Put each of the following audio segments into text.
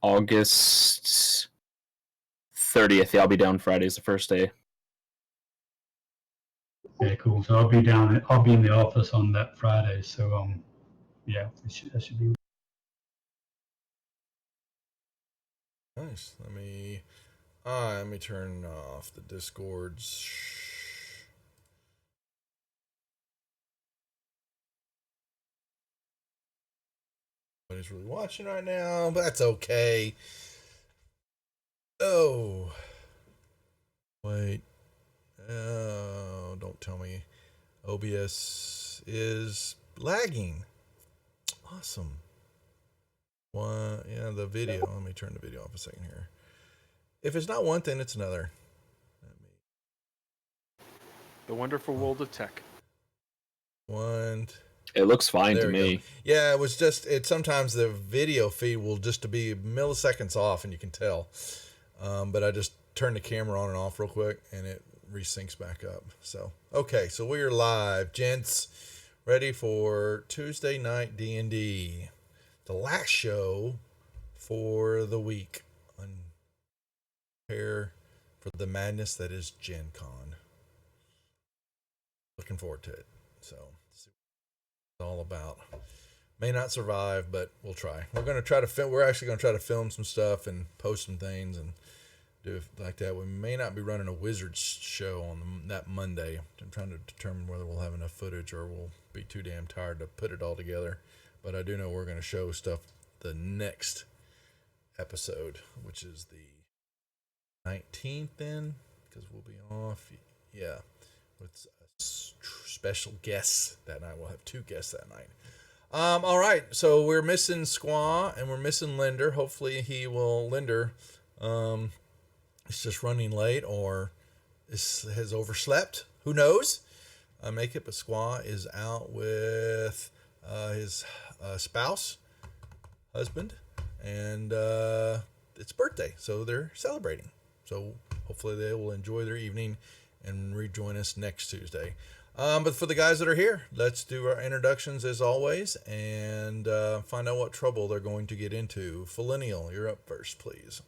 August 30th. Yeah, I'll be down Friday's the first day. Okay, cool. So I'll be in the office on that Friday. So yeah, that should be. Nice. Let me turn off the Discords. Nobody's really watching right now, but that's okay. Oh. Wait. Oh, don't tell me. OBS is lagging. Awesome. The video. Let me turn the video off a second here. If it's not one thing, it's another. The wonderful world of tech. It looks fine to me. Go. Yeah, it was just sometimes the video feed will just be milliseconds off, and you can tell. But I just turned the camera on and off real quick, and it resyncs back up. So okay, so we are live, gents. Ready for Tuesday night D&D, the last show for the week. Prepare for the madness that is Gen Con. Looking forward to it. So, see what it's all about. May not survive, but we'll try. We're going to try to film. We're actually going to try to film some stuff and post some things and do it like that. We may not be running a Wizards show on that Monday. I'm trying to determine whether we'll have enough footage or we'll be too damn tired to put it all together. But I do know we're going to show stuff the next episode, which is the 19th then, because we'll be off. Yeah, with special guests that night. We'll have 2 guests that night. All right, so we're missing Squaw and we're missing Linder. Hopefully Linder is just running late or has overslept. Who knows? Make it, but Squaw is out with his husband, and it's birthday, so they're celebrating. So hopefully they will enjoy their evening and rejoin us next Tuesday. But for the guys that are here, let's do our introductions as always and find out what trouble they're going to get into. Felinial, you're up first, please.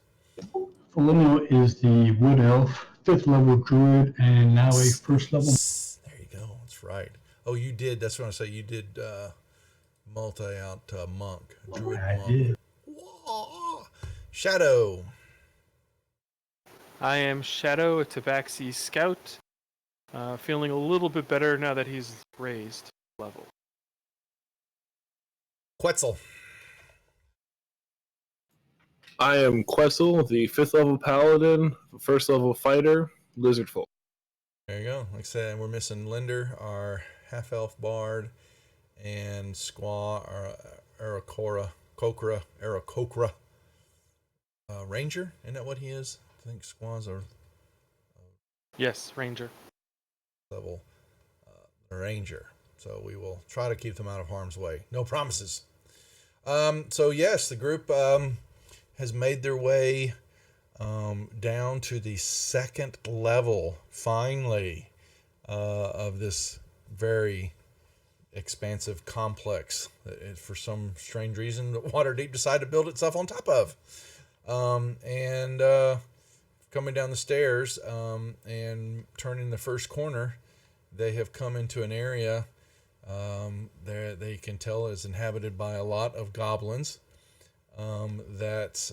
Felinial is the Wood Elf, 5th level druid, and now a 1st level. There you go. That's right. Oh, you did. That's what I say. You did multi out monk. Druid I monk. did. Whoa. Shadow. I am Shadow, a Tabaxi scout. Feeling a little bit better now that he's raised level. Quetzal. I am Quetzal, the 5th level paladin, 1st level fighter, lizard folk. There you go. Like I said, we're missing Linder, our half-elf bard, and Squaw, our Aarakocra ranger. Isn't that what he is? I think Squaw's a Yes, ranger. level ranger. So we will try to keep them out of harm's way. No promises. So yes, the group has made their way down to the 2nd level, finally, of this very expansive complex that for some strange reason Waterdeep decided to build itself on top of. And coming down the stairs and turning the first corner, they have come into an area there they can tell is inhabited by a lot of goblins that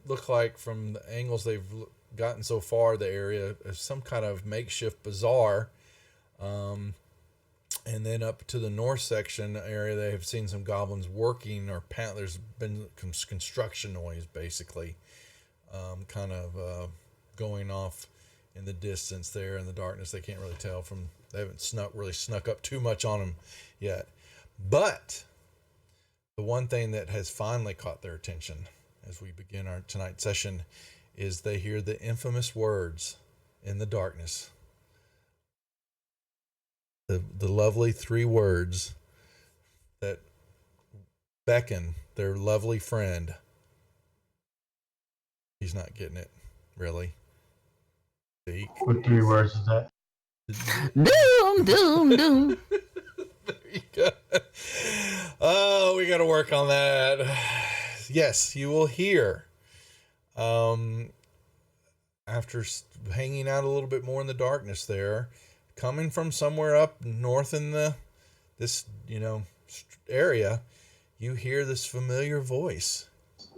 look like, from the angles they've gotten so far, the area is some kind of makeshift bazaar. And then up to the north section area, they have seen some goblins working or there's been construction noise, basically, kind of going off in the distance there in the darkness. They can't really tell they haven't snuck up too much on them yet. But the one thing that has finally caught their attention as we begin our tonight's session is they hear the infamous words in the darkness. The lovely 3 words that beckon their lovely friend. He's not getting it, really. Speak. What 3 words is that? Doom, doom, doom. There you go. Oh, we got to work on that. yes, you will hear. After hanging out a little bit more in the darkness there, coming from somewhere up north in this area, you hear this familiar voice.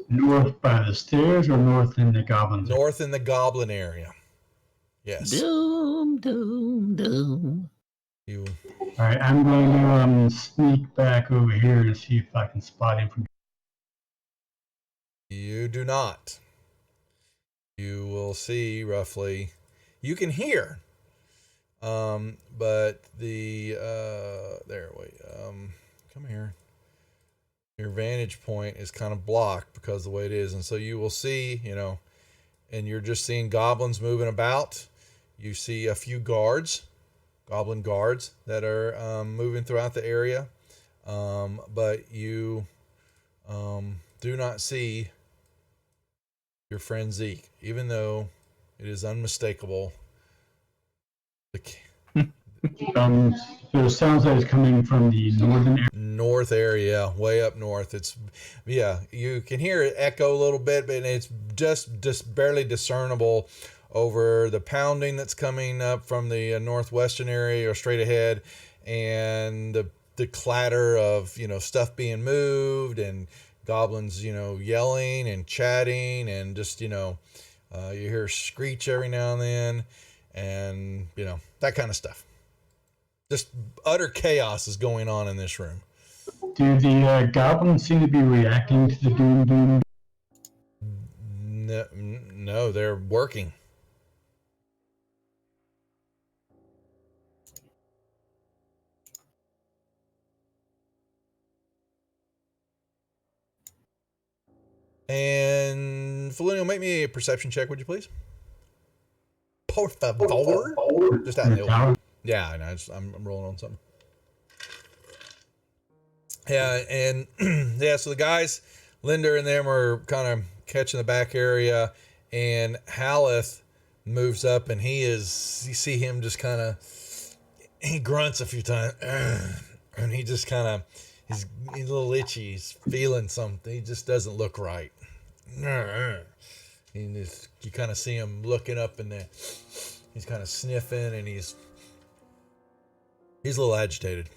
North by the stairs or north in the goblins? North in the goblin area. Yes. Doom, doom, doom. You. All right, I'm going to sneak back over here and see if I can spot him from. You do not. You will see roughly. You can hear. But the come here. Your vantage point is kind of blocked because of the way it is, and so you will see, and you're just seeing goblins moving about. You see a few goblin guards that are moving throughout the area, but you do not see your friend Zeke, even though it is unmistakable. So it sounds like it's coming from the northern area. North area, way up north. You can hear it echo a little bit, but it's just barely discernible over the pounding that's coming up from the northwestern area or straight ahead, and the clatter of stuff being moved and goblins yelling and chatting, and just you hear screech every now and then, and that kind of stuff. Just utter chaos is going on in this room. Do the goblins seem to be reacting to the doom doom? No, they're working. And Felino, make me a perception check, would you please? Por favor. Just out in the open. Yeah, I know. I'm rolling on something. Yeah, and so the guys, Linder and them are kind of catching the back area, and Haleth moves up, and you see him just kind of, he grunts a few times, and he just kind of, he's a little itchy, he's feeling something, he just doesn't look right. You kind of see him looking up, and he's kind of sniffing, and he's a little agitated.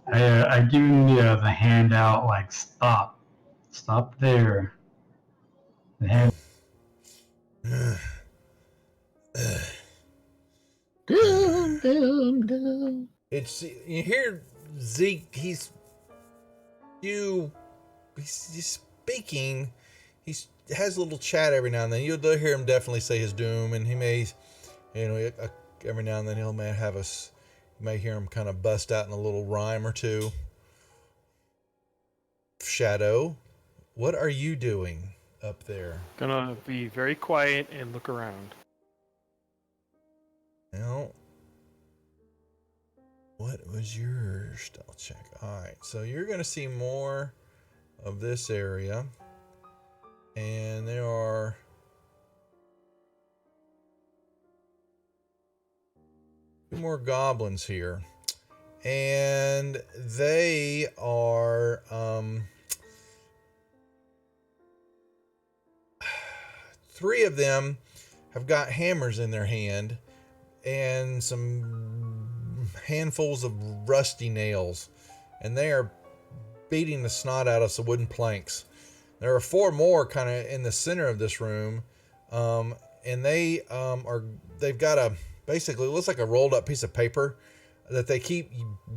I give him the handout, like stop there. The hand. Doom, doom, doom. You hear Zeke. He's speaking. He has a little chat every now and then. You'll hear him definitely say his doom, and he may, every now and then you may hear him kind of bust out in a little rhyme or two. Shadow, what are you doing up there? Gonna be very quiet and look around. Now, what was your stealth check? All right, so you're gonna see more of this area, and there are two more goblins here, and they are three of them have got hammers in their hand and some handfuls of rusty nails, and they are beating the snot out of some wooden planks. There are four more kind of in the center of this room, and they've got basically, it looks like a rolled up piece of paper that they keep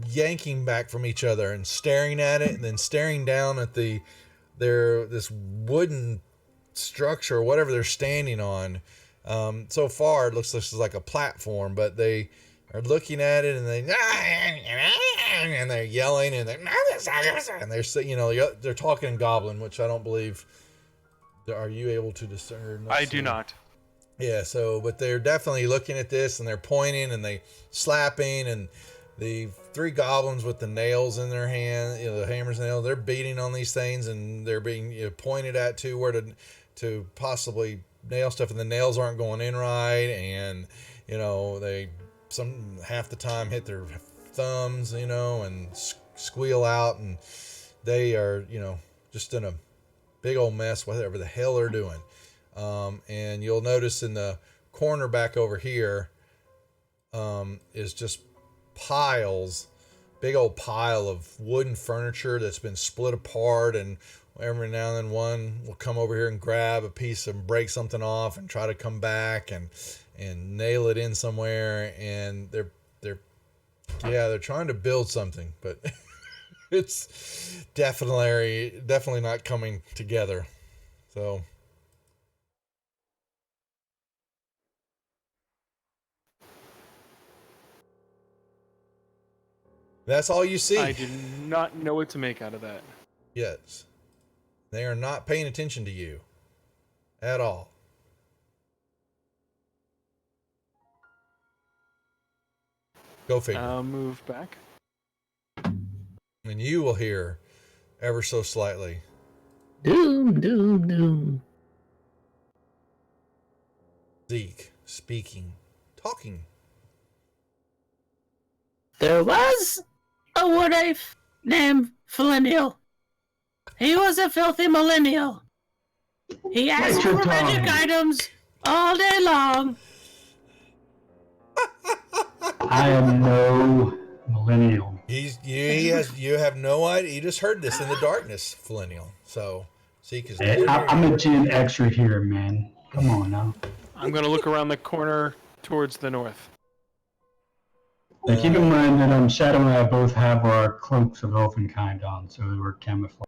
yanking back from each other and staring at it, and then staring down at this wooden structure or whatever they're standing on. So far it looks like a platform, but they are looking at it, and they're yelling, and they're talking in Goblin, which I don't believe. Are you able to discern? I do not. Yeah, but they're definitely looking at this, and they're pointing, and they slapping, and the three goblins with the nails in their hand, the hammers and nails, they're beating on these things, and they're being pointed at to where to possibly nail stuff, and the nails aren't going in right, and they half the time hit their thumbs, and squeal out, and they are just in a big old mess, whatever the hell they're doing. And you'll notice in the corner back over here is just piles, big old pile of wooden furniture that's been split apart, and every now and then one will come over here and grab a piece and break something off and try to come back and nail it in somewhere. And they're trying to build something, but it's definitely not coming together. So that's all you see. I do not know what to make out of that. Yes. They are not paying attention to you at all. Go figure. I'll move back. And you will hear ever so slightly. Doom, doom, doom. Zeke speaking, talking. There was a wood elf named Millennial. He was a filthy millennial. He asked for magic items all day long. I am no millennial. You have no idea. You just heard this in the darkness, Millennial. So Zeke is. Hey, I'm a Gen Xer here, man. Come on now. I'm going to look around the corner towards the north. Now, keep in mind that Shadow and I both have our cloaks of elfenkind on, so we're camouflaged.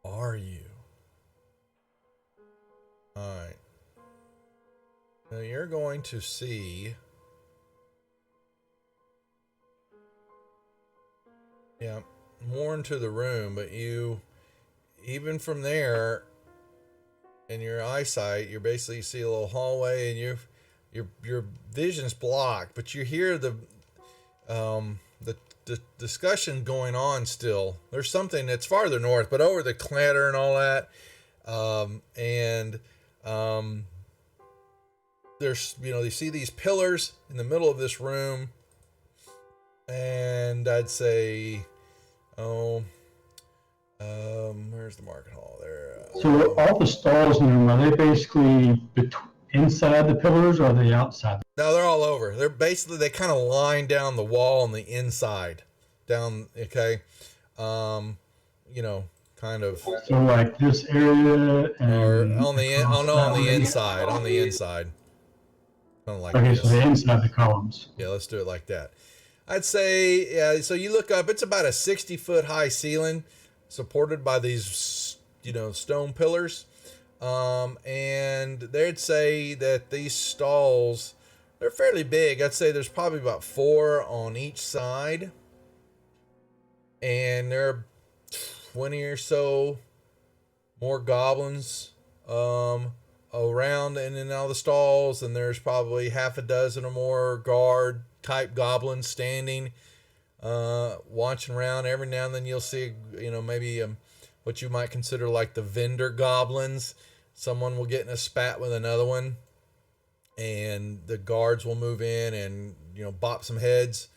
Are you? Alright. Now you're going to see. Yeah, more into the room, but even from there, in your eyesight, you basically see a little hallway, and your vision's blocked, but you hear the discussion going on still. There's something that's farther north, but over the clatter and all that, there's, you see these pillars in the middle of this room, and I'd say, where's the market hall there? So all the stalls in the room, are they basically inside the pillars, or are they outside? No, they're all over. They're basically, they kind of line down the wall on the inside. Okay? Kind of. So like this area and... Or on the inside. On the inside. Kind of like okay, this. so they're inside the columns. Yeah, let's do it like that. I'd say, yeah, so you look up, it's about a 60-foot high ceiling supported by these, stone pillars. And they'd say that these stalls, they're fairly big. I'd say there's probably about 4 on each side. And there are 20 or so more goblins around and in all the stalls. And there's probably half a dozen or more guard type goblins standing, watching around. Every now and then you'll see, maybe what you might consider like the vendor goblins. Someone will get in a spat with another one, and the guards will move in and, bop some heads,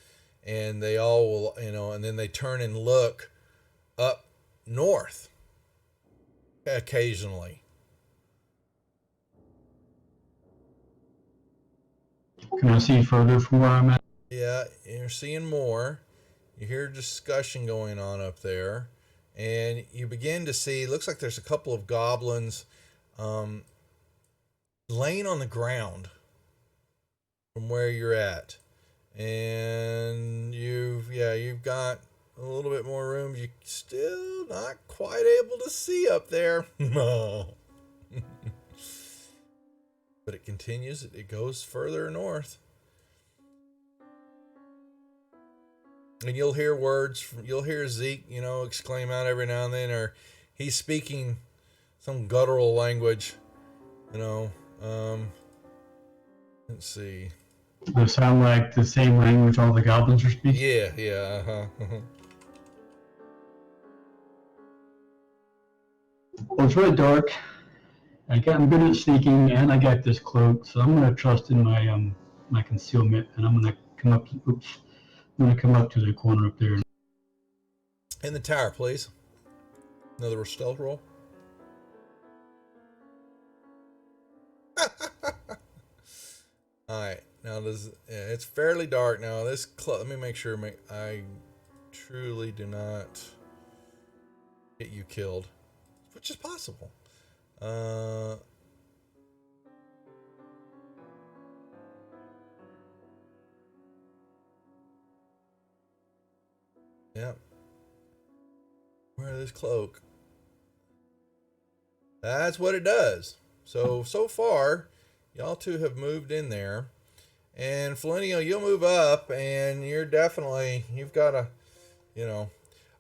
and they all will, and then they turn and look up north occasionally. Can I see further from where I'm at? Yeah, you're seeing more. You hear discussion going on up there, and you begin to see, looks like there's a couple of goblins laying on the ground from where you're at. And you've got a little bit more room. You're still not quite able to see up there. No. But it continues. It goes further north. And you'll hear you'll hear Zeke, exclaim out every now and then, or he's speaking some guttural language, let's see. Does it sound like the same language all the goblins are speaking? Yeah, uh-huh. Well, it's really dark. I'm good at sneaking, and I got this cloak, so I'm gonna trust in my my concealment, and I'm gonna come up. I'm gonna come up to the corner up there. In the tower, please. Another stealth roll. All right, now it's fairly dark now. Let me make sure I truly do not get you killed, which is possible. Yep. Wear this cloak. That's what it does. So far, y'all two have moved in there. And Felinio, you'll move up, and you've got a,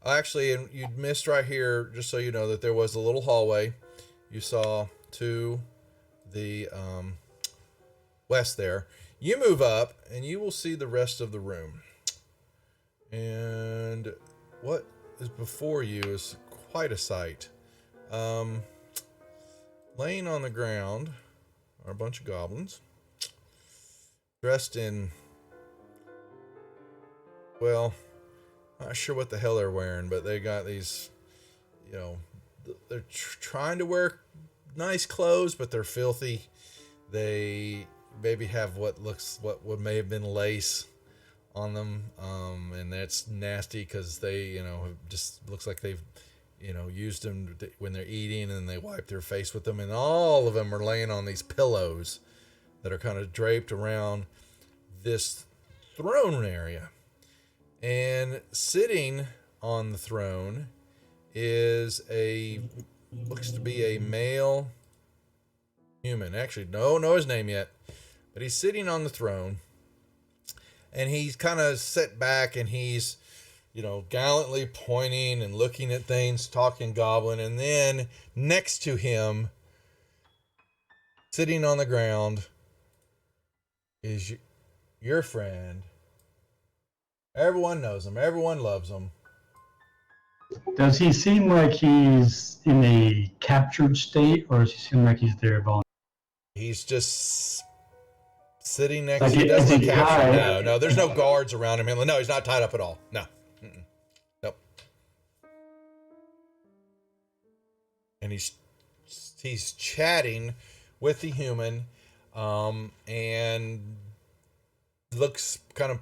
actually, and you'd missed right here, just so you know, that there was a little hallway you saw to the west there. You move up, and you will see the rest of the room. And what is before you is quite a sight. Laying on the ground are a bunch of goblins, dressed in, well, not sure what the hell they're wearing, but they got these, they're trying to wear nice clothes, but they're filthy. They maybe have what may have been lace on them, and that's nasty because they, just looks like they've, used them when they're eating, and they wipe their face with them, and all of them are laying on these pillows that are kind of draped around this throne area. And sitting on the throne looks to be a male human. Actually, don't know his name yet, but he's sitting on the throne, and he's kind of set back, and he's, gallantly pointing and looking at things, talking goblin. And then next to him, sitting on the ground, is your friend. Everyone knows him. Everyone loves him. Does he seem like he's in a captured state, or does he seem like he's there voluntarily? He's just sitting next Like to. He doesn't look captured. tied? No, there's no guards around him. No, he's not tied up at all. No. Nope. And he's chatting with the human, and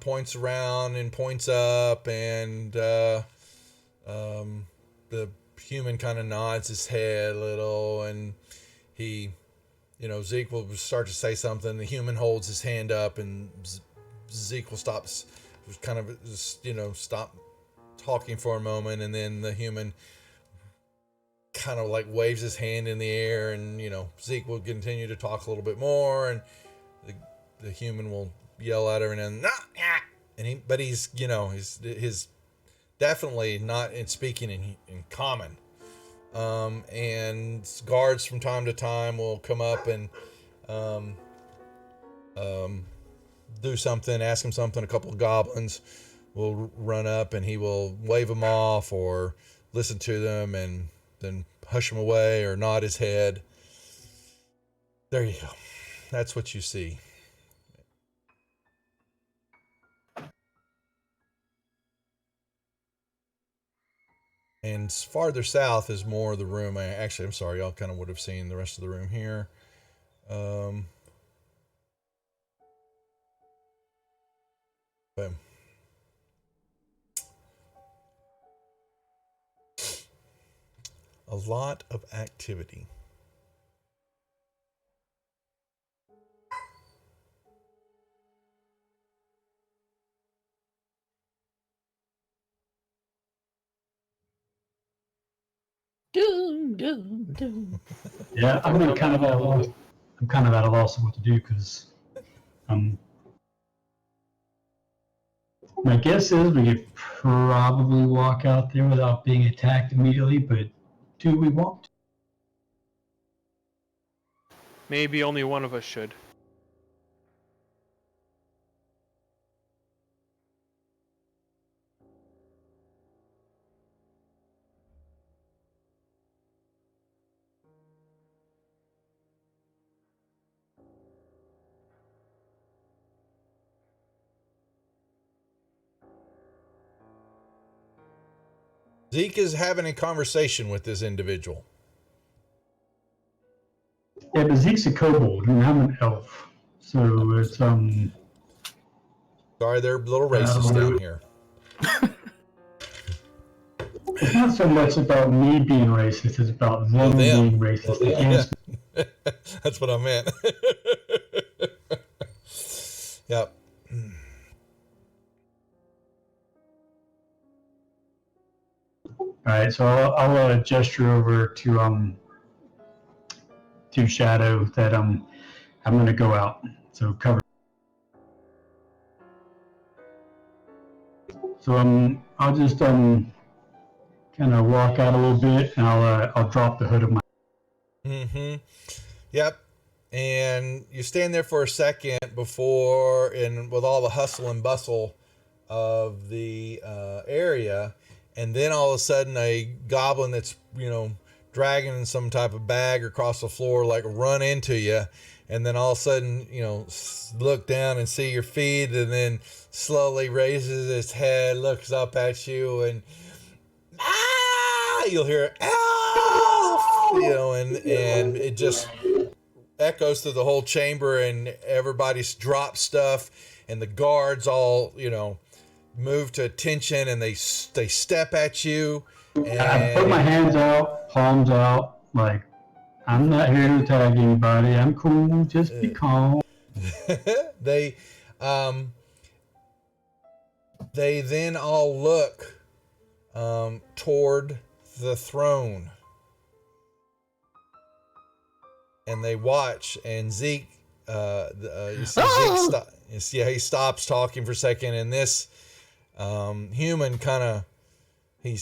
points around and points up, and the human kind of nods his head a little, and he, Zeke will start to say something. The human holds his hand up, and Zeke will stop talking for a moment, and then the human kind of like waves his hand in the air, and Zeke will continue to talk a little bit more, and the human will yell at her, and then he's definitely not in speaking in common. And guards from time to time will come up and do something, ask him something. A couple of goblins will run up, and he will wave them off or listen to them, and then hush him away or nod his head. There you go. That's what you see. And farther south is more of the room. I'm sorry, y'all kind of would have seen the rest of the room here. Boom. A lot of activity. Doom, doom, doom. Yeah, I'm kind of at a loss. I'm kind of at a loss of what to do because my guess is we could probably walk out there without being attacked immediately, but do we want to? Maybe only one of us should. Zeke is having a conversation with this individual. Yeah, but Zeke's a kobold and I'm an elf. So it's Sorry, they're a little racist down here. It's not so much about me being racist, it's about them being racist against me. That's what I meant. Yep. Alright, so I'll gesture over to Shadow that I'm gonna go out. So cover. So I'll just kind of walk out a little bit and I'll drop the hood of my. Mm-hmm. Yep. And you stand there for a second before, and with all the hustle and bustle of the area, and then all of a sudden a goblin that's, dragging some type of bag across the floor, like run into you, and then all of a sudden, look down and see your feet, and then slowly raises his head, looks up at you, and you'll hear elf, and it just echoes through the whole chamber, and everybody's dropped stuff, and the guards all, move to attention, and they step at you. And I put my hands out, palms out, like, I'm not here to attack anybody. I'm cool. Just be calm. They then all look toward the throne, and they watch. And Zeke, you see Zeke he stops talking for a second, and this human he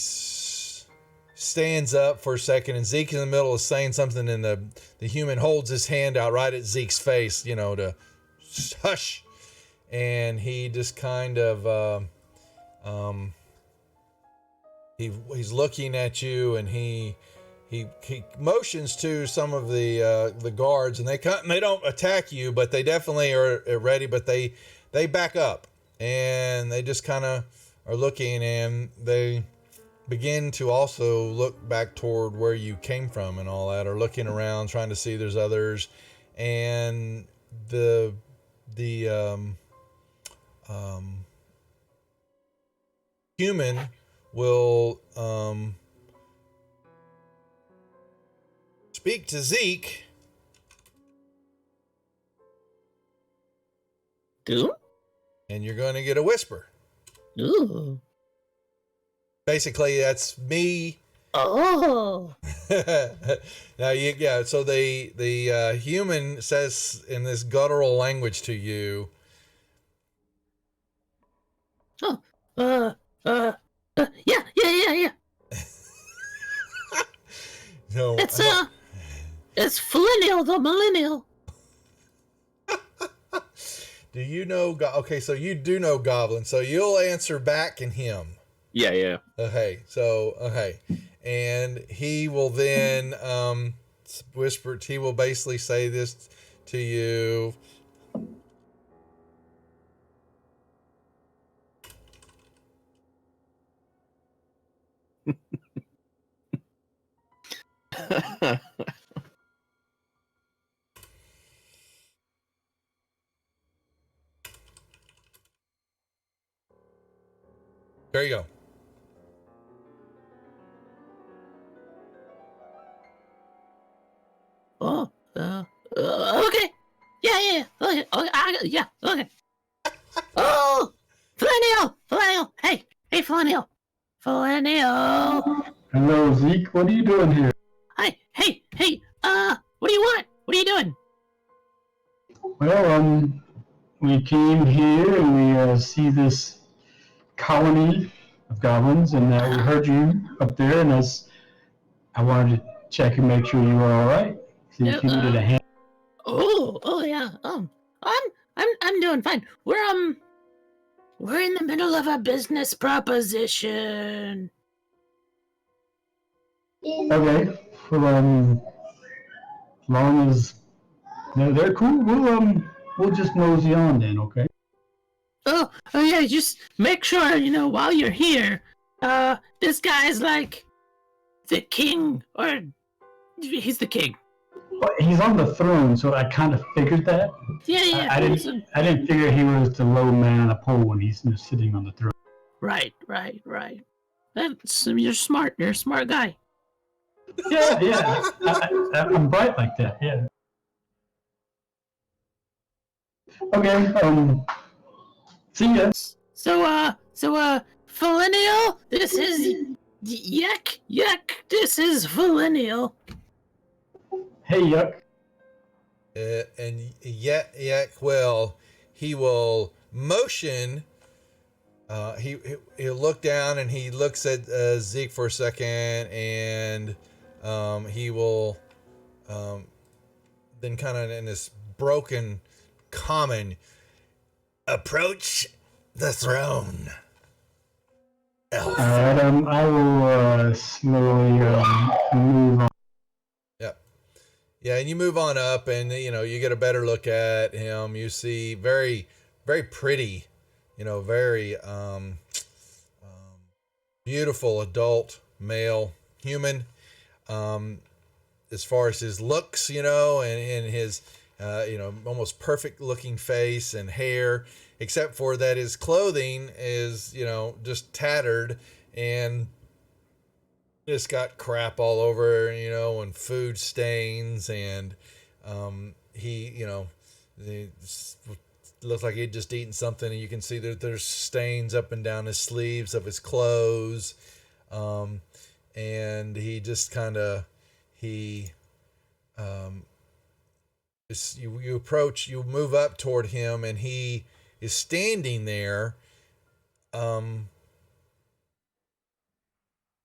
stands up for a second, and Zeke in the middle is saying something, and the human holds his hand out right at Zeke's face, to hush, and he just kind of he's looking at you, and he motions to some of the guards, and they don't attack you, but they definitely are ready, but they back up, and they just kind of are looking, and they begin to also look back toward where you came from and all that, or looking around trying to see there's others, and the human will speak to Zeke. Do? And you're going to get a whisper. Ooh. Basically, that's me. Oh. Now, so the human says in this guttural language to you. Yeah. No, it's Flinnial the Millennial. Do you know? Okay, so you do know Goblin, so you'll answer back in him. Yeah. Okay, and he will then whisper. He will basically say this to you. There you go. Oh, okay. Yeah. Okay. Okay. Oh, Flanneal. Hey, Flanneal. Hello, Zeke. What are you doing here? Hey. What do you want? What are you doing? Well, we came here and we see this colony of goblins, and we heard you up there, and I wanted to check and make sure you were all right. See if you needed a hand. Oh yeah. I'm doing fine. We're in the middle of a business proposition. Okay. Well, as long as they're cool, we'll just mosey on then, okay? Oh yeah. Just make sure while you're here, this guy's like the king, or he's the king. Well, he's on the throne, so I kind of figured that. Yeah. I didn't figure he was the low man on the pole when he's sitting on the throne. Right. You're smart. You're a smart guy. Yeah. I'm bright like that. Yeah. Okay. See ya. So, Felinial, this is Yuck. This is Felinial. Hey, Yuck. And well, he will motion. He'll look down and he looks at Zeke for a second, and he will then kind of in this broken common approach the throne. Elf. Alright, I will slowly move on. Yeah, and you move on up, and you get a better look at him. You see very, very pretty, very beautiful adult male human. As far as his looks, and his almost perfect looking face and hair, except for that his clothing is just tattered and just got crap all over, and food stains, and he looks like he'd just eaten something, and you can see that there's stains up and down his sleeves of his clothes, and he just kind of you move up toward him, and he is standing there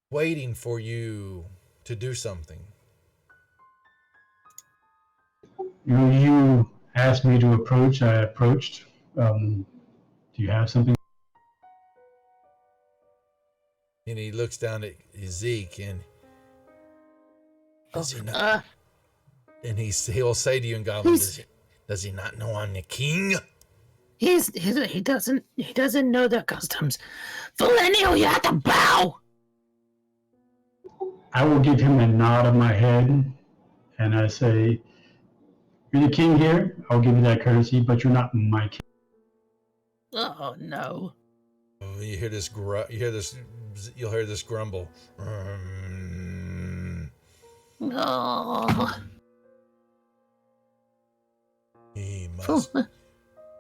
waiting for you to do something. You asked me to approach. I approached. Do you have something? And he looks down at Zeke, and does he not? And he'll say to you in Goblin, does he not know I'm the king? He doesn't know the customs. Felinial, you have to bow. I will give him a nod of my head, and I say, "You're the king here. I'll give you that courtesy, but you're not my king." Oh no! Oh, you hear this? You'll hear this grumble. Oh. He must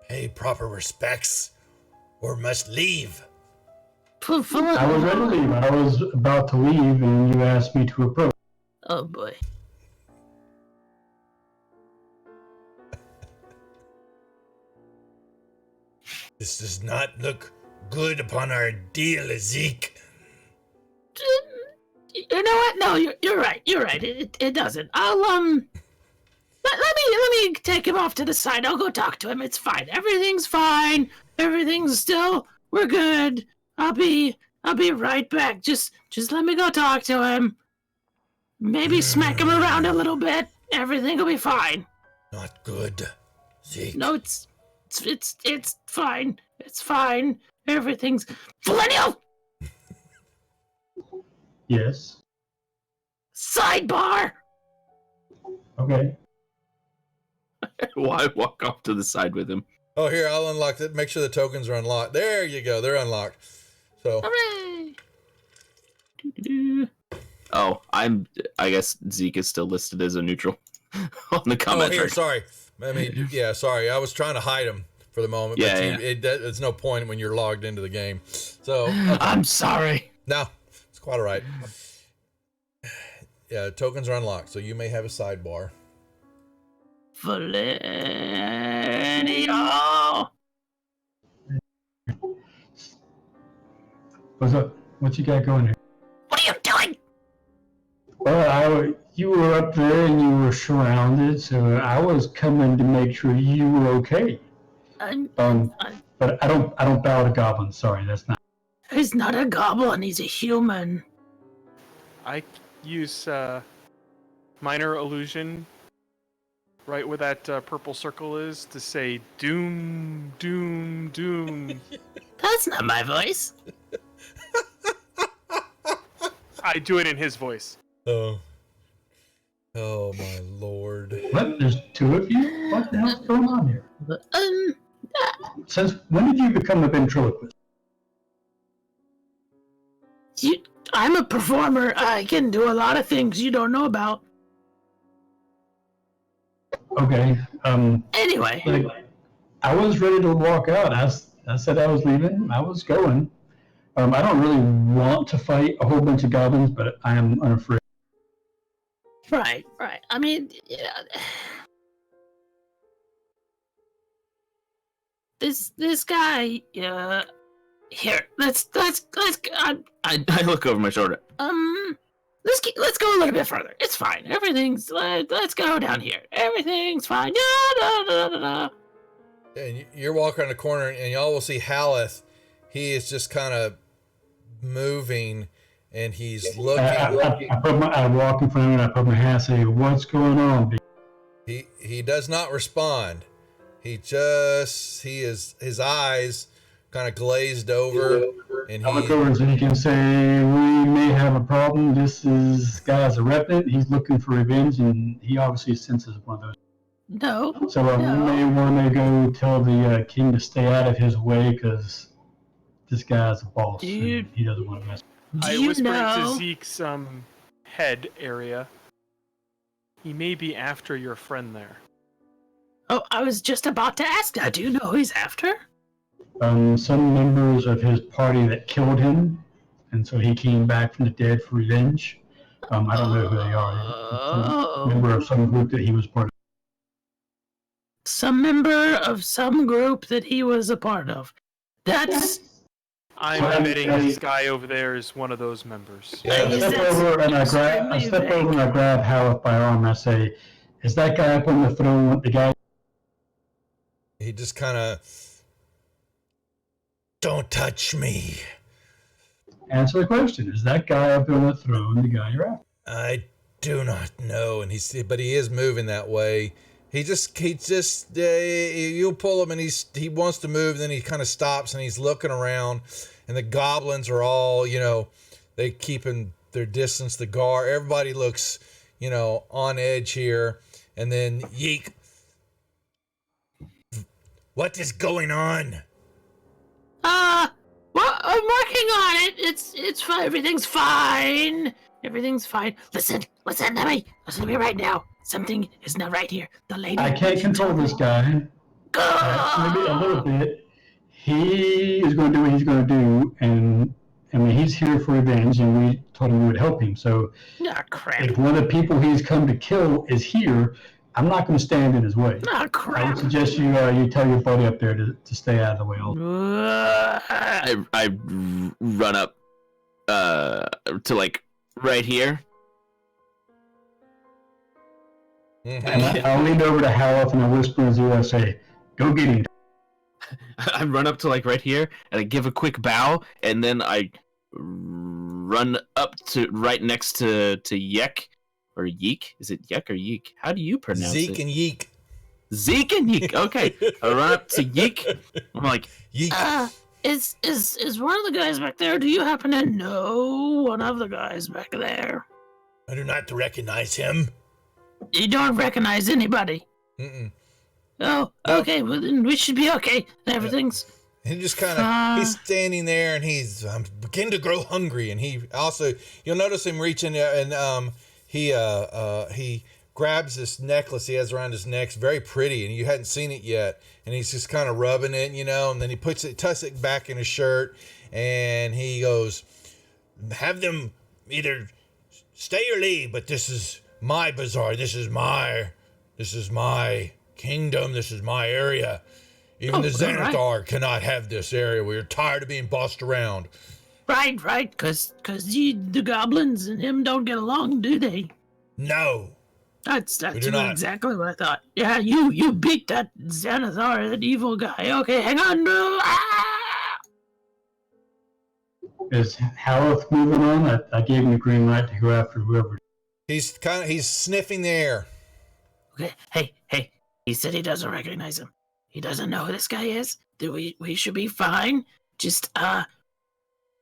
pay proper respects, or must leave. I was ready to leave. I was about to leave, and you asked me to approach. Oh boy. This does not look good upon our deal, Zeke. You know what? No, you're right. You're right. It doesn't. I'll let me take him off to the side. I'll go talk to him. It's fine. Everything's fine. We're good. I'll be right back. Just let me go talk to him. Maybe smack him around a little bit. Everything will be fine. Not good, Zeke. No, it's fine. It's fine. Everything's Felinial! Yes. Sidebar! Okay. Why walk off to the side with him? Oh, here, I'll unlock it. Make sure the tokens are unlocked. There you go. They're unlocked. So. Hooray! Oh, I guess Zeke is still listed as a neutral on the comment. Oh, here, sorry. I mean, yeah, sorry. I was trying to hide him for the moment. Yeah, but it's no point when you're logged into the game. So. Okay. I'm sorry. No, it's quite all right. Yeah, tokens are unlocked, so you may have a sidebar. Felinial! What's up? What you got going here? What are you doing? Well, you were up there and you were surrounded, so I was coming to make sure you were okay. But I don't bow to goblins. Sorry, that's not. He's not a goblin. He's a human. I use minor illusion right where that purple circle is to say doom, doom, doom. That's not my voice. I do it in his voice. Oh my lord. What? There's two of you? What the hell's going on here? Since when did you become a ventriloquist? I'm a performer. I can do a lot of things you don't know about. Okay. Anyway. Like, I was ready to walk out. I said I was leaving. I was going. I don't really want to fight a whole bunch of goblins, but I am unafraid. Right. I mean, yeah. This guy, here, let's. I look over my shoulder. Let's go a little bit further. It's fine. Let's go down here. Everything's fine. And you're walking around the corner, and y'all will see Haleth. He is just kind of moving, and he's looking. I walk in front of him, and I put my hand and say, "What's going on?" He does not respond. His eyes kind of glazed over, and I look over so he can say, "We may have a problem. This guy's a revenant. He's looking for revenge, and he obviously senses one of those." No. So we may want to go tell the king to stay out of his way because this guy's a boss. And he doesn't want to mess. I whisper into Zeke's head area. He may be after your friend there. Oh, I was just about to ask that. Do you know who he's after? Some members of his party that killed him, and so he came back from the dead for revenge. I don't know who they are. Some member of some group that he was part of. Some member of some group that he was a part of. I'm admitting this guy over there is one of those members. I step over and I grab Haleth by arm and I say, "Is that guy up on the throne? The guy?" He just kind of, "Don't touch me." Answer the question. Is that guy up on the throne the guy you're after? I do not know, but he is moving that way. He just you'll pull him and he wants to move, then he kind of stops and he's looking around, and the goblins are all, they keeping their distance, the guard, everybody looks, on edge here. And then Yeek, what is going on? Well, I'm working on it. It's fine. Everything's fine. Everything's fine. Listen to me right now. Something is not right here. The lady. I can't control this guy. Maybe a little bit. He is going to do what he's going to do, and I mean he's here for revenge, and we told him we would help him. So, crap. If one of the people he's come to kill is here, I'm not going to stand in his way. Crap. I would suggest you tell your buddy up there to stay out of the way. I run up to like right here. And I'll lean over to Haleth and I whisper in his ear, I say, "Go get him." I run up to like right here and I give a quick bow, and then I run up to right next to Yek or Yeek. Is it Yek or Yeek? How do you pronounce it? Zeke and Yeek. Zeke and Yeek. Okay, I run up to Yeek. I'm like, Yeek. Is one of the guys back there? Do you happen to know one of the guys back there? I do not recognize him. You don't recognize anybody? Mm-mm. Oh, okay. Well, then we should be okay. Everything's. He just kind of he's standing there and he's beginning to grow hungry, and he also, you'll notice him reaching and he grabs this necklace he has around his neck. It's very pretty, and you hadn't seen it yet, and he's just kind of rubbing it, and then he tucks it back in his shirt, and he goes, "Have them either stay or leave, but this is my bazaar. This is my kingdom. This is my area. Even the Xanathar cannot have this area. We are tired of being bossed around." Right. Cause the goblins and him don't get along, do they? No. That's exactly what I thought. Yeah, you beat that Xanathar, that evil guy. Okay, hang on. Is Haleth moving on? I gave him the green light to go after whoever. He's sniffing the air. Okay, hey. He said he doesn't recognize him. He doesn't know who this guy is. We should be fine. Just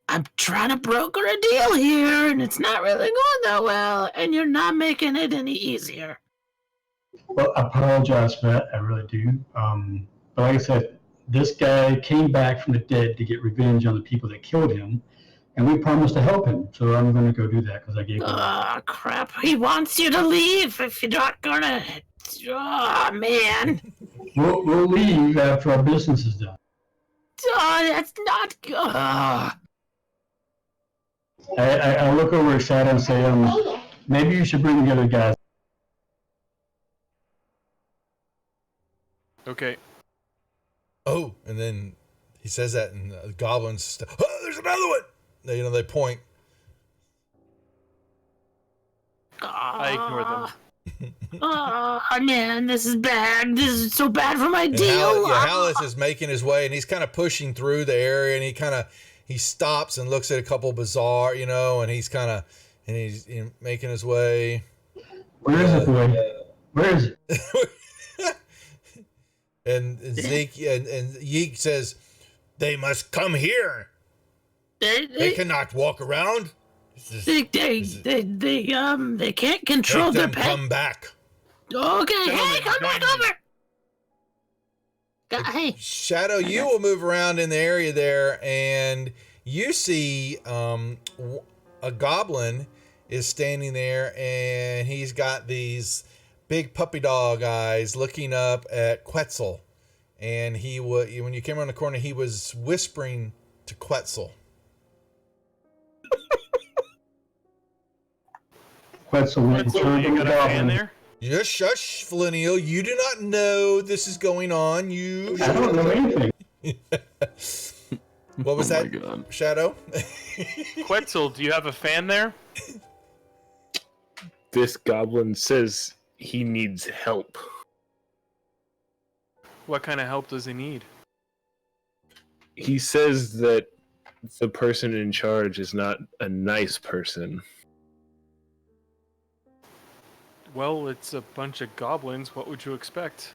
I'm trying to broker a deal here, and it's not really going that well, and you're not making it any easier. Well, I apologize for that. I really do. But like I said, this guy came back from the dead to get revenge on the people that killed him, and we promised to help him. So I'm going to go do that because I gave him. Oh, crap. He wants you to leave if you're not gonna. Oh, man. We'll leave after our business is done. Oh, that's not good. I look over at Shadow and say, maybe you should bring the other guys. Okay. Oh, and then he says that, and the goblins, oh, there's another one! They point. I ignore them. Oh, man, this is bad. This is so bad for my And deal. Hallis is making his way, and he's kind of pushing through the area, and he stops and looks at a couple bizarre, and he's making his way. Where is it, boy? Where is it? And Zeke and Yeek says, "They must come here. They cannot walk around. They can't control Make their them pet. come back." Okay, hey, come back over. Hey, Shadow, you will move around in the area there, and you see a goblin is standing there, and he's got these big puppy dog eyes looking up at Quetzal. And when you came around the corner, he was whispering to Quetzal. Quetzal went and turned You to got the a fan goblin. there? Yes, shush, Flinio. You do not know this is going on. I don't know anything. What was Oh that, my God. Shadow? Quetzal, do you have a fan there? This goblin says he needs help. What kind of help does he need? He says that the person in charge is not a nice person. Well, it's a bunch of goblins. What would you expect?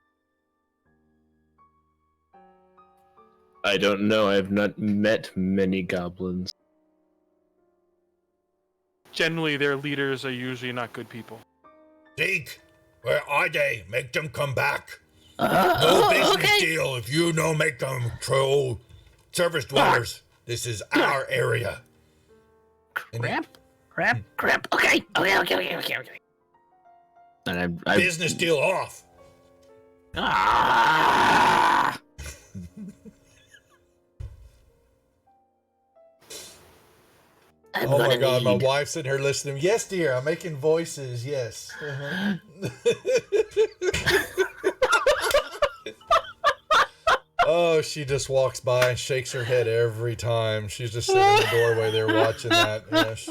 I don't know. I have not met many goblins. Generally, their leaders are usually not good people. Zeke, where are they? Make them come back. No business okay. deal if you don't make them true service dwellers. This is our area. Crap. Okay. And I Business deal off. Ah! I'm Oh my gonna God, my need- wife's sitting here listening. Yes, dear, I'm making voices. Yes. Oh, she just walks by and shakes her head every time. She's just sitting in the doorway there watching that. Yes.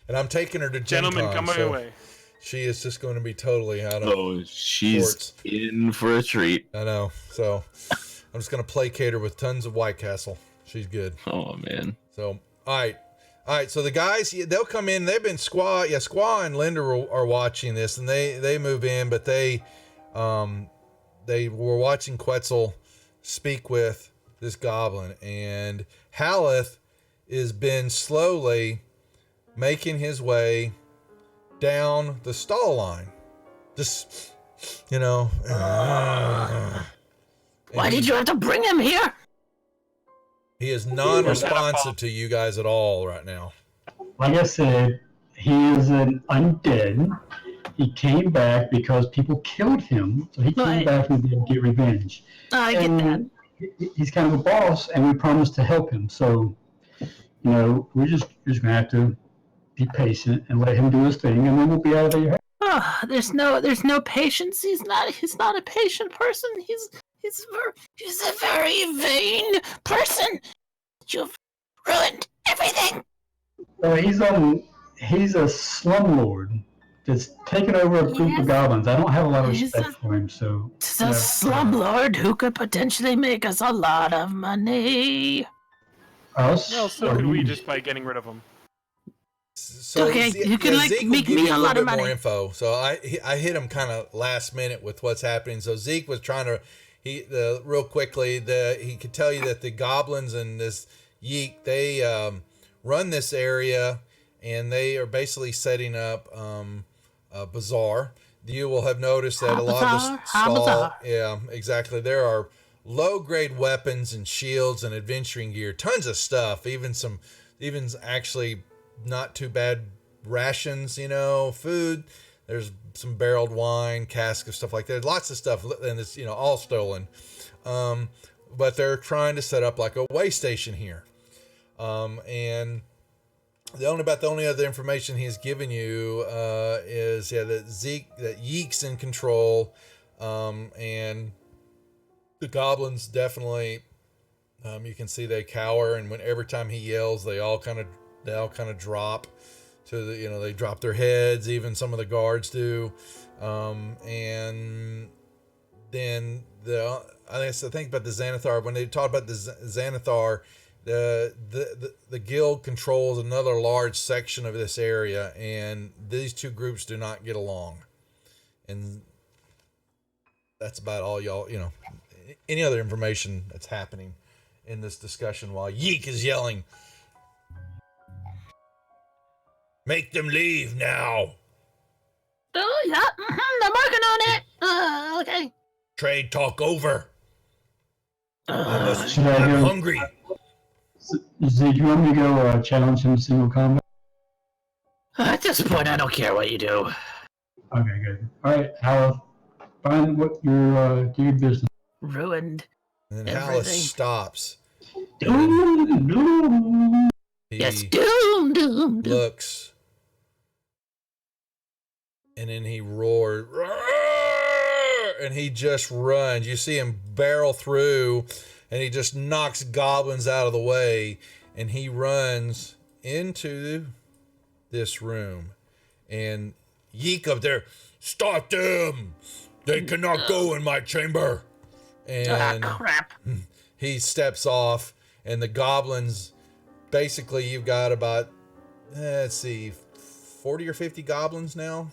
And I'm taking her to Gen Gentlemen, Con, come so my way. she is just going to be totally out of she's sorts. in for a treat. I know. So I'm just going to placate her with tons of White Castle. She's good. Oh man. So, all right. So the guys, they'll come in. They've been Squaw and Linda are watching this, and they move in, but they were watching Quetzal speak with this goblin, and Haleth has been slowly making his way down the stall line. Just, Why did you have to bring him here? He is non-responsive to you guys at all right now. Like I said, he is an undead. He came back because people killed him, so he came Right. back from the dead to get revenge. I get that. He's kind of a boss, and we promised to help him. So, we're just gonna have to be patient and let him do his thing, and then we'll be out of your head. Oh, there's no patience. He's not a patient person. He's a very vain person. You've ruined everything. He's a slumlord that's taken over a group Yes. of goblins. I don't have a lot of He's respect for him, so. He's a slumlord who could potentially make us a lot of money. Us? Well, so or could we you? just by getting rid of them. So Okay, you can, like, Zeke will make give me you a little lot of bit more money. info. So I hit him kind of last minute with what's happening. So Zeke was trying to real quickly he could tell you that the goblins and this Yeek, they run this area, and they are basically setting up a bazaar. You will have noticed that a lot of the stall, yeah, exactly. There are low-grade weapons and shields and adventuring gear, tons of stuff. Even actually not too bad rations, food. There's some barreled wine, cask of stuff like that. Lots of stuff, and it's all stolen. But they're trying to set up like a way station here, and the only other information he's given you is that Yeek's in control, and the goblins definitely. You can see they cower, and every time he yells, they all kind of drop to the they drop their heads. Even some of the guards do, and then I think about the Xanathar. When they talk about the Xanathar, the guild controls another large section of this area, and these two groups do not get along. And that's about all y'all, any other information that's happening in this discussion while Yeek is yelling, "Make them leave now." Oh, yeah, I'm working on it. Okay. Trade talk over. Should I I'm go? hungry. Zeke, you want me to go challenge him single combat? At this point, I don't care what you do. Okay, good. All right, Haleth, find what do your business. Ruined. And Everything. Haleth stops. Doom, doom. Yes, doom. Looks, and then he roars, and he just runs. You see him barrel through, and he just knocks goblins out of the way, and he runs into this room. And Yeek up there, "Stop them! They cannot go in my chamber." And Crap. he steps off, and the goblins, basically you've got about, let's see, 40 or 50 goblins now.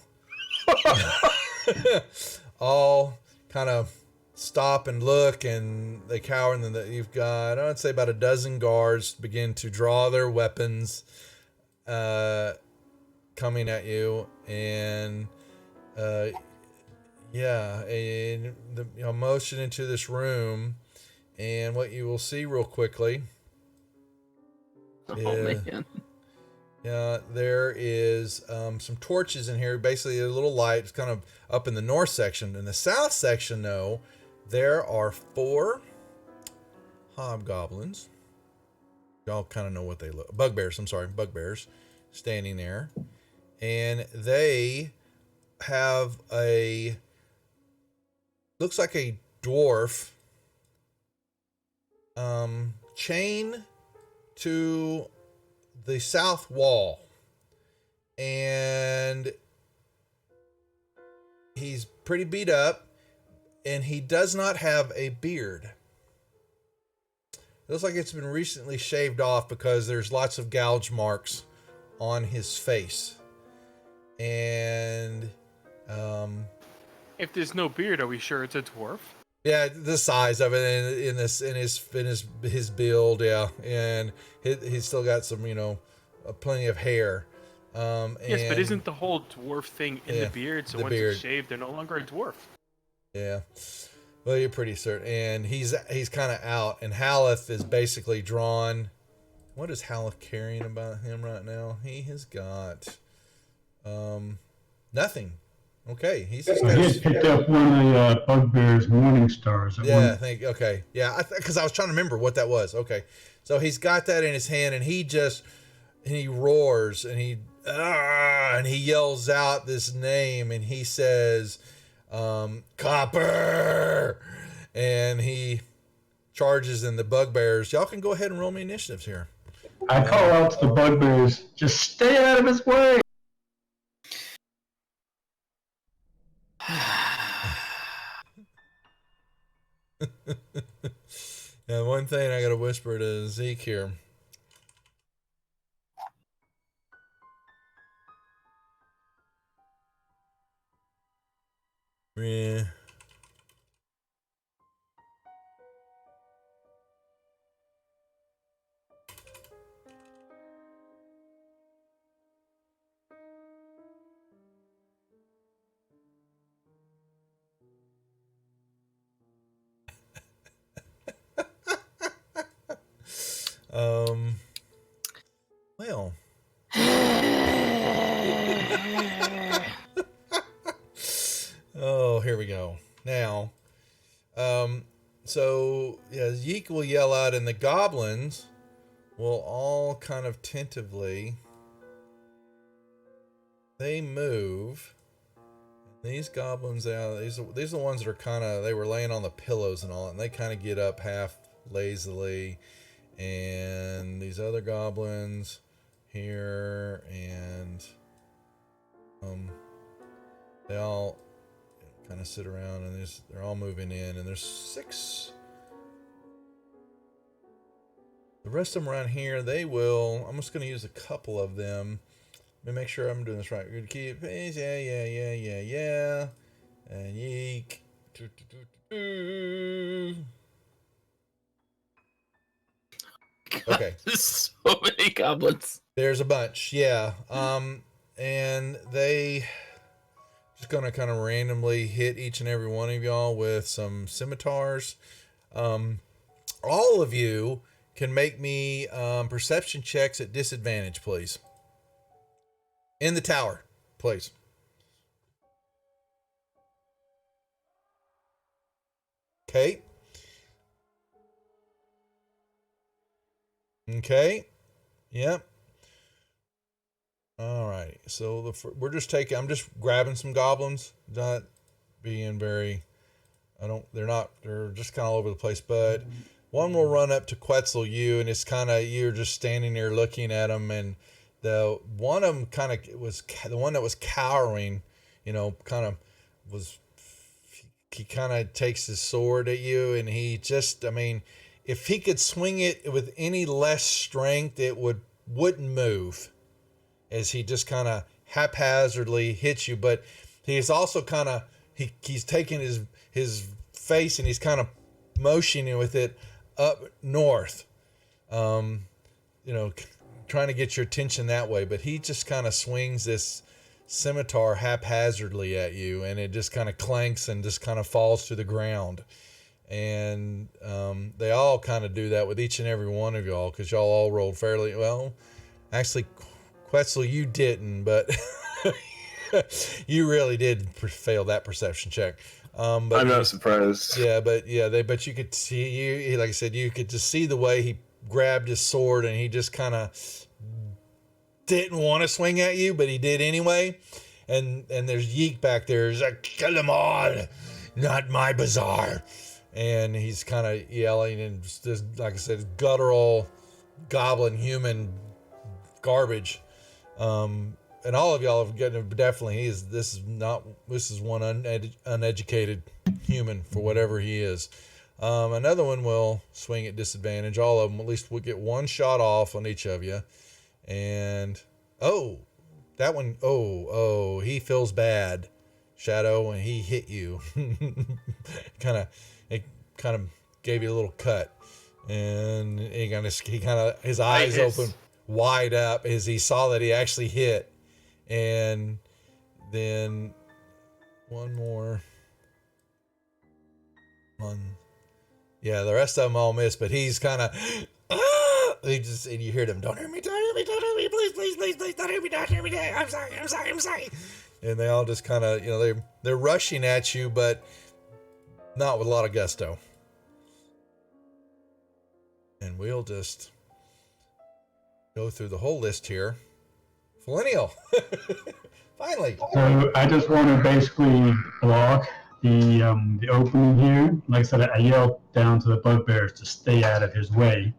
All kind of stop and look, and they cower, and then you've got, I'd say, about a dozen guards begin to draw their weapons coming at you, and motion into this room. And what you will see real quickly is, there is some torches in here. Basically, a little light. It's kind of up in the north section. In the south section, though, there are 4 hobgoblins. Y'all kind of know what they look. Bugbears standing there. And they have looks like a dwarf chain to the south wall, and he's pretty beat up, and he does not have a beard. It looks like it's been recently shaved off because there's lots of gouge marks on his face. And If there's no beard, are we sure it's a dwarf? yeah, the size of it in his build, yeah, and he's still got some, plenty of hair. Yes, but isn't the whole dwarf thing in the beard? So once beard. it's shaved, they're no longer a dwarf. Yeah, well, you're pretty certain, and he's kind of out, and Haleth is basically drawn. What is Haleth carrying about him right now? He has got nothing. Okay, he's just He had picked up one of the Bugbear's Morning Stars. Yeah, I think, okay. Yeah, because I was trying to remember what that was. Okay. So he's got that in his hand, and he roars, and he yells out this name, and he says, "Copper!" And he charges in the Bugbears. Y'all can go ahead and roll me initiatives here. I call out to the Bugbears, just stay out of his way. And one thing I gotta whisper to Zeke here. Yeah. Well. Oh, here we go. Now, so yeah, Yeek will yell out, and the goblins will all kind of tentatively. They move. These goblins out. These are the ones that are kind of. They were laying on the pillows and all, and they kind of get up half lazily. And these other goblins here, and they all kind of sit around, and they're all moving in, and there's 6. The rest of them around here, they will. I'm just going to use a couple of them. Let me make sure I'm doing this right. We're going to keep. Yeah. And yeek. Okay. So many goblins. There's a bunch, yeah. And they just gonna kind of randomly hit each and every one of y'all with some scimitars. All of you can make me perception checks at disadvantage, please. In the tower, please. Okay. Okay. Yep. All right. So I'm just grabbing some goblins, not being very, they're just kind of all over the place, but one will run up to Quetzal you, and it's kind of, you're just standing there looking at him, and the one of them kind of was the one that was cowering, he kind of takes his sword at you, and he just, if he could swing it with any less strength, it wouldn't move, as he just kind of haphazardly hits you. But he's also kind of, he's taking his face, and he's kind of motioning with it up north, trying to get your attention that way. But he just kind of swings this scimitar haphazardly at you, and it just kind of clanks and just kind of falls to the ground. And they all kind of do that with each and every one of y'all, because y'all all rolled fairly well. Actually, Quetzal, you didn't, but you really did fail that perception check. But I'm not surprised. Yeah, but you could see, like I said, you could just see the way he grabbed his sword, and he just kind of didn't want to swing at you, but he did anyway. And there's Yeek back there. He's like, kill them all, not my bazaar. And he's kind of yelling, and just, like I said, guttural, goblin, human garbage. And all of y'all have getting, definitely, this is one uneducated human for whatever he is. Another one will swing at disadvantage. All of them, at least, will get one shot off on each of you. And that one, he feels bad, Shadow, and he hit you. It kind of gave you a little cut, and his eyes open wide up as he saw that he actually hit. And then one more. Yeah, the rest of them all missed, but he's kind of, and you hear them, don't hurt me, please, don't hurt me, I'm sorry. And they all just kind of, they're rushing at you, but not with a lot of gusto. And we'll just go through the whole list here. Millennial. Finally. So I just want to basically block the opening here. Like I said, I yelled down to the bugbears to stay out of his way.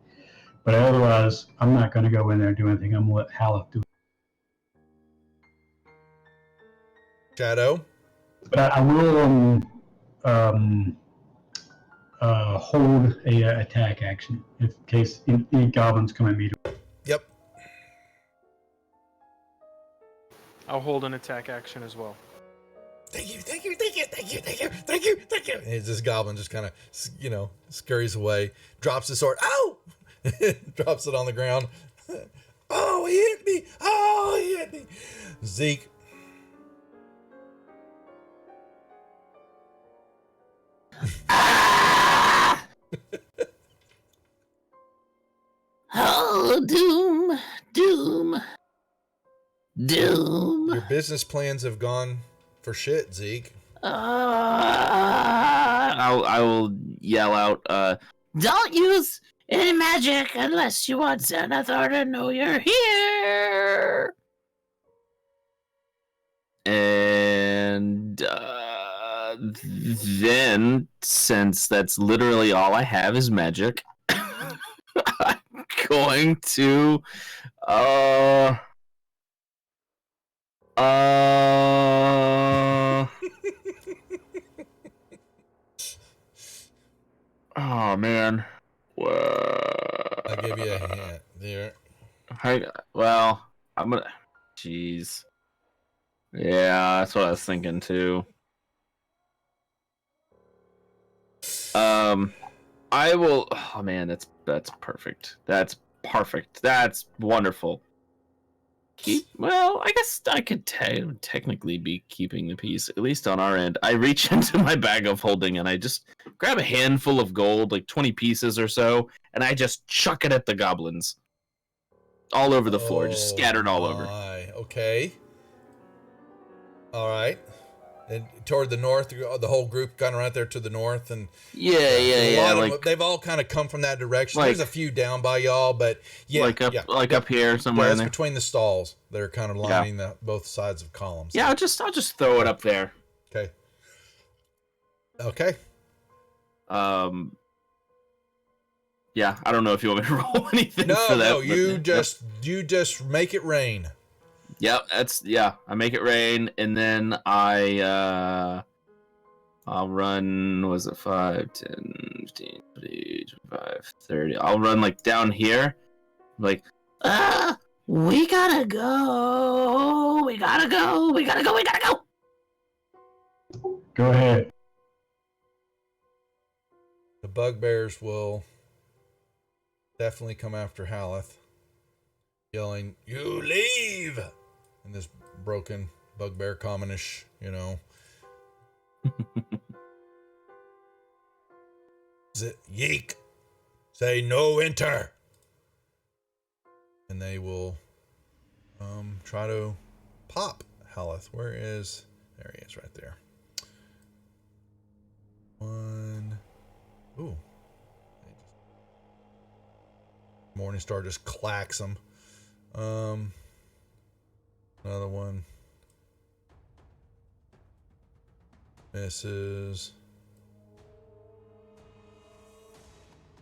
But otherwise, I'm not going to go in there and do anything. I'm going to let Haleth do it. Shadow. But I will hold a attack action in case any goblins come at me. Yep. I'll hold an attack action as well. Thank you. And this goblin just kind of, scurries away, drops his sword. Ow! Drops it on the ground. Oh, he hit me. Zeke. Oh, doom, doom, doom. Your business plans have gone for shit, Zeke. I will yell out, don't use any magic unless you want Xanathar to know you're here. and then, since that's literally all I have is magic, I'm going to, uh, oh man. I'll give you a hint there. Well, I'm gonna. Jeez. Yeah, that's what I was thinking too. I will. Oh man, that's perfect. That's perfect. That's wonderful. Well, I guess I could technically be keeping the peace, at least on our end. I reach into my bag of holding and I just grab a handful of gold, like 20 pieces or so, and I just chuck it at the goblins. All over the floor, just scattered all over. Okay. All right. And toward the north, the whole group kind of right there to the north, and Yeah. Like, they've all kind of come from that direction. There's a few down by y'all, but up here somewhere in there. Between the stalls, they're kind of lining both sides of columns. Yeah, I'll just throw it up there. Okay. Yeah, I don't know if you want me to roll anything for that. No, you just make it rain. Yep, I make it rain, and then I'll run, was it 5, 10, 15, 20, 25, 30. I'll run like down here. Like, we gotta go. We gotta go. Go ahead. The bugbears will definitely come after Haleth, yelling, "You leave!" in this broken bugbear commonish, Yeek! Say no enter! And they will try to pop Haleth. There he is right there. One. Ooh. Morningstar just clacks him. Another one. Misses.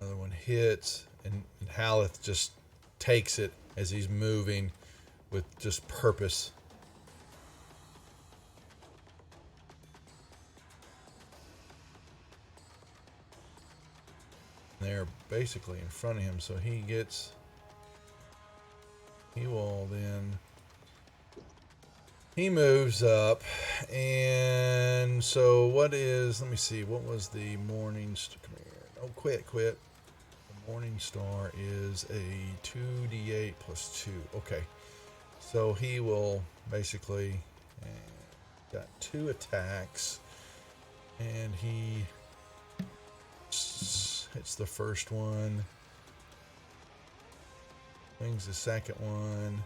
Another one hits, and Haleth just takes it as he's moving with just purpose. They're basically in front of him, so he moves up, and so let me see, what was the morning star? Come here. Oh, quit. The morning star is a 2d8 plus 2. Okay, so he will basically got 2 attacks, and he hits the first one, swings the second one,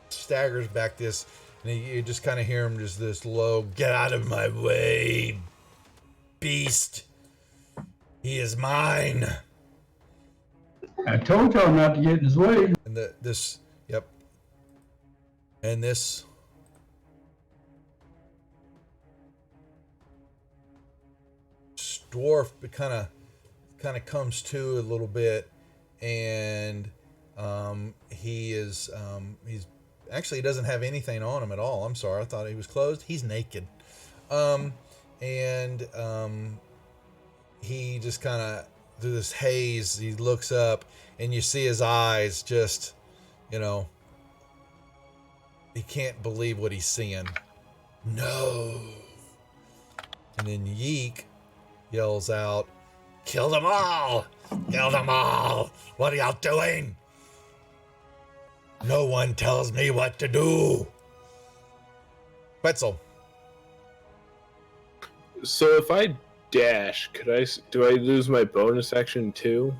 staggers back this, and you just kind of hear him just this low, "Get out of my way, beast! He is mine!" I told y'all not to get in his way. And and this dwarf kind of comes to a little bit, and he's actually, he doesn't have anything on him at all. I'm sorry, I thought he was clothed. He's naked, and he just kind of, through this haze, he looks up, and you see his eyes just, he can't believe what he's seeing. No. And then Yeek yells out, "Kill them all! Kill them all! What are y'all doing? No one tells me what to do." Quetzal. So if I dash, do I lose my bonus action too?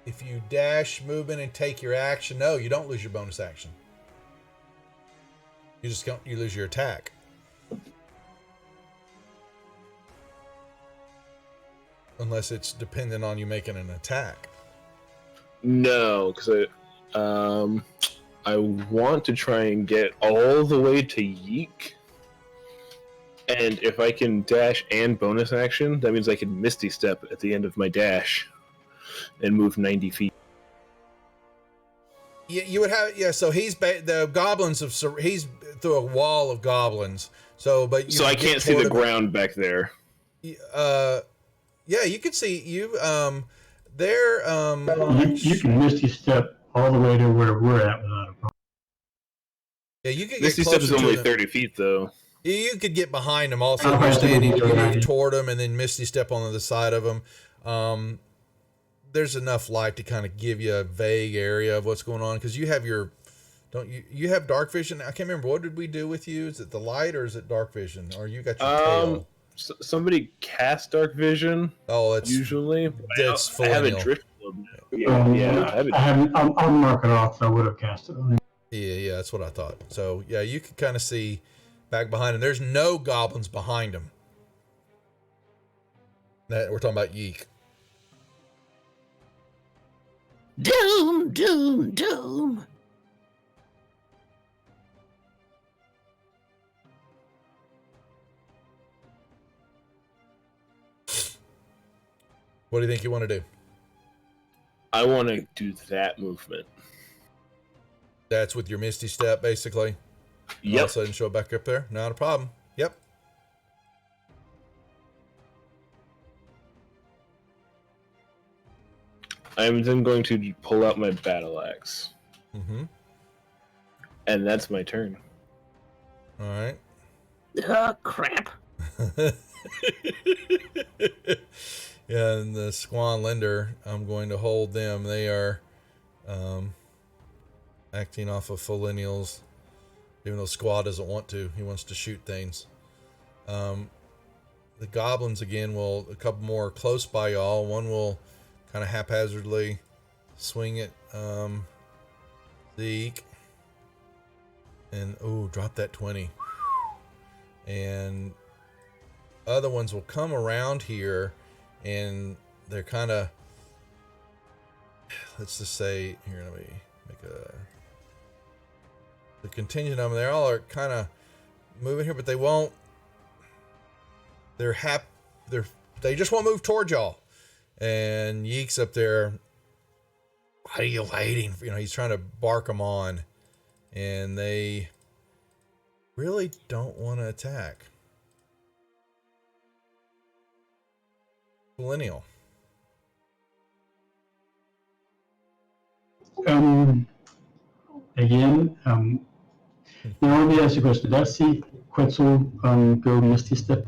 If you dash movement and take your action, no, you don't lose your bonus action. You lose your attack. Unless it's dependent on you making an attack. No, because I want to try and get all the way to Yeek. And if I can dash and bonus action, that means I can Misty Step at the end of my dash and move 90 feet. You would have, yeah. So the goblins he's through a wall of goblins. So I can't see the ground back there. Yeah, you can see you. They're You can Misty Step all the way to where we're at without a problem. Yeah, you could get Misty Step is only 30 feet though. You could get behind them also. You're standing, you move toward them, and then Misty Step on the side of them. There's enough light to kind of give you a vague area of what's going on because you have you have dark vision. I can't remember, what did we do with you? Is it the light or is it dark vision? Or you got your tail? Somebody cast dark vision. Oh, that's usually. That's I have a drift. I'll mark it off. So I would have cast it on. Yeah, that's what I thought. So yeah, you can kind of see back behind him. There's no goblins behind him. We're talking about Yeek. Doom, doom, doom. What do you think you want to do? I want to do that movement. That's with your Misty Step, basically. Yep. All of a sudden show back up there. Not a problem. Yep. I'm then going to pull out my battle axe. Mm-hmm. And that's my turn. All right. Oh, crap. Yeah, and the Squan Lender, I'm going to hold them. They are acting off of full lineals, even though Squaw doesn't want to. He wants to shoot things. The goblins, again, a couple more close by y'all. One will kind of haphazardly swing at Zeke. And, drop that 20. And other ones will come around here, and they're kind of, let's just say, here, let me make the contingent of them. They all are kind of moving here, but they won't, they just won't move towards y'all. And Yeek's up there, what are you waiting for? He's trying to bark them on, and they really don't want to attack. Millennial. Again, now let me ask you a question. Did I see Quetzal go Misty Step?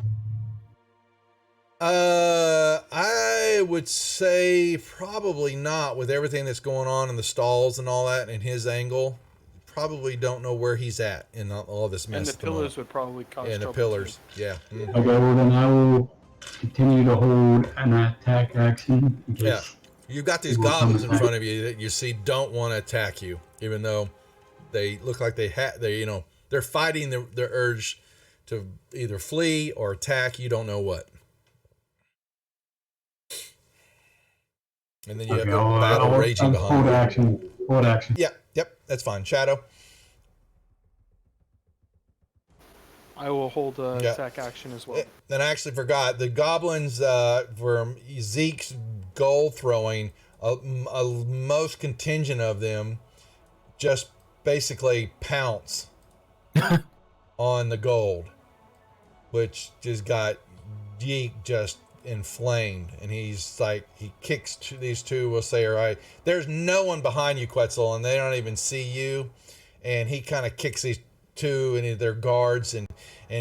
I would say probably not, with everything that's going on in the stalls and all that and his angle. Probably don't know where he's at in all this mess. And the pillars would probably cause trouble. The pillars, yeah. Mm-hmm. Okay, well then I will continue to hold an attack action. Yeah, you've got these goblins in front of you that you see don't want to attack you, even though they look like they're fighting their urge to either flee or attack. You don't know what. And then you have the battle raging behind you. Hold action. Yeah, yep, that's fine. Shadow. I will hold attack action as well. And I actually forgot, the goblins for Zeke's goal throwing, most contingent of them just basically pounce on the gold, which just got Zeke just inflamed, and he's like, he kicks these two, we'll say, all right, there's no one behind you, Quetzal, and they don't even see you, and he kind of kicks these two and their guards, and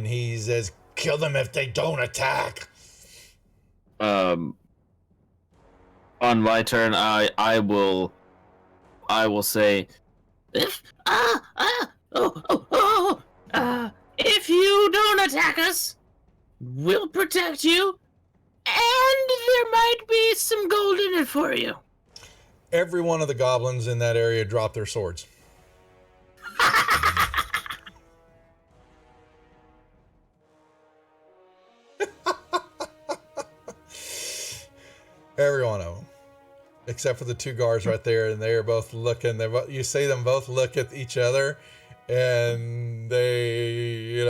he says, kill them if they don't attack. On my turn, I will say, If you don't attack us, we'll protect you, and there might be some gold in it for you. Every one of the goblins in that area dropped their swords. Every one of them. Except for the two guards right there, and they are both looking. You see them both look at each other, and they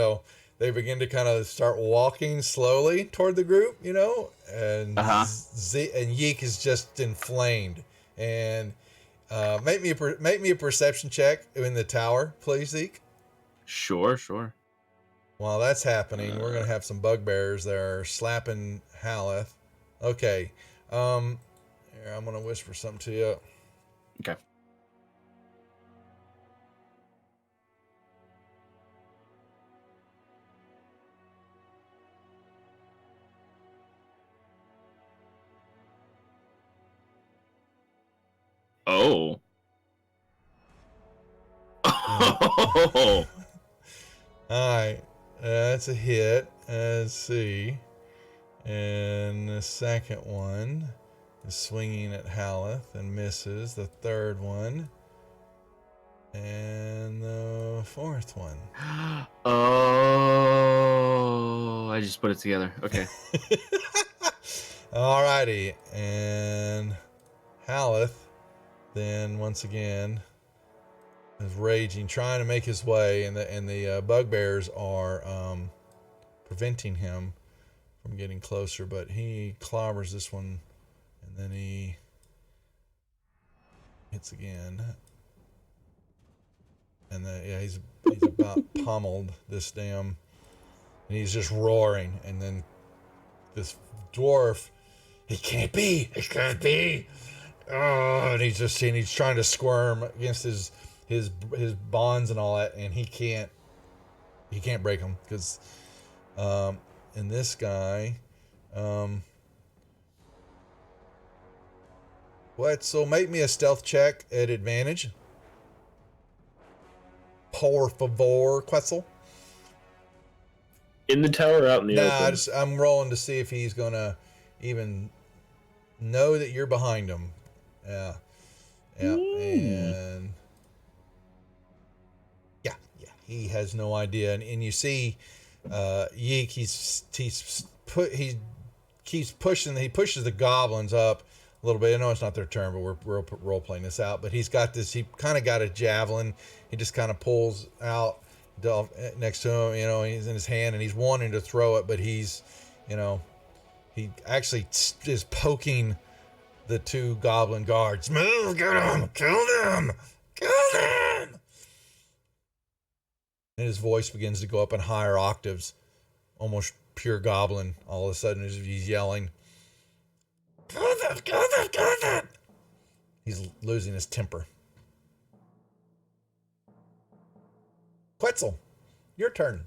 begin to kind of start walking slowly toward the group, and and Yeek is just inflamed. And make me a perception check in the tower, please, Zeke. Sure. While that's happening, we're gonna have some bugbears that are slapping Haleth. Okay. Here, I'm gonna whisper something to you. Okay. Oh. Oh. Alright. That's a hit. Let's see. And the second one is swinging at Haleth and misses. The third one. And the fourth one. Oh. I just put it together. Okay. Alrighty. And Haleth then once again is raging, trying to make his way, and the bugbears are preventing him from getting closer, but he clobbers this one, and then he hits again, and he's about pummeled this damn, and he's just roaring, and then this dwarf, it can't be, oh, and he's trying to squirm against his bonds and all that, and he can't break them because and this guy so make me a stealth check at advantage, por favor, Quetzal. In the tower, out in the open? I'm rolling to see if he's gonna even know that you're behind him. Yeah, and yeah, he has no idea, and you see Yeek, he pushes the goblins up a little bit. I know it's not their turn, but we're role playing this out. But he kind of got a javelin. He just kind of pulls out next to him. He's in his hand and he's wanting to throw it, but he's, he actually is poking the two goblin guards. Move, get them, kill them. And his voice begins to go up in higher octaves, almost pure goblin. All of a sudden, as he's yelling, kill them. He's losing his temper. Quetzal, your turn.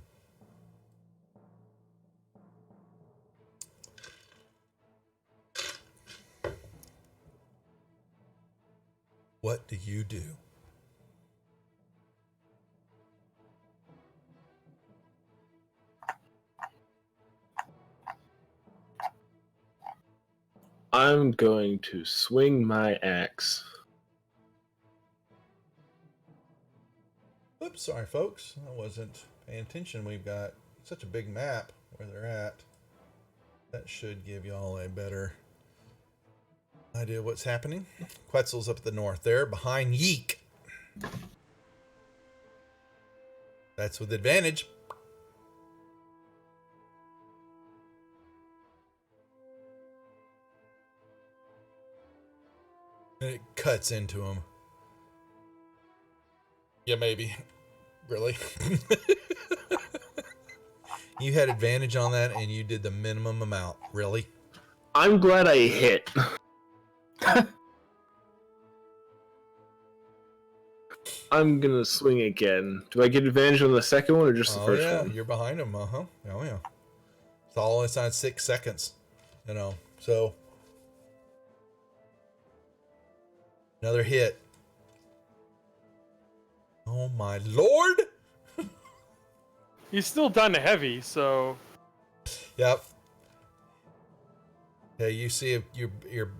What do you do? I'm going to swing my axe. Oops, sorry folks. I wasn't paying attention. We've got such a big map where they're at. That should give y'all a better idea what's happening. Quetzal's up at the north there, behind Yeek. That's with advantage. And it cuts into him. Yeah, maybe. Really? You had advantage on that and you did the minimum amount. Really? I'm glad I hit. I'm gonna swing again. Do I get advantage on the second one or just the first one? You're behind him. Oh yeah. It's all inside 6 seconds. So another hit. Oh my lord! He's still done heavy, so Yep. Yeah, you see your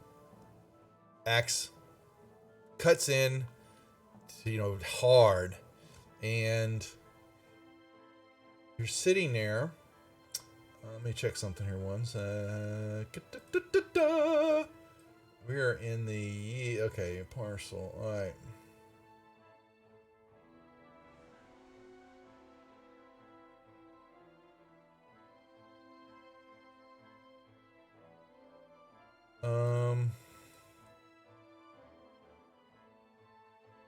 axe cuts in, hard, and you're sitting there. Let me check something here once. We're in the parcel. All right.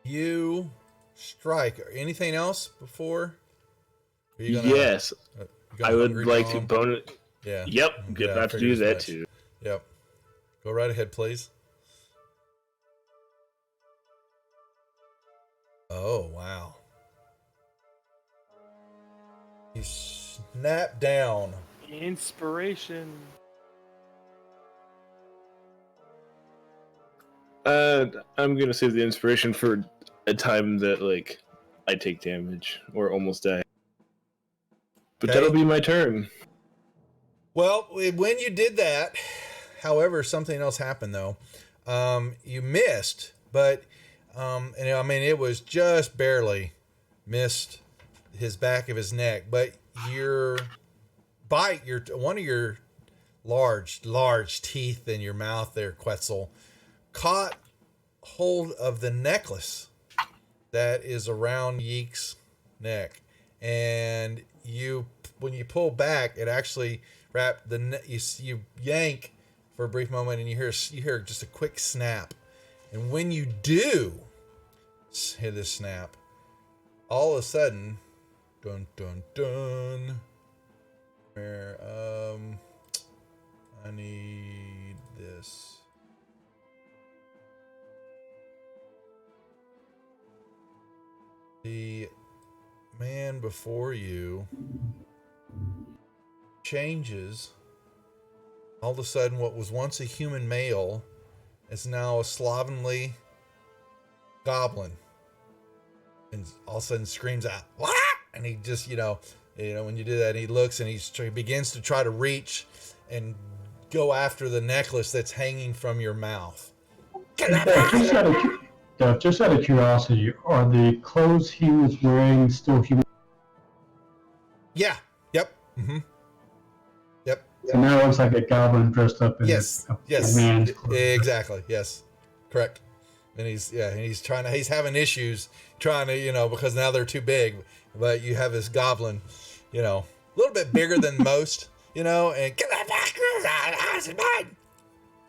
You strike. Anything else before? Are you gonna, Yes, I would like to bonus. Yeah. Yep, Yeah, I have to I do figured as that much. too. Yep. Go right ahead, please. Oh, wow. You snap down. inspiration. I'm gonna save the inspiration for a time that like I take damage or almost die. But Okay. that'll be my turn. Well, when you did that, however, something else happened though. You missed, but it was just barely missed his back of his neck. But your bite, one of your large teeth in your mouth there, Quetzal, caught hold of the necklace that is around Yeek's neck, and when you pull back, it actually wrapped you yank for a brief moment, and you hear just a quick snap, and when you do hear this snap, all of a sudden, dun dun dun, where I need this. The man before you changes. All of a sudden, what was once a human male is now a slovenly goblin, and all of a sudden screams out, "What?" And he just, when you do that, he looks and he begins to try to reach and go after the necklace that's hanging from your mouth. Just out of curiosity, are the clothes he was wearing still human? Yeah. Yep. Mm-hmm. Yep. So now it looks like a goblin dressed up in Yes. a man's clothes. Exactly. Yes. Correct. And he's having issues trying to, because now they're too big. But you have this goblin, a little bit bigger than most, and get that back,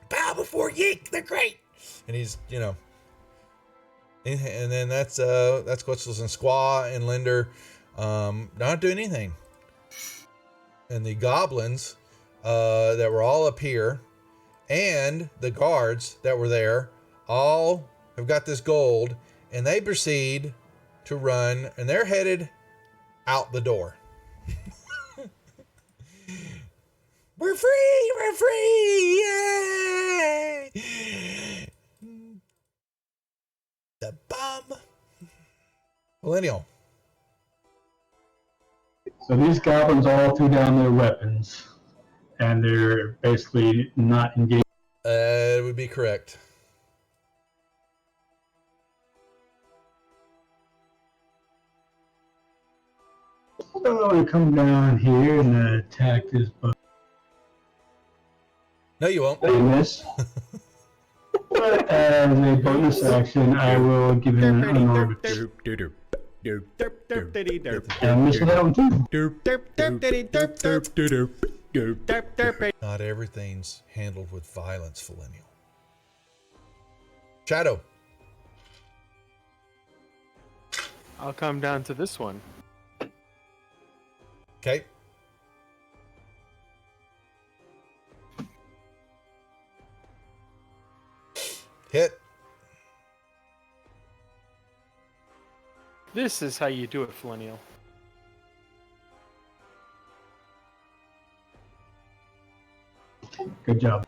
bow before Yeek the Great. And he's, and then that's Quetzals and Squaw and Linder, not doing anything. And the goblins that were all up here, and the guards that were there, all have got this gold, and they proceed to run, and they're headed out the door. We're free, yay! The bomb. Millennial. So these goblins all threw down their weapons, and they're basically not engaged. It would be correct. So I'm going to come down here and attack this bug. No, you won't. I miss. But as a bonus action, I will give him an unarmed attack. And miss that one too. Not everything's handled with violence, Millennial. Shadow. I'll come down to this one. Okay. Hit. This is how you do it, Millennial. Good job.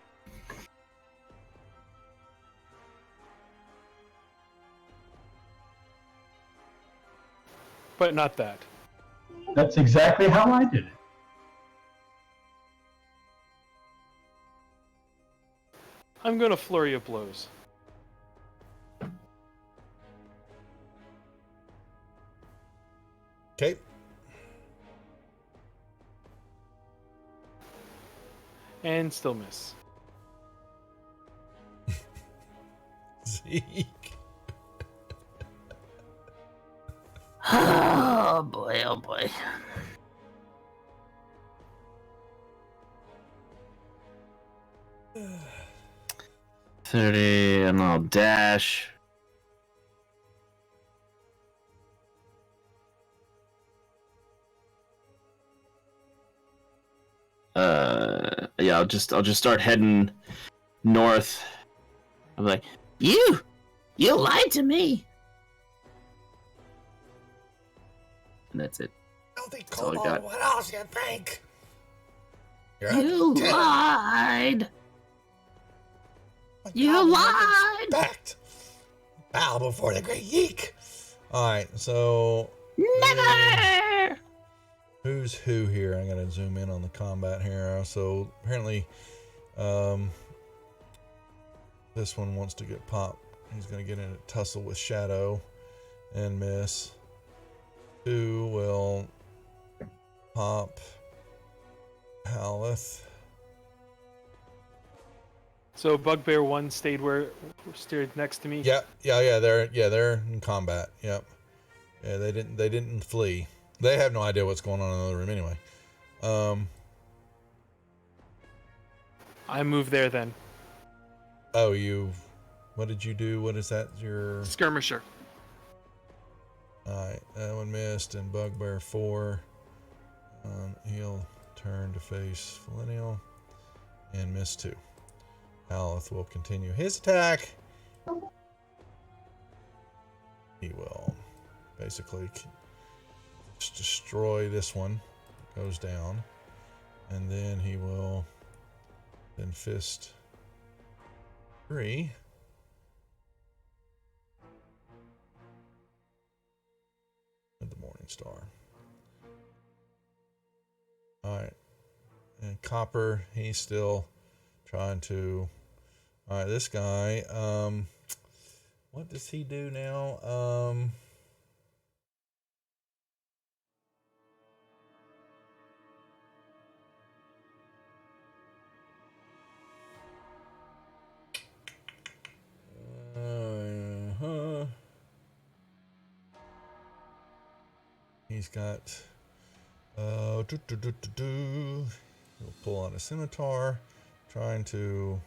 but not that. That's exactly how I did it. I'm going to flurry of blows. Okay. And still miss. Zeke. Oh boy, oh boy. $30, and I'll dash. Yeah, I'll just start heading north. I'm like, You lied to me. and that's it. Don't think That's all I Cobalt, got. what else you think? You're You dead. lied. My You God, lied. Respect. Bow before the great yeek. Alright, so Never. who's who here? I'm gonna zoom in on the combat here. So apparently this one wants to get popped. He's gonna get in a tussle with Shadow and miss. 2 will pop Haleth. So Bugbear 1 stayed next to me. Yeah, they're in combat. Yep. Yeah, they didn't flee. They have no idea what's going on in the other room anyway. I move there then. Oh, what did you do? What is that? Your Skirmisher. Alright, that one missed, and Bugbear 4. He'll turn to face Millennial and miss 2. Haleth will continue his attack. He will basically just destroy this one. Goes down. And then he will then fist 3. With the Morning Star. Alright. And Copper, he's still trying to... Alright, this guy, what does he do now? He's got, he'll pull out a scimitar, trying to...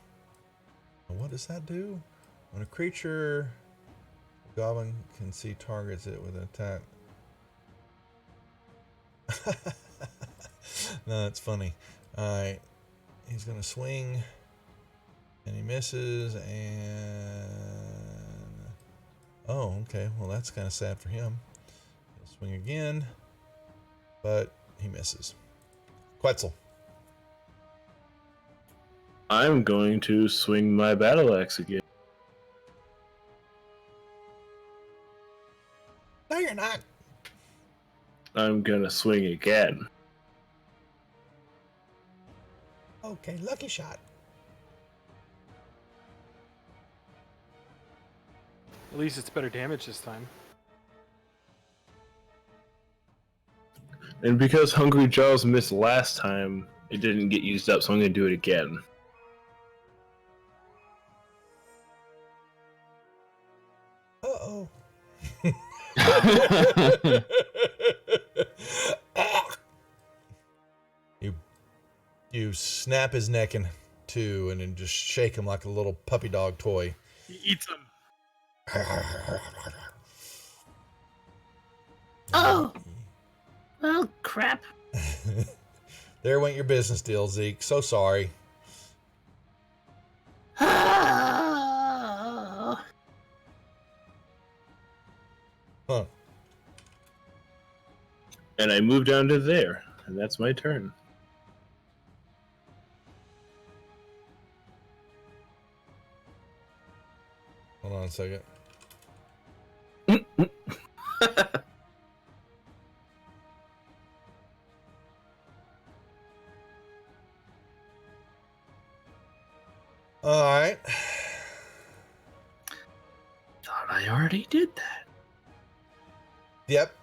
What does that do? When a creature, a goblin can see targets it with an attack. No, that's funny. Alright. He's going to swing. And he misses. And... Oh, okay. Well, that's kind of sad for him. He'll swing again. But he misses. Quetzal. I'm going to swing my battle axe again. No, you're not. I'm gonna swing again. Okay, lucky shot. At least it's better damage this time. And because Hungry Jaws missed last time, it didn't get used up, so I'm gonna do it again. Uh-oh. You snap his neck in two and then just shake him like a little puppy dog toy. He eats them. Oh! Well, crap. There went your business deal, Zeke. So sorry. Oh. Huh. And I move down to there, and that's my turn. Hold on a second. All right. Thought I already did that. Yep.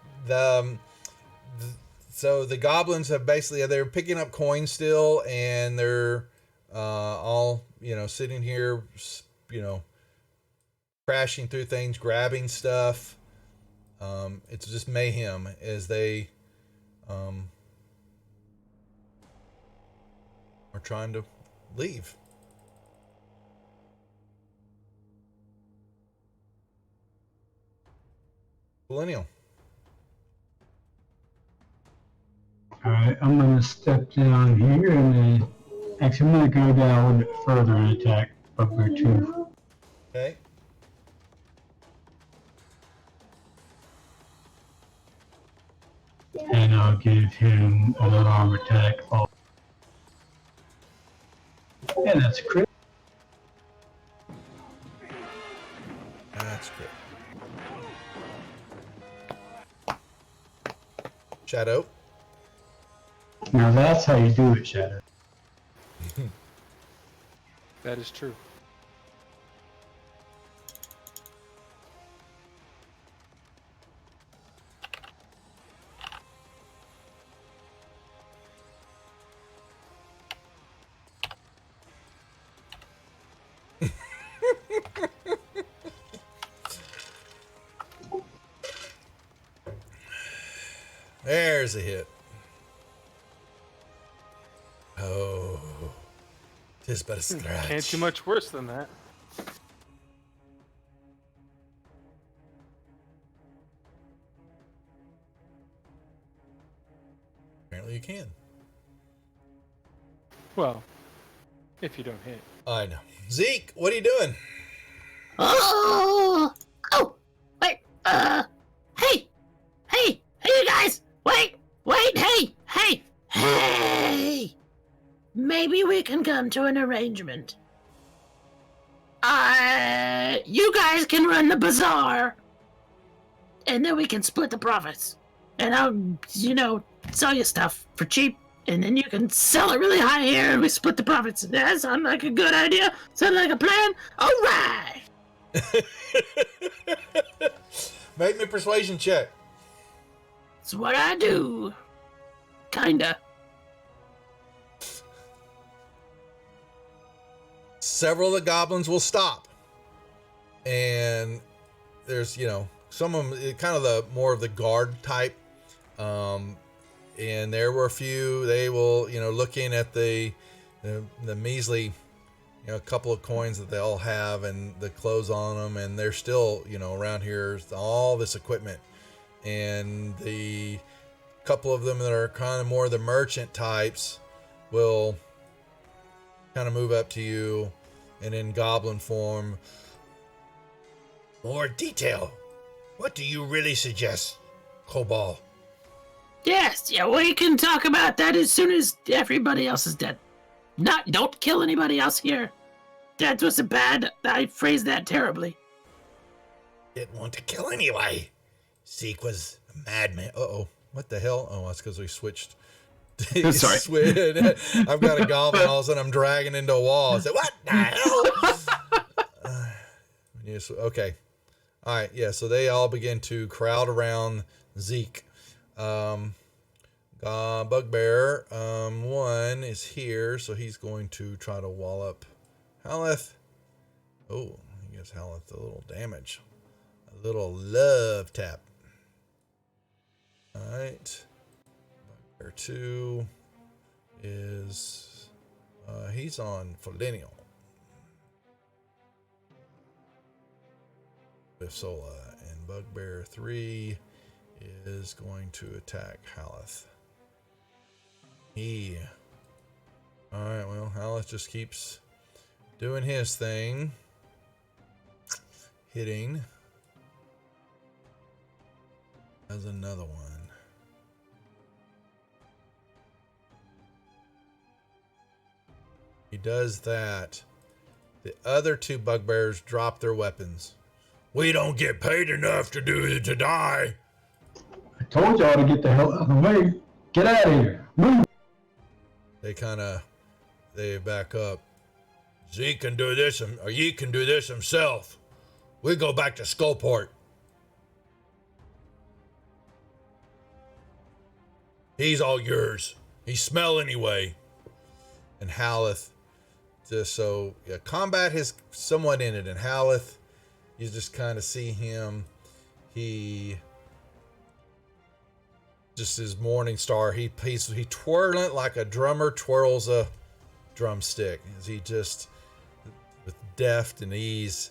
So the goblins have basically, they're picking up coins still, and they're all, sitting here, crashing through things, grabbing stuff. It's just mayhem as they are trying to leave. Millennial. All right, I'm going to step down here and actually I'm going to go down a little bit further and attack Bugbear 2. Okay. And I'll give him an unarmed attack. And that's a crit. That's good. Shadow. Now that's how you do it, Shadow. That is true. There's a hit. Oh, tis but a scratch. Can't do much worse than that. Apparently you can. Well, if you don't hit. I know. Zeke, what are you doing? Oh, wait, hey, you guys, wait, hey, maybe we can come to an arrangement. You guys can run the bazaar, and then we can split the profits, and I'll, sell you stuff for cheap, and then you can sell it really high here, and we split the profits. Does that sound like a good idea? Sound like a plan? All right. Make me a persuasion check. It's what I do. Kinda. Several of the goblins will stop. And there's, some of them, kind of the more of the guard type. And there were a few, they will, looking at the measly, a couple of coins that they all have and the clothes on them, and they're still, around here, all this equipment. And the couple of them that are kind of more the merchant types will kind of move up to you, and in goblin form, more detail. What do you really suggest, Cobalt? Yes, yeah, we can talk about that as soon as everybody else is dead. Don't kill anybody else here. That was I phrased that terribly. Didn't want to kill anyway. Zeke was a madman. Uh-oh. What the hell? Oh, that's because we switched. Sorry. I've got a goblin, all of a sudden I'm dragging into a wall. I said, what the hell? Yes, okay. All right, yeah, so they all begin to crowd around Zeke. Bugbear, 1 is here, so he's going to try to wallop Haleth. Oh, he gives Haleth a little damage. A little love tap. Alright. Bugbear 2 is, he's on Felinial. With Sola. And Bugbear 3 is going to attack Haleth. Alright, well, Haleth just keeps doing his thing. Hitting. There's another one. He does that. The other 2 bugbears drop their weapons. We don't get paid enough to do it to die. I told y'all to get the hell out of the way. Get out of here. Move. They back up. Zeke can do this, or Ye can do this himself. We go back to Skullport. He's all yours. He smell anyway. And Haleth, just so combat has somewhat ended, and Haleth, you just kind of see him. He just his morning star. He twirling it like a drummer twirls a drumstick. As he just with deft and ease,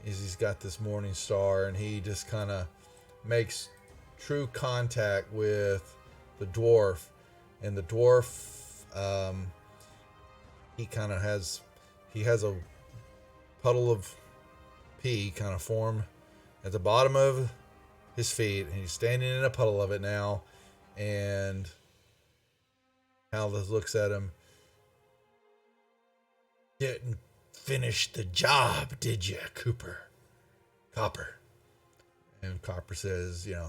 he's got this morning star, and he just kind of makes true contact with the dwarf, and the dwarf he has a puddle of pee kind of form at the bottom of his feet, and he's standing in a puddle of it now. And Haleth looks at him. Didn't finish the job, did you, Copper? And Copper says, I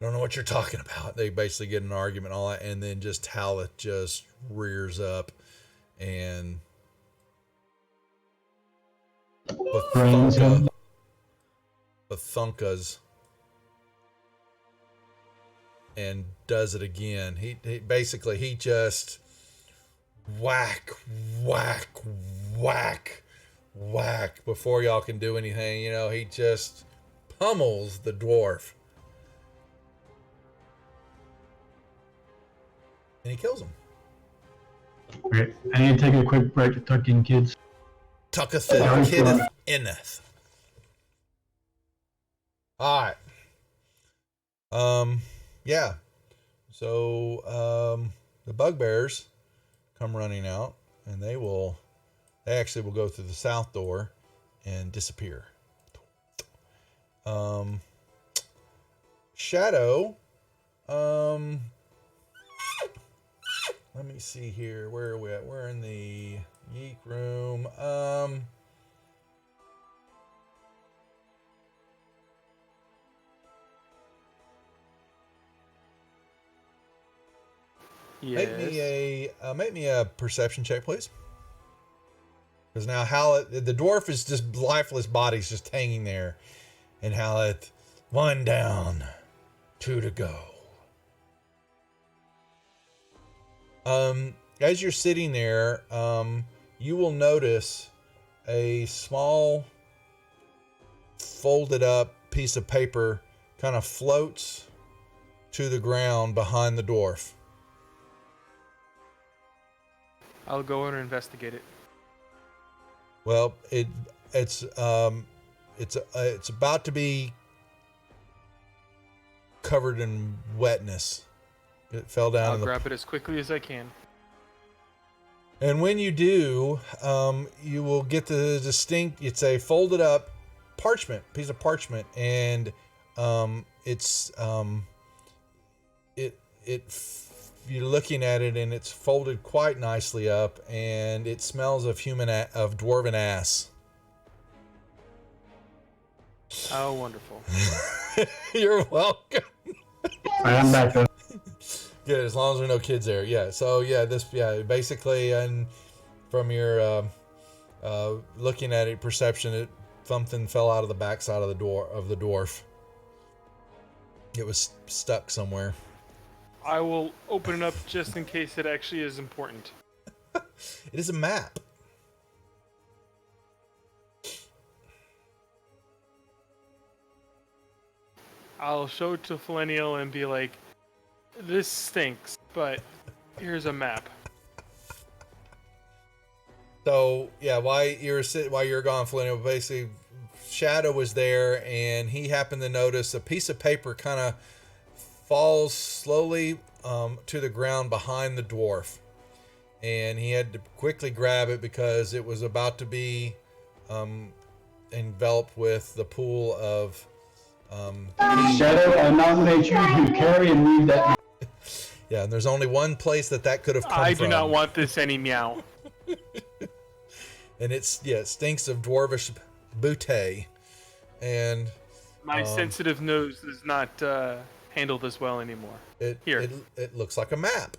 don't know what you're talking about. They basically get in an argument and all that, and then just Haleth just rears up and Bethunkas and does it again. He just whack before y'all can do anything. He just pummels the dwarf. And he kills him. Okay, I need to take a quick break to tuck in kids. Tucketh kiddeth inneth. All right. Yeah. So the bugbears come running out, and they actually will go through the south door and disappear. Shadow. Let me see here. Where are we at? We're in the Yeek room. Yes. Make me a perception check, please. Because now Haleth, the dwarf is just lifeless body's just hanging there, and Haleth, 1 down, 2 to go. As you're sitting there, you will notice a small folded up piece of paper kind of floats to the ground behind the dwarf. I'll go in and investigate it. Well, it's about to be covered in wetness. It fell down. I'll grab it as quickly as I can. And when you do, you will get the distinct. It's a folded up piece of parchment, and you're looking at it, and it's folded quite nicely up, and it smells of dwarven ass. Oh, wonderful. You're welcome. I'm back up. Good, as long as there are no kids there. Yeah. So basically, and from your looking at it, perception, something fell out of the backside of the dwarf. It was stuck somewhere. I will open it up just in case it actually is important. It is a map. I'll show it to Flennial and be like, this stinks, but here's a map. So yeah, while you're gone, Flennial, basically Shadow was there, and he happened to notice a piece of paper kind of falls slowly to the ground behind the dwarf, and he had to quickly grab it because it was about to be enveloped with the pool of Shadow, I nominate you to carry and move that. Yeah, and there's only one place that could have come from. I do not want this any meow. And it stinks of dwarvish bootay, and my sensitive nose does not handle this well anymore. It looks like a map.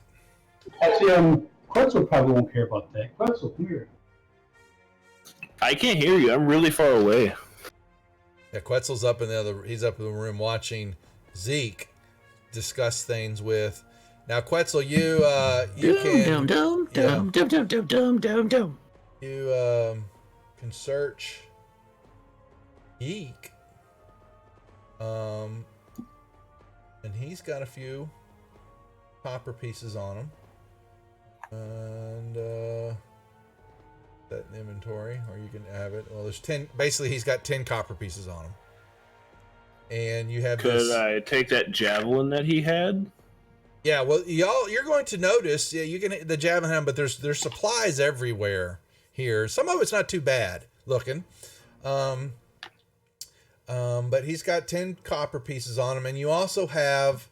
Actually, Quetzal probably won't care about that. Quetzal, come here. I can't hear you. I'm really far away. Yeah, Quetzal's up in the other. He's up in the room watching Zeke discuss things with. Now, Quetzal, you can can search Yeek. And he's got a few copper pieces on him. And that in inventory, or you can have it. Well, there's 10. Basically, he's got 10 copper pieces on him. And you have Could I take that javelin that he had? Yeah, well, you're going to notice. Yeah, you can the javelin, but there's supplies everywhere here. Some of it's not too bad looking. But he's got 10 copper pieces on him, and you also have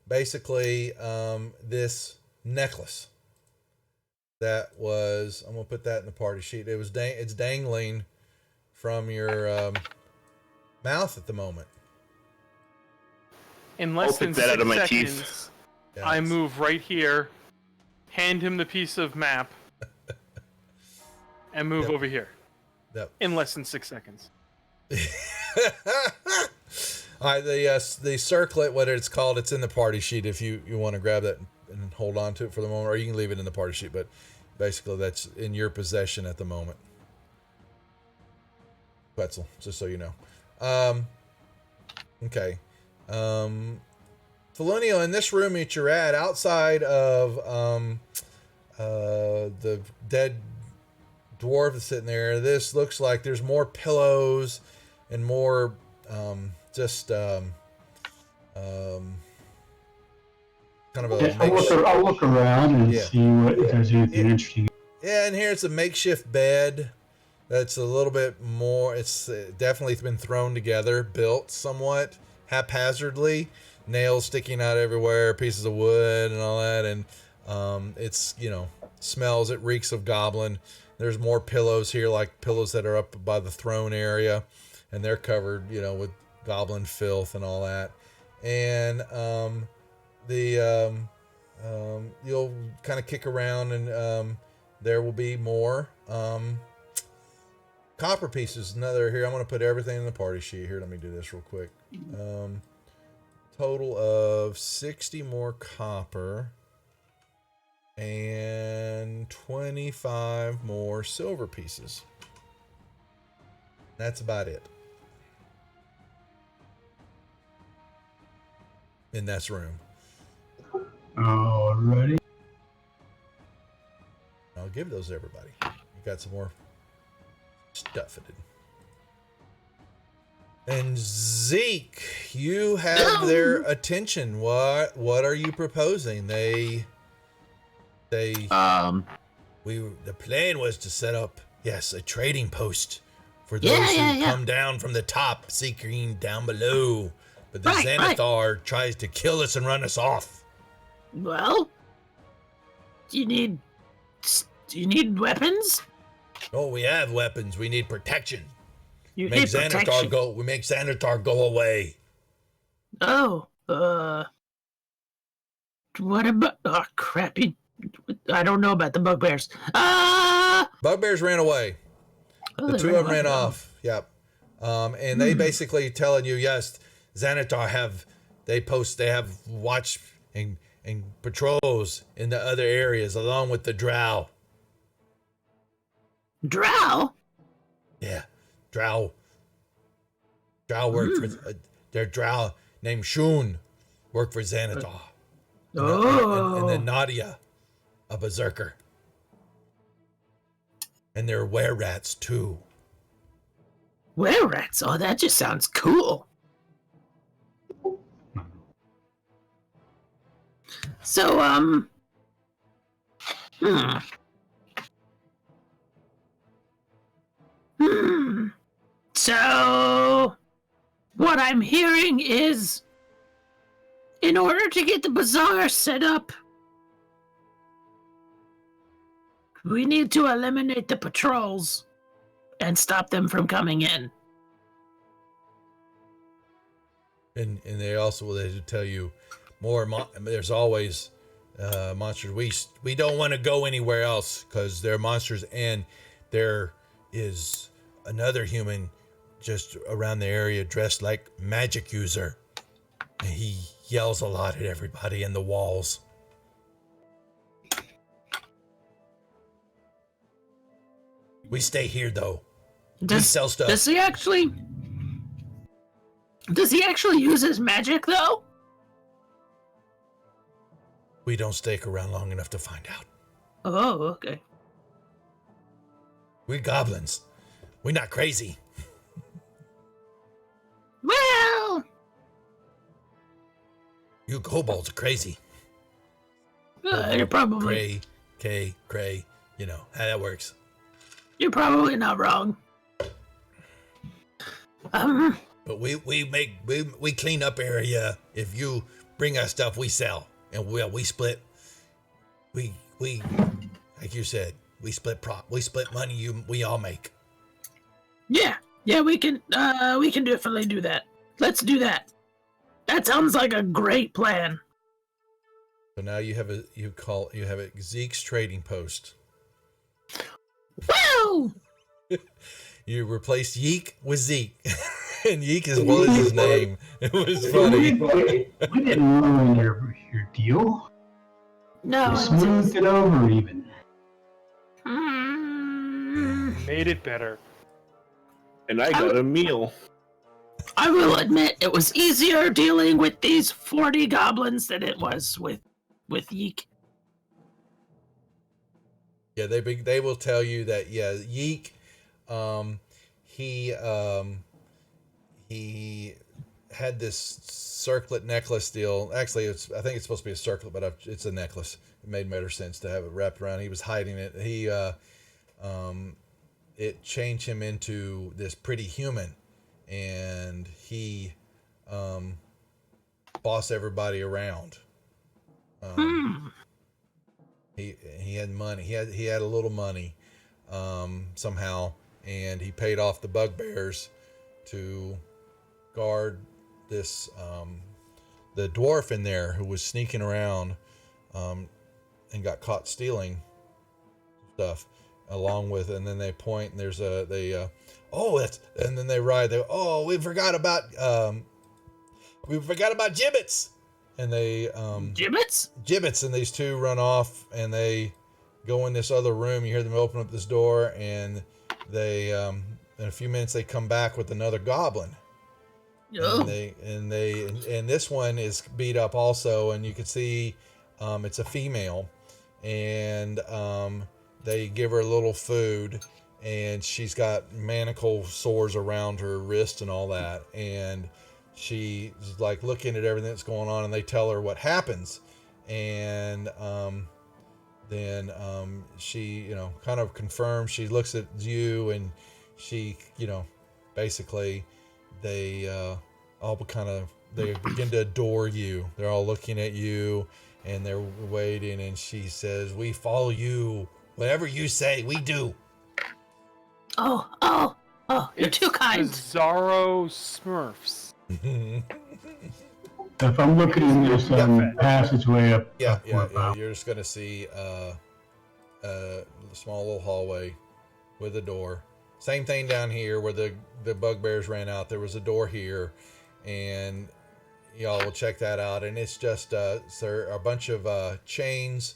basically this necklace that was. I'm gonna put that in the party sheet. It's dangling from your mouth at the moment. In less than pick that out of 6 my seconds, teeth. Yeah, I move right here, hand him the piece of map, and move over here. Yep. In less than 6 seconds. All right, the circlet, what it's called, it's in the party sheet if you want to grab that and hold on to it for the moment, or you can leave it in the party sheet, but basically that's in your possession at the moment. Quetzal, just so you know. Okay. Felonio, in this room that you're at, outside of the dead dwarf that's sitting there, this looks like there's more pillows and more kind of a I'll look around and see if there's anything interesting. Yeah, and here's a makeshift bed that's a little bit more, it's definitely been thrown together, built somewhat haphazardly, nails sticking out everywhere, pieces of wood and all that, and it's, smells, it reeks of goblin. There's more pillows here, like pillows that are up by the throne area, and they're covered, with goblin filth and all that. And you'll kind of kick around, and there will be more copper pieces. Another here. I'm going to put everything in the party sheet here. Let me do this real quick. Total of 60 more copper and 25 more silver pieces. That's about it in this room. Alrighty. I'll give those to everybody. You got some more stuff in it. And Zeke, you have their attention. What are you proposing? The plan was to set up, a trading post for those who come down from the top, seeking down below. But the Xanathar tries to kill us and run us off. Well, do you need weapons? Oh, we have weapons. We need protection. You need protection. We make Xanathar go away. Oh, what about? Oh, crap! I don't know about the bugbears. Bugbears ran away. Oh, the two of them ran off. Yep. And they basically telling you, yes, Xanathar have watch and patrols in the other areas along with the Drow. Drow? Yeah, Drow. Drow work for their Drow named Shun work for Xanathar. And then Nadia, a berserker. And they're were-rats too. Were-rats? Oh, that just sounds cool. So, So, what I'm hearing is, in order to get the bazaar set up, we need to eliminate the patrols and stop them from coming in. And they also will tell you more. There's always monsters. We don't want to go anywhere else because they're monsters, and there is another human just around the area dressed like magic user. And he yells a lot at everybody in the walls. We stay here though. We sell stuff. Does he actually use his magic though? We don't stick around long enough to find out. Oh, okay. We're goblins. We're not crazy. Well, You kobolds are crazy. you're probably Cray. You know how that works. you're probably not wrong. But we clean up area. If you bring us stuff, we sell, and we split. We like you said, we split money. We all make. Yeah, we can definitely do that. Let's do that. That sounds like a great plan. So now you have a Zeke's trading post. Woo! You replaced Yeek with Zeke, and Yeek was his name. It was funny. We didn't ruin your deal. No, We smoothed it over even. Made it better. And I got a meal. I will admit it was easier dealing with these 40 goblins than it was with Yeek. Yeah, they will tell you that. Yeah, Yeek, he had this circlet necklace deal. Actually, I think it's supposed to be a circlet, but it's a necklace. It made better sense to have it wrapped around. He was hiding it. It changed him into this pretty human, and he bossed everybody around. He had money. He had a little money somehow, and he paid off the bugbears to guard this the dwarf in there who was sneaking around and got caught stealing stuff. Along with, and then they point, and there's and then they ride. We forgot about gibbets, and they gibbets, and these two run off, and they go in this other room. You hear them open up this door, and they in a few minutes they come back with another goblin. Oh. And this one is beat up also, and you can see it's a female, and they give her a little food, and she's got manacle sores around her wrist and all that. And she's like looking at everything that's going on, and they tell her what happens. And then she, kind of confirms. She looks at you, and she, basically they they begin to adore you. They're all looking at you, and they're waiting. And she says, "We follow you. Whatever you say, we do." Oh, you're too kind. Bizarro Smurfs. If I'm looking in this passageway up. Yeah. You're just gonna see a small little hallway with a door. Same thing down here where the bugbears ran out. There was a door here, and y'all will check that out. And it's just there are a bunch of chains.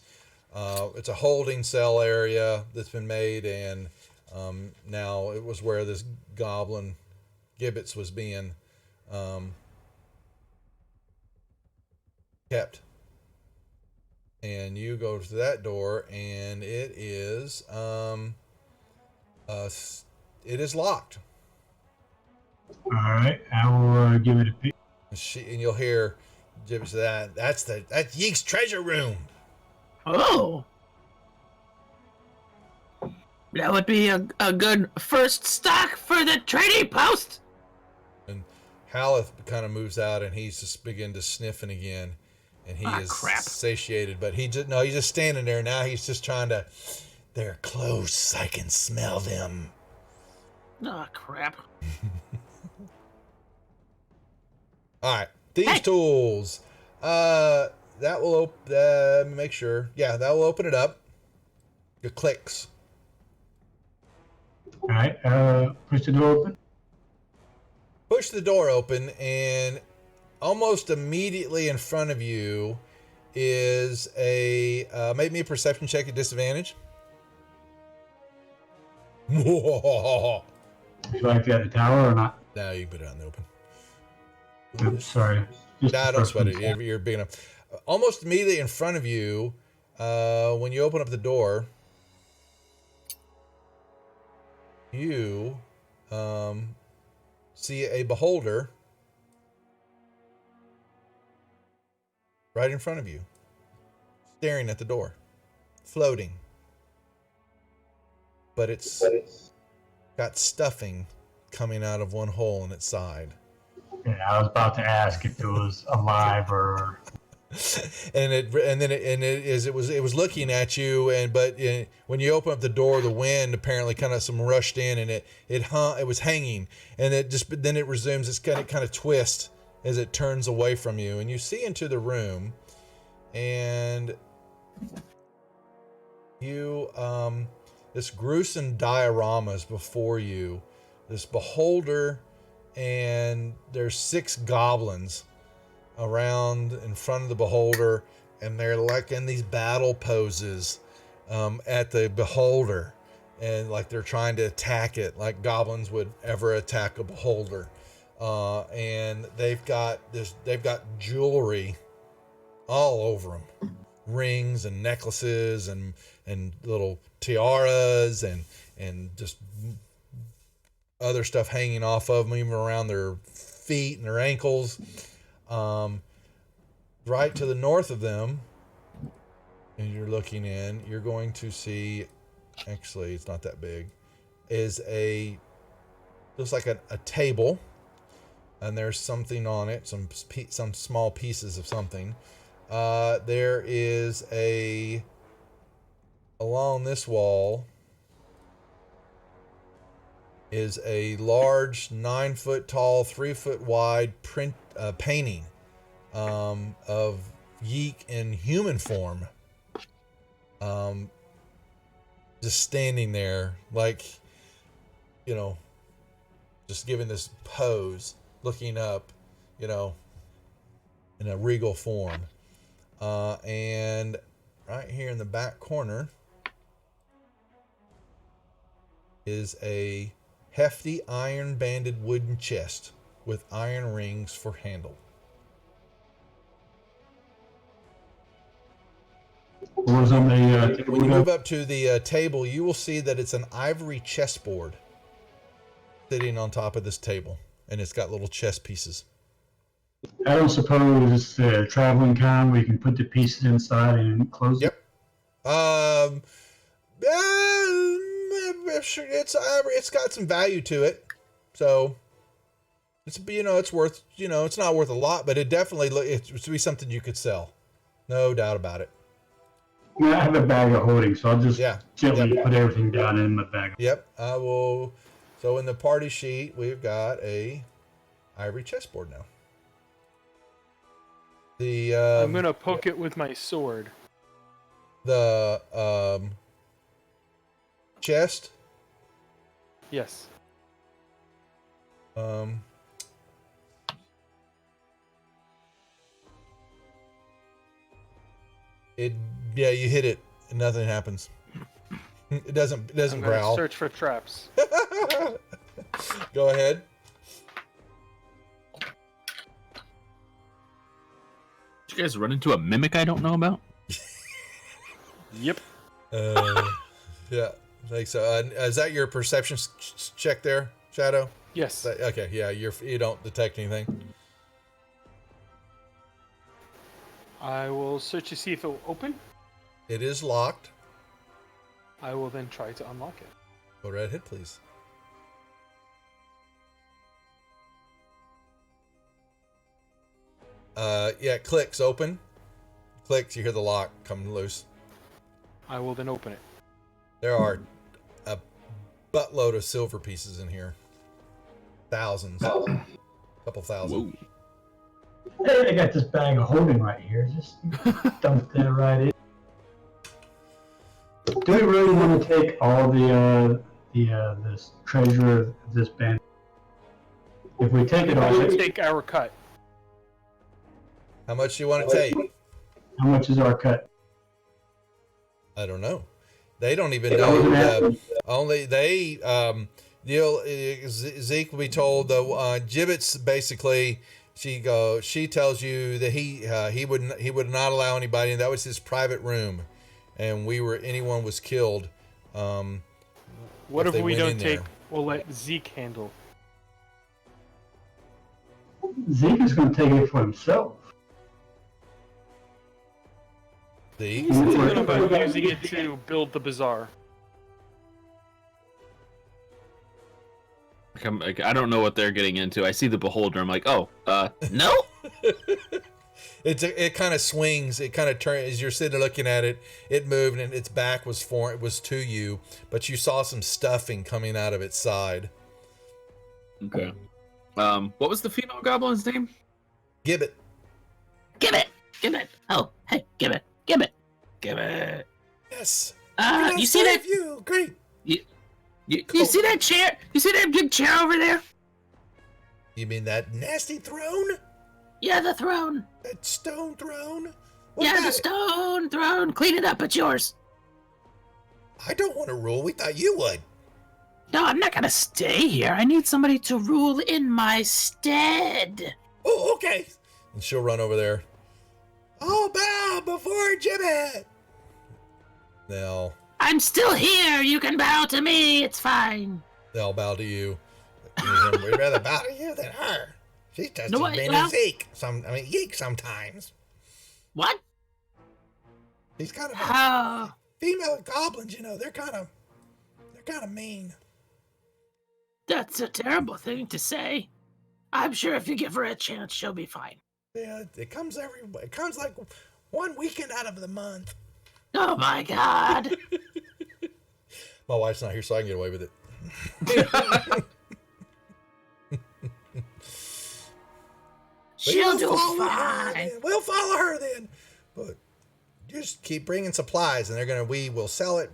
It's a holding cell area that's been made, and now it was where this goblin gibbets was being kept. And you go to that door, and it is locked. All right, I will give it a peek. And you'll hear gibbets that's Yeek's treasure room. Oh. That would be a good first stock for the trading post. And Haleth kind of moves out, and he's just begin to sniffing again, and he is satiated. But he's just standing there now. He's just trying to. They're close. I can smell them. Oh crap! All right, these tools. that will make sure. Yeah, that will open it up. It clicks. All right, push the door open. Push the door open, and almost immediately in front of you is a make me a perception check at disadvantage. No, Would you like to at the tower or not? you can put it out in the open. Oops, sorry. Just Nah, the don't first sweat one. it. You're big enough. Almost immediately in front of you, when you open up the door, you see a beholder right in front of you, staring at the door, floating. But it's got stuffing coming out of one hole in its side. Yeah, I was about to ask if it was alive or. It was looking at you, but when you open up the door, the wind apparently kind of rushed in, and it was hanging, and then it resumes its kind of twist as it turns away from you, and you see into the room, and you this gruesome diorama is before you, this beholder, and there's 6 goblins around in front of the beholder, and they're like in these battle poses at the beholder, and like they're trying to attack it like goblins would ever attack a beholder, and they've got jewelry all over them, rings and necklaces and little tiaras and just other stuff hanging off of them, even around their feet and their ankles. Right to the north of them, and you're looking in, you're going to see, actually it's not that big, looks like a table, and there's something on it, some small pieces of something. There is along this wall is a large 9 foot tall, 3 foot wide painting of Yeek in human form, just standing there, like, just giving this pose, looking up, in a regal form. And right here in the back corner is a hefty iron-banded wooden chest with iron rings for handle. What was on the When you move up to the table, you will see that it's an ivory chessboard sitting on top of this table, and it's got little chess pieces. I don't suppose it's a traveling con where you can put the pieces inside and close it? Yep. It's got some value to it, so it's worth, it's not worth a lot, but it definitely it would be something you could sell, no doubt about it. I have a bag of holding, so I'll just gently put everything down in my bag. Yep, I will. So in the party sheet, we've got a ivory chessboard now. I'm gonna poke it with my sword. The chest. Yes. You hit it and nothing happens. It doesn't I'm gonna growl. search for traps. Go ahead. Did you guys run into a mimic I don't know about? Yep. Yeah, I think so. Is that your perception check there, Shadow? Yes. Okay, yeah, you don't detect anything. I will search to see if it will open. It is locked. I will then try to unlock it. Go right ahead, please. It clicks open. Clicks, you hear the lock come loose. I will then open it. There are a buttload of silver pieces in here. Thousands. A couple thousand. Whoa. Hey, I got this bag of holding right here. Just dump that right in. Do we really want to take all this treasure of this band? If we take it all, We would take our cut. How much do you want to take? how much is our cut? I don't know. They don't even know. Only they, Zeke will be told the Gibbets basically. She tells you that he would not allow anybody, and that was his private room, and anyone was killed. What if we don't take? We'll let Zeke handle. Zeke is going to take it for himself. Zeke? He's thinking about using it to build the bazaar. I don't know what they're getting into. I see the beholder. I'm like, oh, no. It kind of swings. It kind of turns as you're sitting looking at it. It moved and its back was to you, but you saw some stuffing coming out of its side. Okay. What was the female goblin's name? Gibbet. Gibbet! Gibbet! Oh, hey, Gibbet! Gibbet! Gibbet! Yes. You see that? You great. You see that chair? You see that big chair over there? You mean that nasty throne? Yeah, the throne. That stone throne? The stone throne. Clean it up. It's yours. I don't want to rule. We thought you would. No, I'm not gonna stay here. I need somebody to rule in my stead. Oh, okay. And she'll run over there. I'll bow before Gibbet. Now, I'm still here. You can bow to me. It's fine. they'll bow to you. We'd rather bow to you than her. She's just No, as mean well- as Zeke. Yeek sometimes. What? He's kind of Oh, female goblins. They're kind of mean. that's a terrible thing to say. I'm sure if you give her a chance, she'll be fine. Yeah, it comes like one weekend out of the month. Oh my God. My wife's not here, so I can get away with it. She'll do follow her fine. then. We'll follow her then. But just keep bringing supplies, and we will sell it.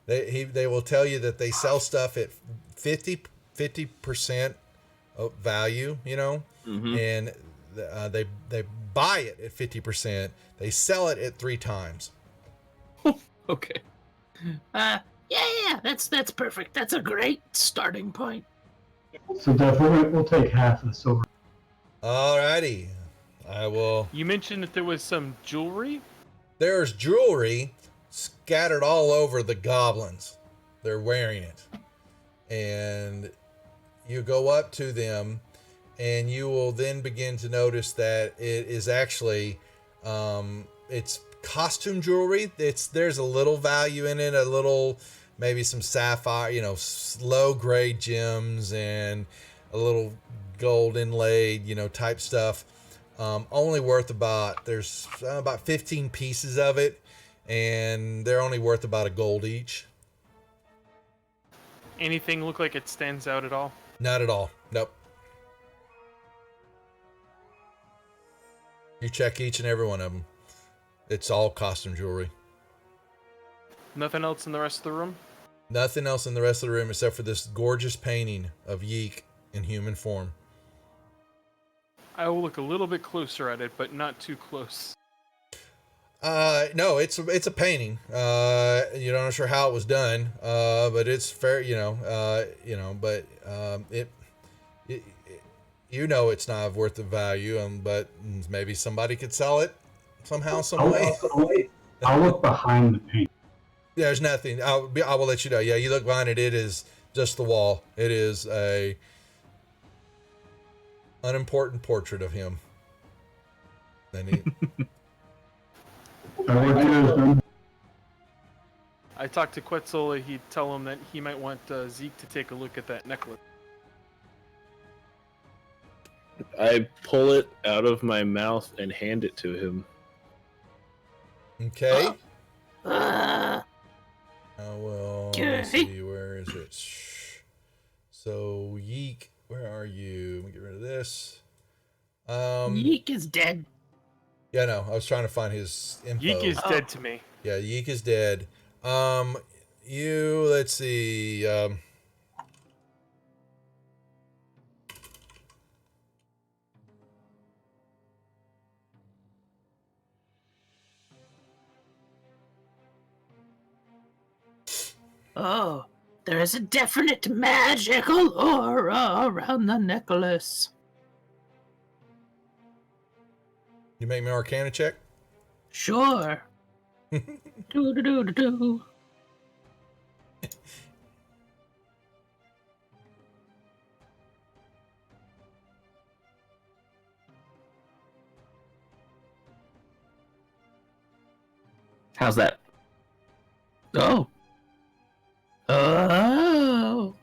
They will tell you that they sell stuff at 50% of value, Mm-hmm. and they buy it at 50%. They sell it at 3 times. Okay. Yeah, that's perfect. That's a great starting point. So definitely we'll take half of the silver. Alrighty, I will. You mentioned that there was some jewelry. There's jewelry scattered all over the goblins. They're wearing it. And you go up to them, and you will then begin to notice that it is actually, it's costume jewelry. There's a little value in it, a little, maybe some sapphire, low grade gems, and a little gold inlaid, type stuff. Only worth there's about 15 pieces of it, and they're only worth about a gold each. Anything look like it stands out at all? Not at all. Nope. You check each and every one of them. It's all costume jewelry. Nothing else in the rest of the room? Nothing else in the rest of the room except for this gorgeous painting of Yeek in human form. I will look a little bit closer at it, but not too close. No, it's a painting. You're not sure how it was done, but it's fair. But it's not worth the value. But maybe somebody could sell it somehow, some way. I'll look behind the paint. There's nothing. I will let you know. Yeah, you look behind it. It is just the wall. It is a unimportant portrait of him. I talked to Quetzal. He'd tell him that he might want Zeke to take a look at that necklace. I pull it out of my mouth and hand it to him. Okay. Uh, Let's see, where is it? So, Yeek, where are you? Let me get rid of this. Yeek is dead. Yeah, no, I was trying to find his info. Yeek is dead to me. Yeah, Yeek is dead. Let's see. Oh, there is a definite magical aura around the necklace. You make me an Arcana check? Sure. Do. How's that? Oh. Oh.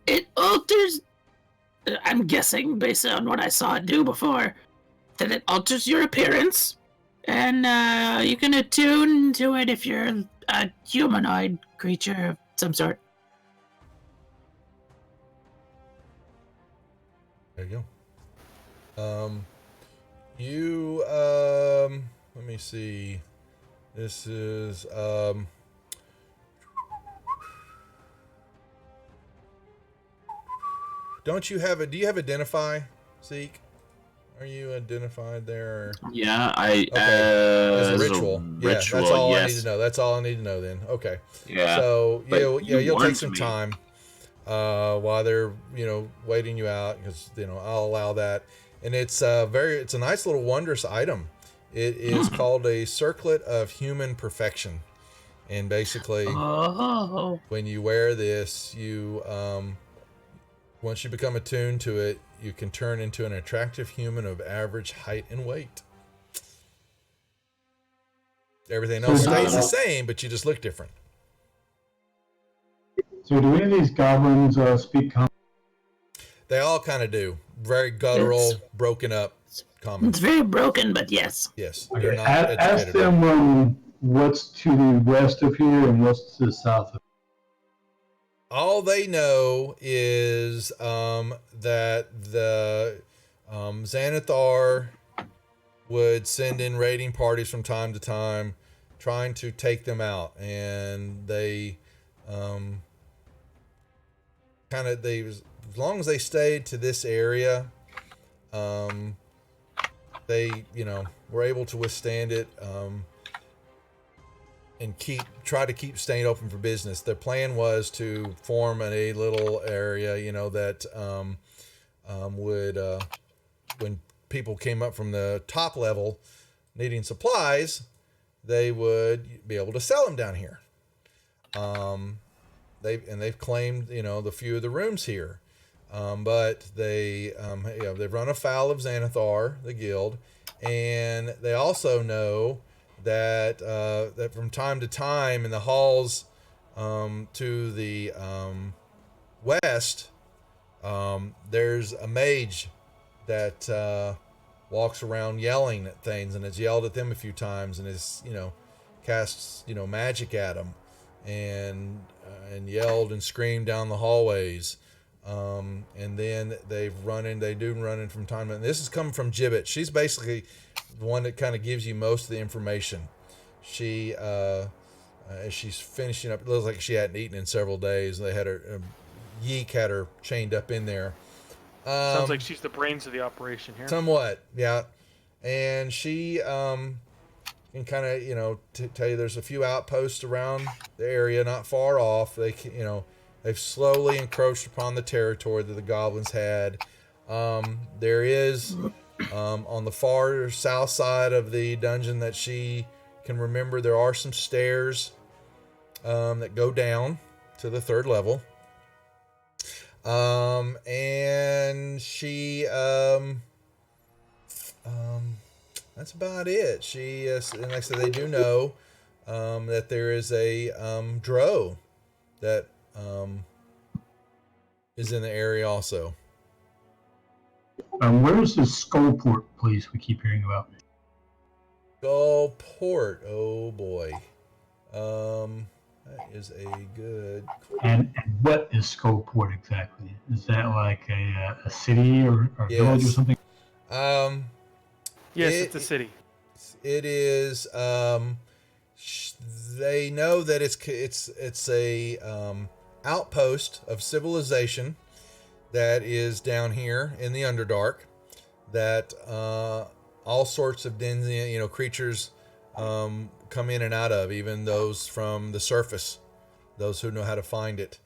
It alters. I'm guessing, based on what I saw it do before, that it alters your appearance, and you can attune to it if you're a humanoid creature of some sort. There you go. Let me see. This is, do you have Identify, Zeke? Are you identified there? Yeah, I. Okay. As a as ritual. Ritual, Yeah, that's all I yes. need to know. That's all I need to know then. Okay. Yeah. So but you'll take warned some me. time while they're waiting you out, because I'll allow that. And it's it's a nice little wondrous item. It is called a Circlet of Human Perfection, and basically, when you wear this, you once you become attuned to it, you can turn into an attractive human of average height and weight. Everything else stays the same, but you just look different. So do any of these goblins speak common? They all kind of do. Very guttural, broken up common. It's very broken, but yes. Yes, Okay. they're not Ask educated. them what's to the west of here and what's to the south of. All they know is that the Xanathar would send in raiding parties from time to time, trying to take them out, and they as long as they stayed to this area, they were able to withstand it. And try to keep staying open for business. Their plan was to form a little area, that would, when people came up from the top level needing supplies, they would be able to sell them down here. They've claimed, the few of the rooms here, but they've run afoul of Xanathar, the guild, and they also know that that from time to time in the halls to the west, there's a mage that walks around yelling at things, and has yelled at them a few times, and has casts magic at them, and yelled and screamed down the hallways. And then they do run in from time to time. This is coming from Gibbet. She's basically the one that kind of gives you most of the information. She, as she's finishing up, it looks like she hadn't eaten in several days. They had her, Yeek had her chained up in there. Sounds like she's the brains of the operation here. Somewhat, yeah. And she can kind of, tell you there's a few outposts around the area, not far off. They can, they've slowly encroached upon the territory that the goblins had. There is, on the far south side of the dungeon that she can remember, there are some stairs that go down to the third level. And she, that's about it. She, and like I said, they do know that there is a drow that is in the area also. Where's the Skullport place we keep hearing about? Skullport, oh boy. That is a good. And what is Skullport exactly? Is that like a city or a village or Yes. something? Yes, it's a city. It is. They know that it's a outpost of civilization that is down here in the Underdark. That all sorts of creatures come in and out of, even those from the surface, those who know how to find it.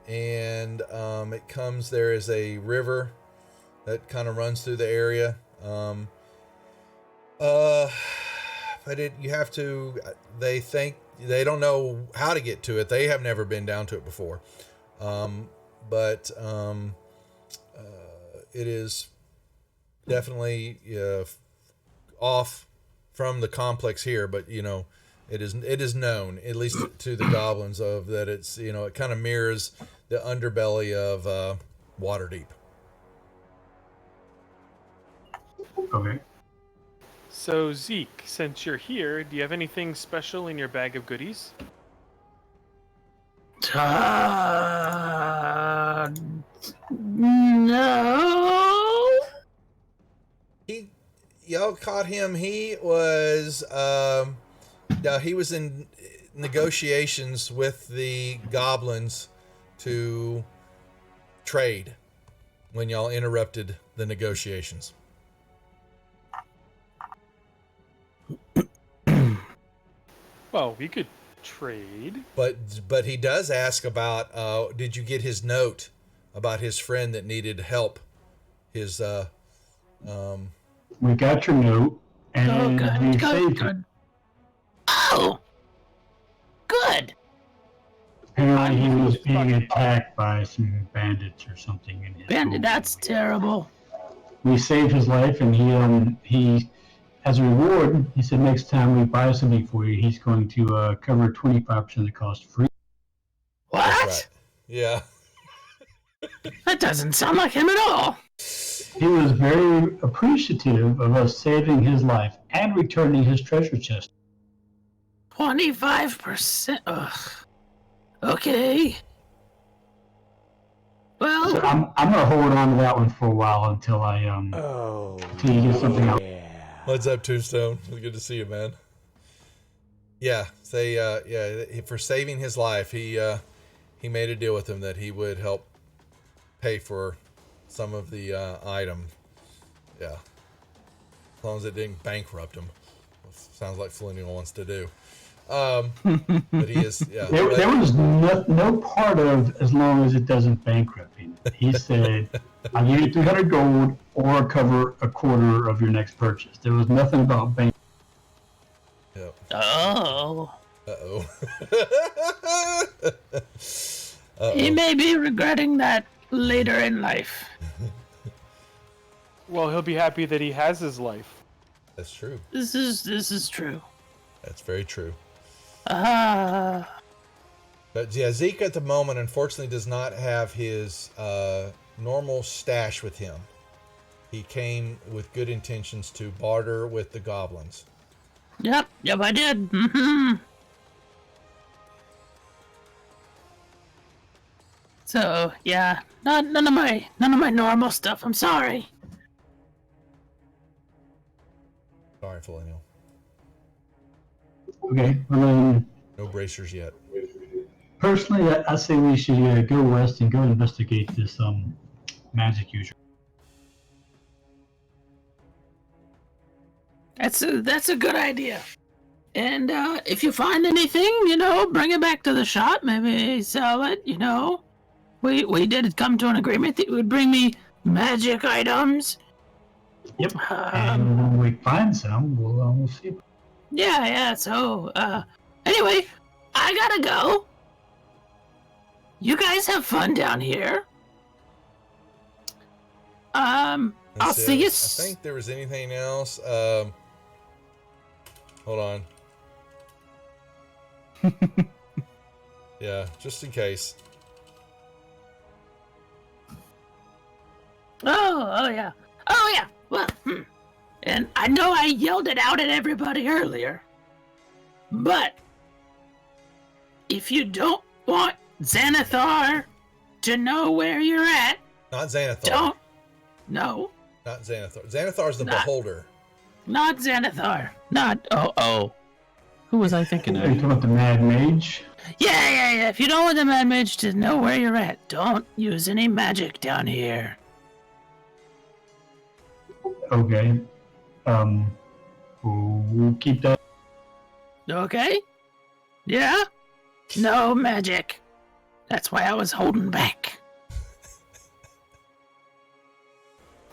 It comes. There is a river that kind of runs through the area. But you have to. They think they don't know how to get to it. They have never been down to it before. It is definitely off from the complex here, but it is known, at least to the goblins, of that it's it kind of mirrors the underbelly of Waterdeep. Okay. So Zeke, since you're here, do you have anything special in your bag of goodies? No. Y'all caught him. He was in negotiations with the goblins to trade when y'all interrupted the negotiations. Well, we could trade. But he does ask about did you get his note about his friend that needed help? His We got your note, and we saved him. Good. Oh, good. Apparently, he was being attacked by some bandits or something in his home. That's terrible. We saved his life, and he, as a reward, he said next time we buy something for you, he's going to cover 25% of the cost free. What? That's right. Yeah. That doesn't sound like him at all. He was very appreciative of us saving his life and returning his treasure chest. 25%. Ugh. Okay. Well, So I'm gonna hold on to that one for a while until I until you get something else. What's up, Tombstone? Good to see you, man. Yeah, for saving his life, he made a deal with him that he would help pay for some of the item. Yeah, as long as it didn't bankrupt him. Sounds like Flinnial wants to do. But he is. Yeah. There was no part of as long as it doesn't bankrupt him. He said, "I'll give you 300 gold or cover a quarter of your next purchase." There was nothing about bank. Yep. oh. Uh-oh. He may be regretting that later in life. Well, he'll be happy that he has his life. That's true. This is true. That's very true. Ah. But yeah, Zeke at the moment, unfortunately, does not have his normal stash with him. He came with good intentions to barter with the goblins. Yep, I did. Mm-hmm. So yeah, none of my normal stuff. I'm sorry. Sorry, Flinnial. Okay, I mean, No bracers yet. personally, I say we should go west and go investigate this magic user. That's a good idea. And if you find anything, bring it back to the shop. Maybe sell it. We did come to an agreement that you would bring me magic items. Yep. And when we find some, we'll see. Yeah. So anyway, I gotta go. You guys have fun down here. I'll see you. I think there was anything else. Hold on. Yeah, just in case. Oh yeah. Well, and I know I yelled it out at everybody earlier, but if you don't want Xanathar to know where you're at, Not Xanathar. don't. No, Not Xanathar. Xanathar's the Not- beholder. not Xanathar. Not. Oh. Who was I thinking Are you of? talking about the Mad Mage? Yeah. If you don't want the Mad Mage to know where you're at, don't use any magic down here. Okay. We'll keep that. Okay? Yeah? No magic. That's why I was holding back.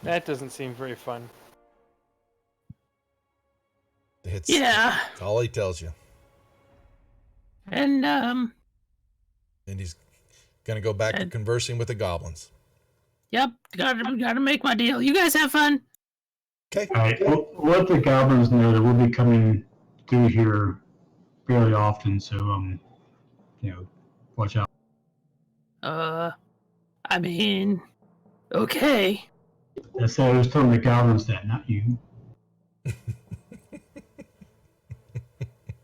That doesn't seem very fun. Yeah. That's all he tells you. And, And he's gonna go back to conversing with the goblins. yep, gotta make my deal. You guys have fun. Okay. All right. We'll let the goblins know that we'll be coming through here fairly often. So, watch out. I mean, okay. I said I was telling the goblins that, not you.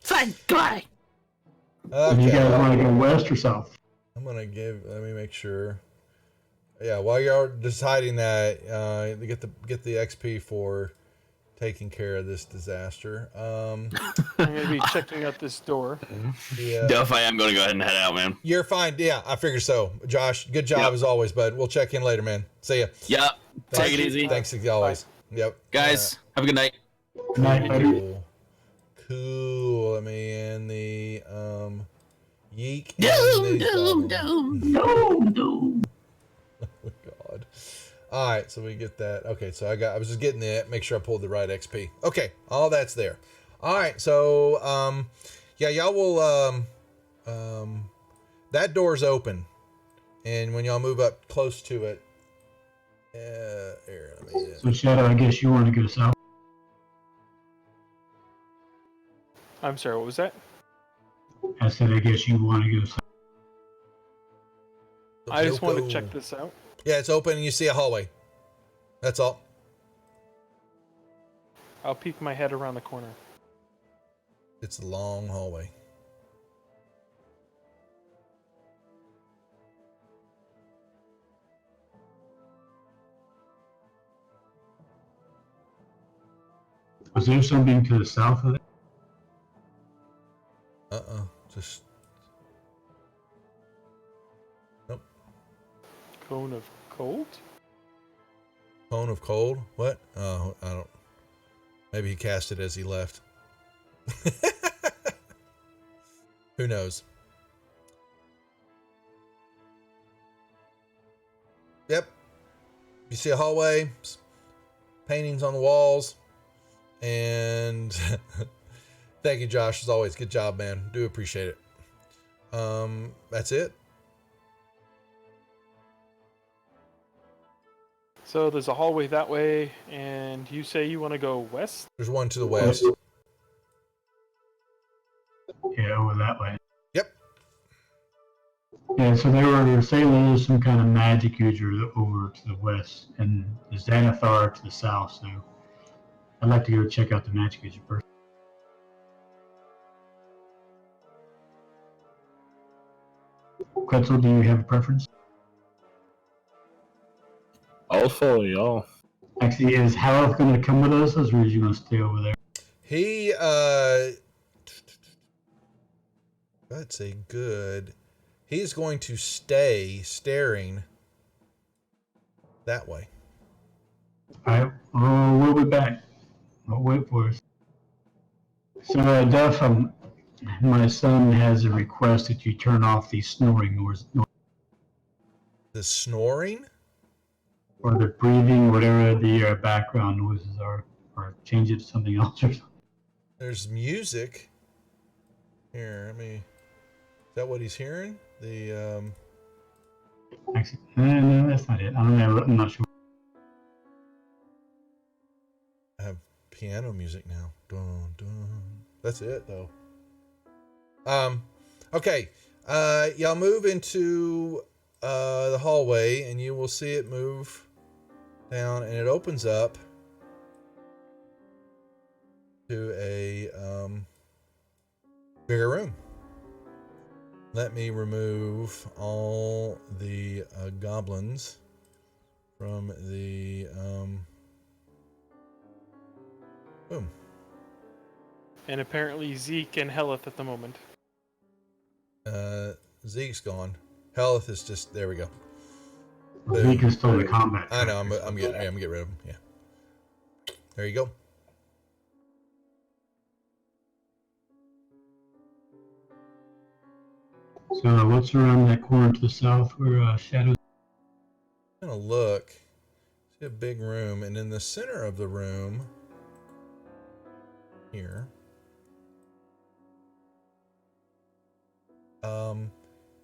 Fine, goodbye. If you guys want to go west or south? I'm gonna let me make sure. Yeah, while you're deciding that, get the XP for taking care of this disaster. I'm gonna be checking out this door. Yeah. Duff, I am going to go ahead and head out, man. You're fine. Yeah, I figured so. Josh, good job as always, bud. We'll check in later, man. See ya. Yep. Take it easy. Thanks as always. Bye. Yep. Guys, have a good night. Night, buddy. Cool. Let me in the yeek. Doom. Oh God. All right, so we get that. Okay, so I was just getting that. Make sure I pulled the right XP. Okay, all that's there. All right, so yeah, y'all will that door's open, and when y'all move up close to it, here, let me. So, Shadow, I guess you want to go south. I'm sorry, what was that? I said, I guess you want to go south. I just want to check this out. Yeah, it's open, and you see a hallway. That's all. I'll peek my head around the corner. It's a long hallway. Was there something to the south of it? Just. Nope. Cone of cold? Cone of cold? What? Oh, I don't. Maybe he cast it as he left. Who knows? Yep. You see a hallway, paintings on the walls, and thank you, Josh, as always. Good job, man. Do appreciate it. That's it. So there's a hallway that way, and you say you want to go west? There's one to the west. Yeah, over that way. Yep. Yeah, so they were saying there's some kind of magic user over to the west, and the Xanathar to the south, so I'd like to go check out the magic user first. Quetzal, do you have a preference? I'll follow y'all. Actually, is Howard going to come with us, or is you going to stay over there? He, I'd say good. He's going to stay staring that way. All right, we'll be back. I'll wait for us. So, Duff, my son has a request that you turn off the snoring noise, The snoring? or the breathing, whatever the background noises are, or change it to something else or something. There's music. Here, is that what he's hearing? The, Actually, no, that's not it. I'm not sure. I have piano music now. Dun, dun. That's it, though. Okay. Y'all move into the hallway, and you will see it move down, and it opens up to a bigger room. Let me remove all the goblins from the boom. And apparently Zeke and Helith at the moment. Zeke's gone. Health is just there. We go. Zeke is still in the combat. I know. I'm getting rid of him. Yeah. There you go. So what's around that corner to the south where Shadows? I'm gonna look. See a big room, and in the center of the room, here,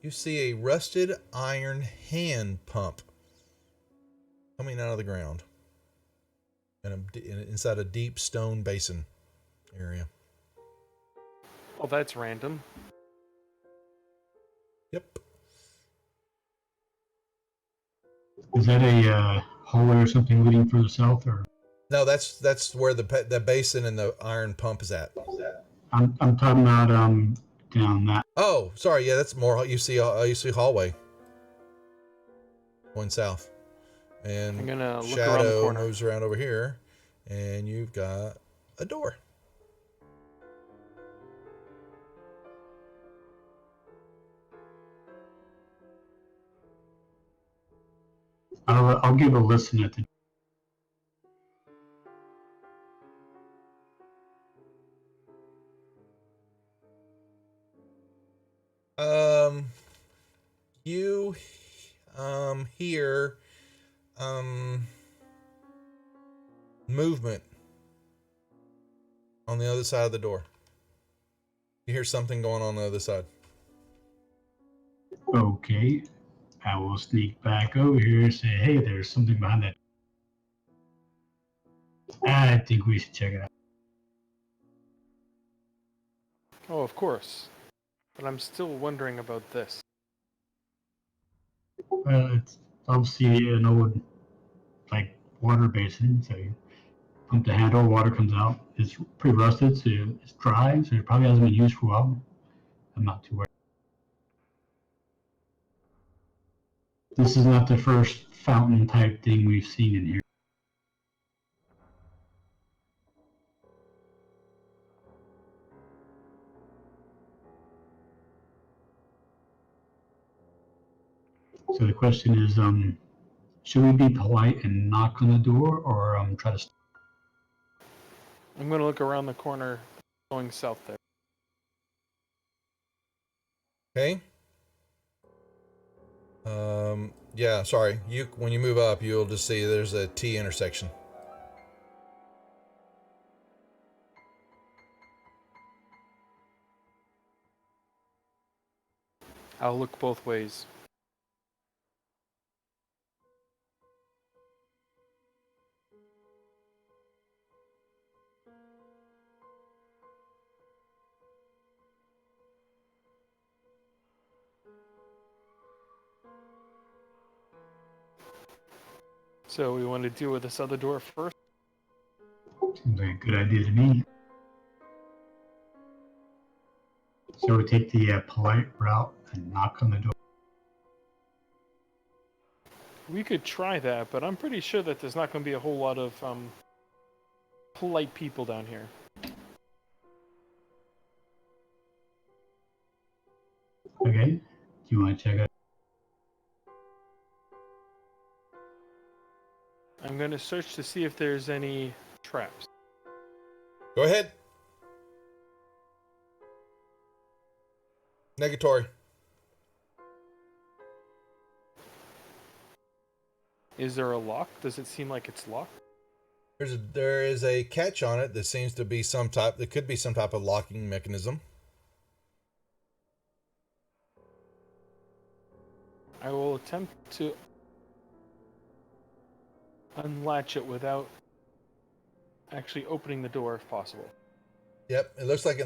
you see a rusted iron hand pump coming out of the ground, and inside a deep stone basin area. Oh, that's random. Yep. Is that a hallway or something leading further south, or? No, that's where the basin and the iron pump is at. I'm talking about down that. Oh, sorry. Yeah, that's more. You see hallway going south, and I'm gonna look around the Shadow corner. moves around over here, and you've got a door. I'll give a listen at the. You hear movement on the other side of the door. You hear something going on the other side. Okay, I will sneak back over here and say, hey, there's something behind that. I think we should check it out. Oh, of course. But I'm still wondering about this. Well, it's obviously an old, like, water basin, so you pump the handle, water comes out. It's pretty rusted, so it's dry, so it probably hasn't been used for a while. I'm not too worried. This is not the first fountain type thing we've seen in here. So the question is, should we be polite and knock on the door, or try to? I'm gonna look around the corner going south there. Okay. Yeah, sorry. When you move up, you'll just see there's a T intersection. I'll look both ways. So we want to deal with this other door first? Seems like a good idea to me. So we take the polite route and knock on the door. We could try that, but I'm pretty sure that there's not going to be a whole lot of polite people down here. Okay. Do you want to check it? I'm going to search to see if there's any traps. Go ahead. Negatory. Is there a lock? Does it seem like it's locked? There is a catch on it that seems to be there could be some type of locking mechanism. I will attempt to unlatch it without actually opening the door if possible. Yep, it looks like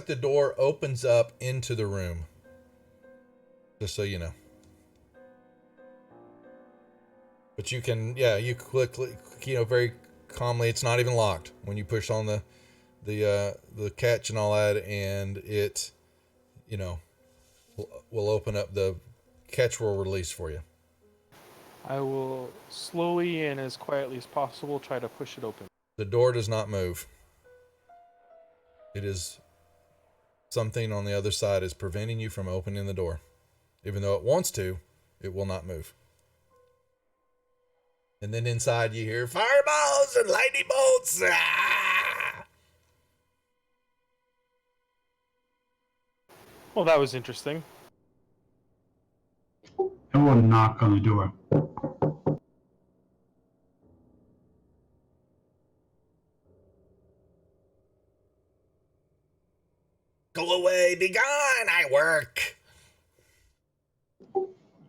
the door opens up into the room. Just so you know. But you can, you click, very calmly. It's not even locked when you push on the catch and all that, and it, We'll open up the catch will release for you. I will slowly and as quietly as possible try to push it open. The door does not move. It is something on the other side is preventing you from opening the door. Even though it wants to, it will not move. And then inside you hear fireballs and lightning bolts. Ah! Well, that was interesting. I will knock on the door. Go away, be gone, I work.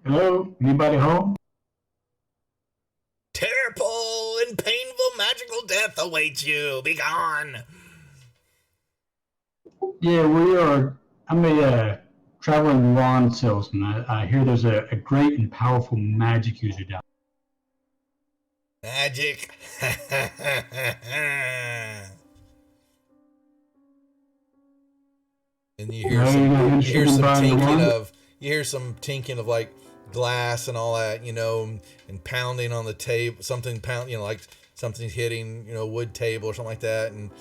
Hello? Anybody home? Terrible and painful magical death awaits you. Be gone. Yeah, we are. I'm a traveling wand salesman. I hear there's a great and powerful magic user down. Magic. And you hear some tinking of like glass and all that, and pounding on the table, something like something's hitting, wood table or something like that, and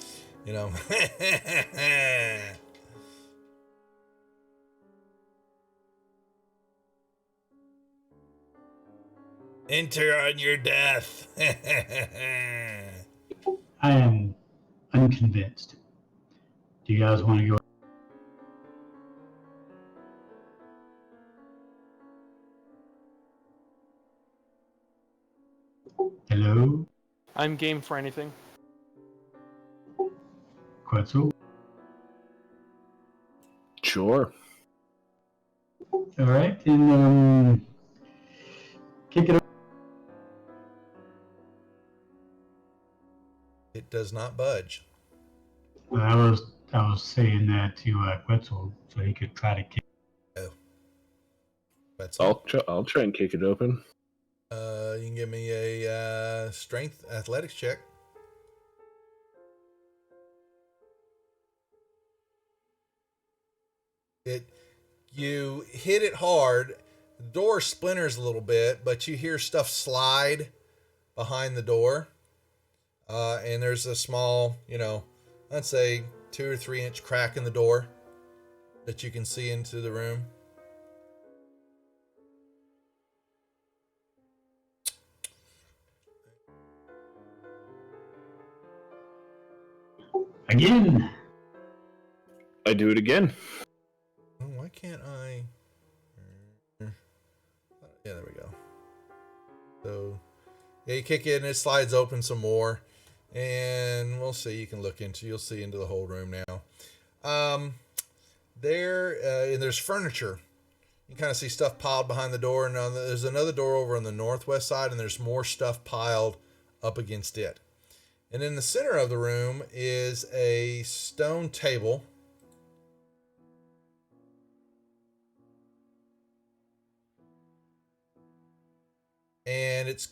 enter on your death. I am unconvinced. Do you guys want to go? Hello? I'm game for anything. Quetzal? Sure. All right, and kick it. It does not budge. Well, I was saying that to Quetzal so he could try to kick. Oh, that's I'll try and kick it open. You can give me a strength athletics check. You hit it hard. The door splinters a little bit, but you hear stuff slide behind the door. And there's a small, I'd say 2 or 3 inch crack in the door that you can see into the room. Again! I do it again. Oh, why can't I? Yeah, there we go. So, yeah, you kick it and it slides open some more. And we'll see. You'll see into the whole room now. There's furniture. You can kind of see stuff piled behind the door. And there's another door over on the northwest side, and there's more stuff piled up against it. And in the center of the room is a stone table. And it's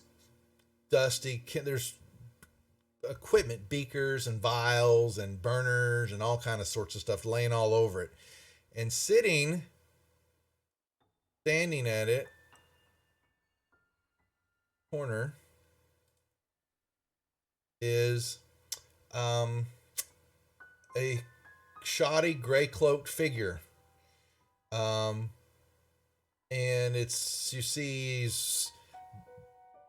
dusty. There's equipment, beakers and vials and burners and all kind of sorts of stuff laying all over it. And standing at it, corner, is a shoddy gray cloaked figure. And you see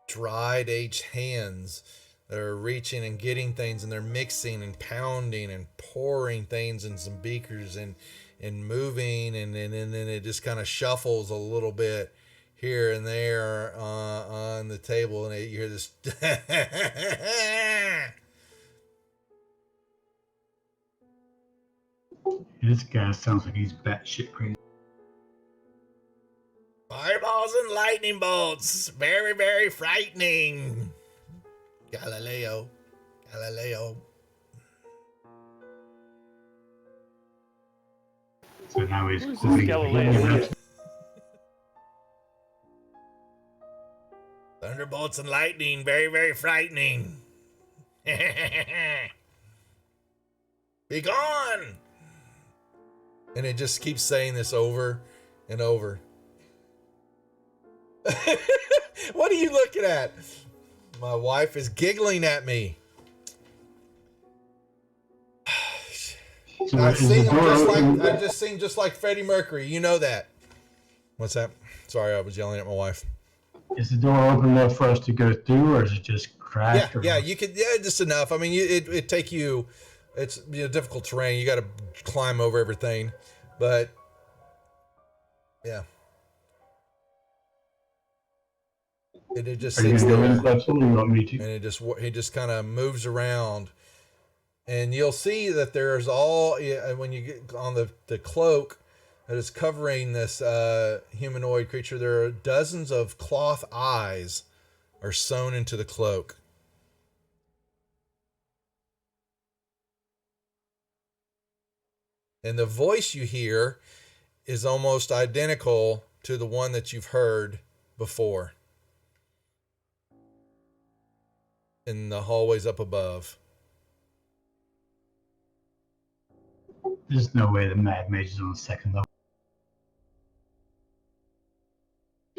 dried aged hands. They're reaching and getting things, and they're mixing and pounding and pouring things in some beakers and moving, and then it just kind of shuffles a little bit here and there on the table, and you hear this. This guy sounds like he's batshit crazy. Fireballs and lightning bolts. Very, very frightening. Galileo. So now he's Who's quoting this Galileo? Thunderbolts and lightning. Very, very frightening. Be gone. And it just keeps saying this over and over. What are you looking at? My wife is giggling at me. So I is the door open? just sing just like Freddie Mercury. You know that. What's that? Sorry, I was yelling at my wife. Is the door open enough for us to go through, or is it just cracked? Yeah, you could. Yeah, just enough. I mean, it take you. It's difficult terrain. You got to climb over everything, but yeah. And it just Are you sits going to go in, there, Quetzal, or you want me to? and he just kind of moves around, and you'll see that there's all when you get on the cloak that is covering this humanoid creature. There are dozens of cloth eyes are sewn into the cloak. And the voice you hear is almost identical to the one that you've heard before in the hallways up above. There's no way the Mad Mage is on the second level.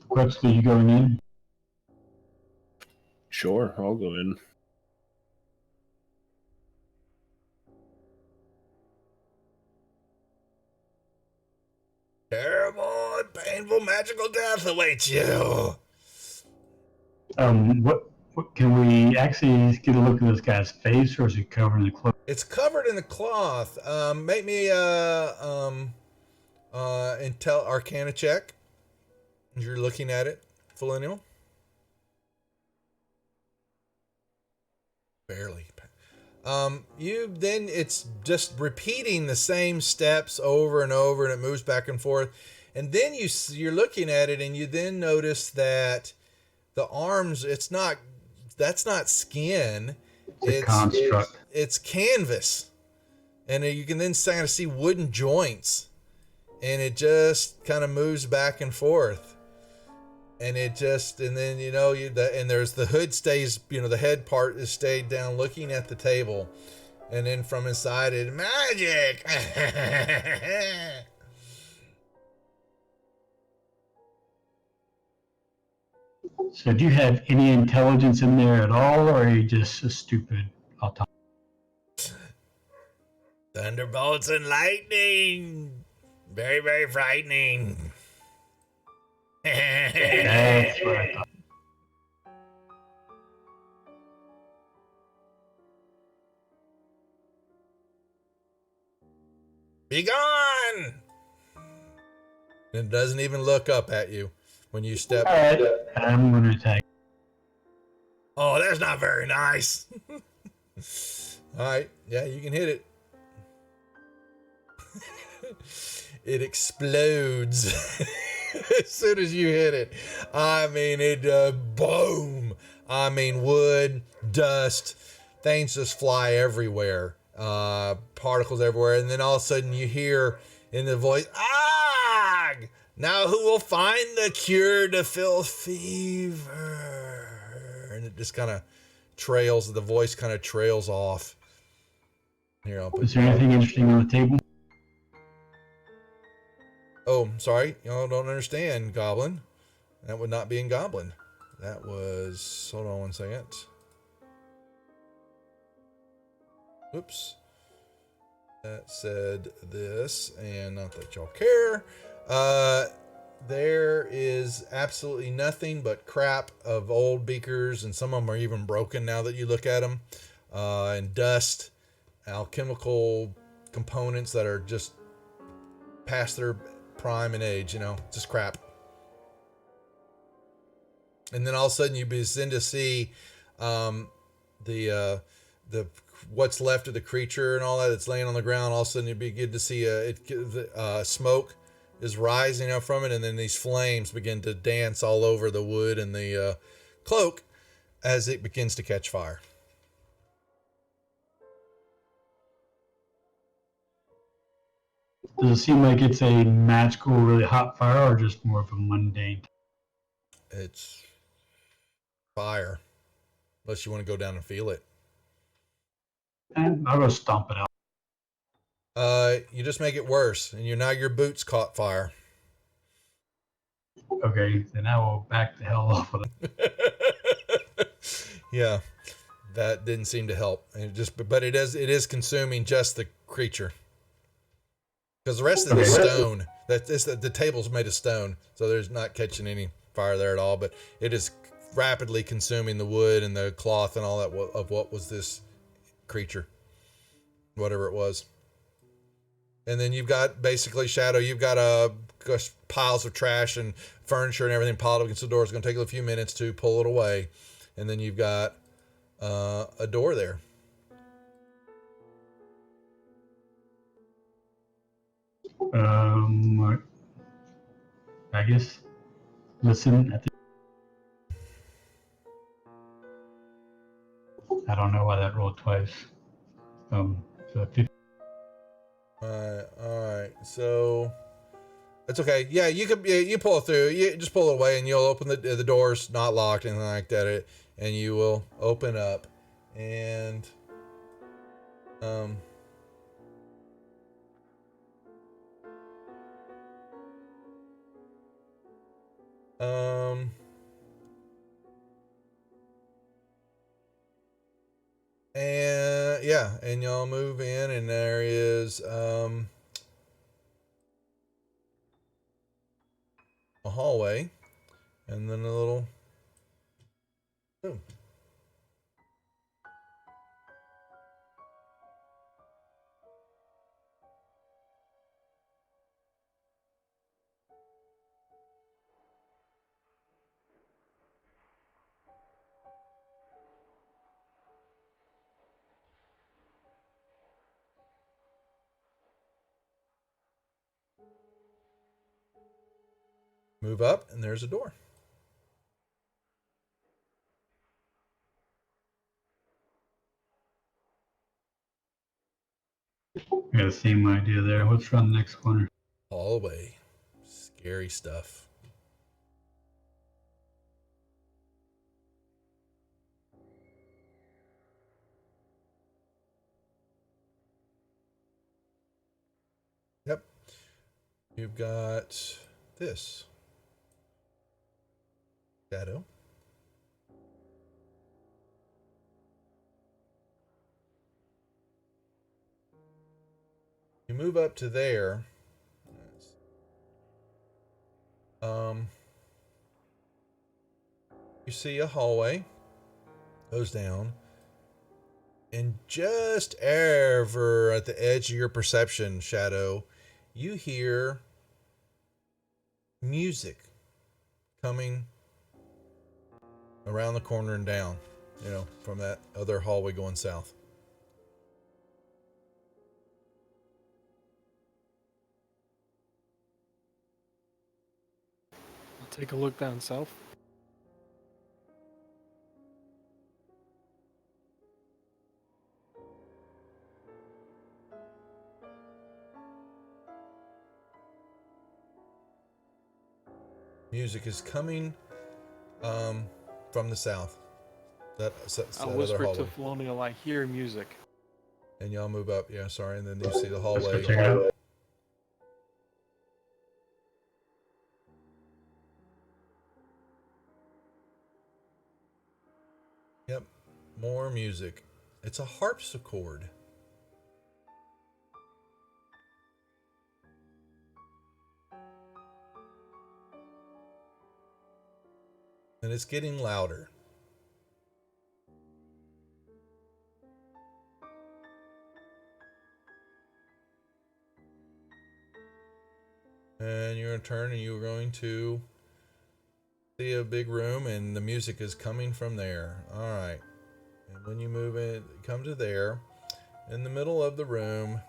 Quetzal, are you going in? Sure, I'll go in. Terrible and painful magical death awaits you. What can we actually get a look at this guy's face, or is it covered in the cloak? It's covered in the cloth. Make me intel arcana check. You're looking at it, Felinial. Barely. It's just repeating the same steps over and over, and it moves back and forth. And then you're looking at it, and you then notice that the arms, that's not skin. It's a construct. It's canvas. And you can then kind of see wooden joints. And it just kind of moves back and forth. And and then, and there's the hood stays, the head part is stayed down looking at the table. And then from inside it, magic! So do you have any intelligence in there at all, or are you just a stupid automaton? Thunderbolts and lightning! Very, very frightening. That's what I thought. Be gone! It doesn't even look up at you when you step. All right, I'm going to attack. Oh, that's not very nice. All right, yeah, you can hit it. It explodes as soon as you hit it. I mean, boom. I mean, wood, dust, things just fly everywhere. Particles everywhere. And then all of a sudden you hear in the voice, "Ah! Now who will find the cure to filth fever?" And it just kind of the voice kind of trails off. Here, I'll put. Is there anything interesting on the table? Oh, sorry. Y'all don't understand, Goblin. That would not be in Goblin. That was... Hold on one second. Oops. That said this, and not that y'all care. There is absolutely nothing but crap of old beakers, and some of them are even broken now that you look at them. And dust, alchemical components that are just past their prime and age, just crap. And then all of a sudden you begin to see the what's left of the creature and all that that's laying on the ground. All of a sudden you begin to see smoke is rising up from it, and then these flames begin to dance all over the wood and the cloak as it begins to catch fire. Does it seem like it's a magical, really hot fire, or just more of a mundane? It's fire. Unless you want to go down and feel it. I'll go stomp it out. You just make it worse, and now your boots caught fire. Okay, then I will back the hell off of it. Yeah, that didn't seem to help. But it is consuming just the creature. Because the rest of the stone, the table's made of stone, so there's not catching any fire there at all. But it is rapidly consuming the wood and the cloth and all that of what was this creature, whatever it was. And then you've got basically Shadow. You've got piles of trash and furniture and everything piled up against the door. It's going to take a few minutes to pull it away, and then you've got a door there. I guess listen at the. I don't know why that rolled twice. So 50. All right. So it's okay. Yeah, you pull it through. You just pull it away, and you'll open the doors, not locked, anything like that. And you will open up, and and yeah, and y'all move in, and there is a hallway, and then a little room. Move up, and there's a door. Yeah, same idea there. What's around the next corner? Hallway. Scary stuff. Yep. You've got this. Shadow. You move up to there. You see a hallway goes down, and just ever at the edge of your perception, Shadow, you hear music coming around the corner and down, from that other hallway going south. I'll take a look down south. Music is coming from the south. I'll whisper to Felonial, I hear music. And y'all move up, and then you see the hallway. Check it out. Yep, more music. It's a harpsichord. And it's getting louder. And you're going to turn, and you're going to see a big room, and the music is coming from there. All right. And when you move in, come to there, in the middle of the room,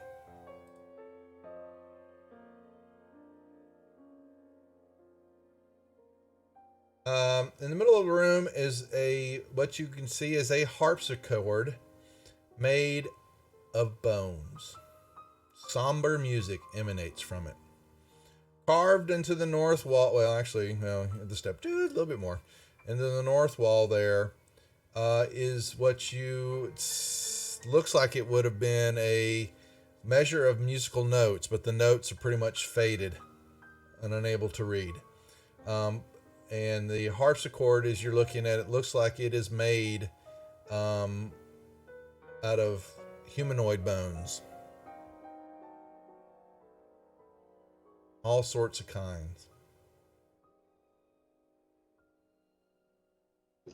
in the middle of the room is what you can see is a harpsichord made of bones. Somber music emanates from it. Carved into the north wall, the step a little bit more. And then the north wall there is what looks like it would have been a measure of musical notes, but the notes are pretty much faded and unable to read. And the harpsichord, as you're looking at it, looks like it is made out of humanoid bones. All sorts of kinds.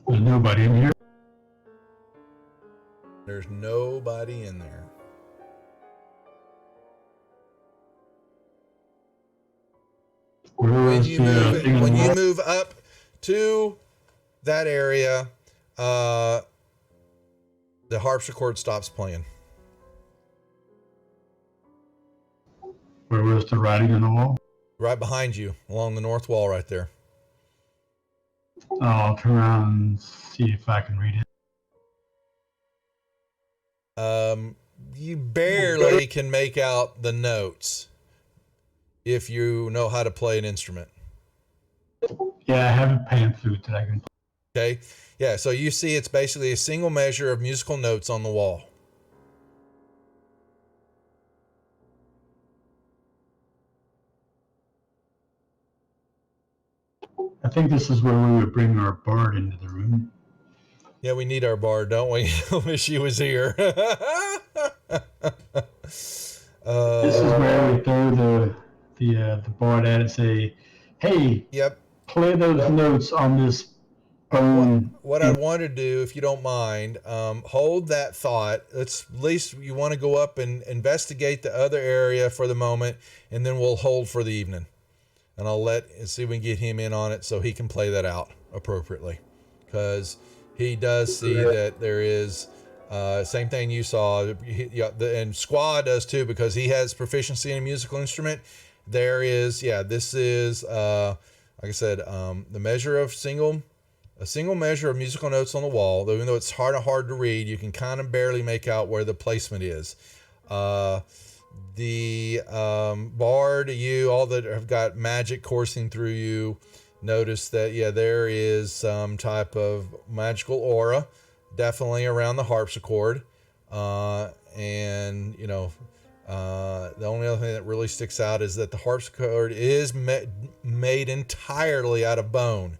There's nobody in here. There's nobody in there. When you move up to that area, the harpsichord stops playing. Where was the writing on the wall? Right behind you, along the north wall right there. I'll turn around and see if I can read it. You barely can make out the notes if you know how to play an instrument. Yeah, I have a pan flute that I can play. Okay. Yeah, so you see it's basically a single measure of musical notes on the wall. I think this is where we would bring our bard into the room. Yeah, we need our bard, don't we? I wish he was here. This is where we throw the bard at and say, "Hey, yep, play those notes on this bone." What I want to do, if you don't mind, hold that thought. At least you want to go up and investigate the other area for the moment, and then we'll hold for the evening. And I'll see if we can get him in on it so he can play that out appropriately, because he does see that there is same thing you saw, and Squaw does too, because he has proficiency in a musical instrument. There is, this is like I said, the measure of a single measure of musical notes on the wall. Even though it's hard to read, you can kind of barely make out where the placement is. The bard, all that have got magic coursing through you, notice that there is some type of magical aura definitely around the harpsichord, and the only other thing that really sticks out is that the harpsichord is made entirely out of bone.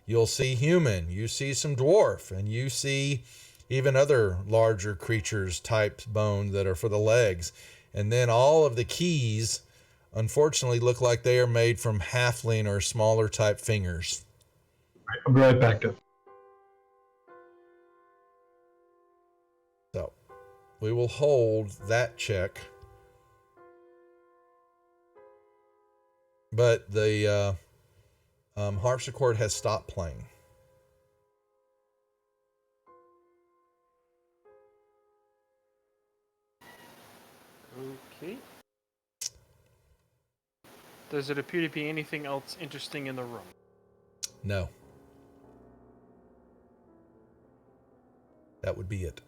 You'll see human, you see some dwarf, and you see even other larger creatures type bone that are for the legs. And then all of the keys, unfortunately, look like they are made from halfling or smaller type fingers. I'll be right back up. So we will hold that check. But the harpsichord has stopped playing. Okay. Does it appear to be anything else interesting in the room? No. That would be it.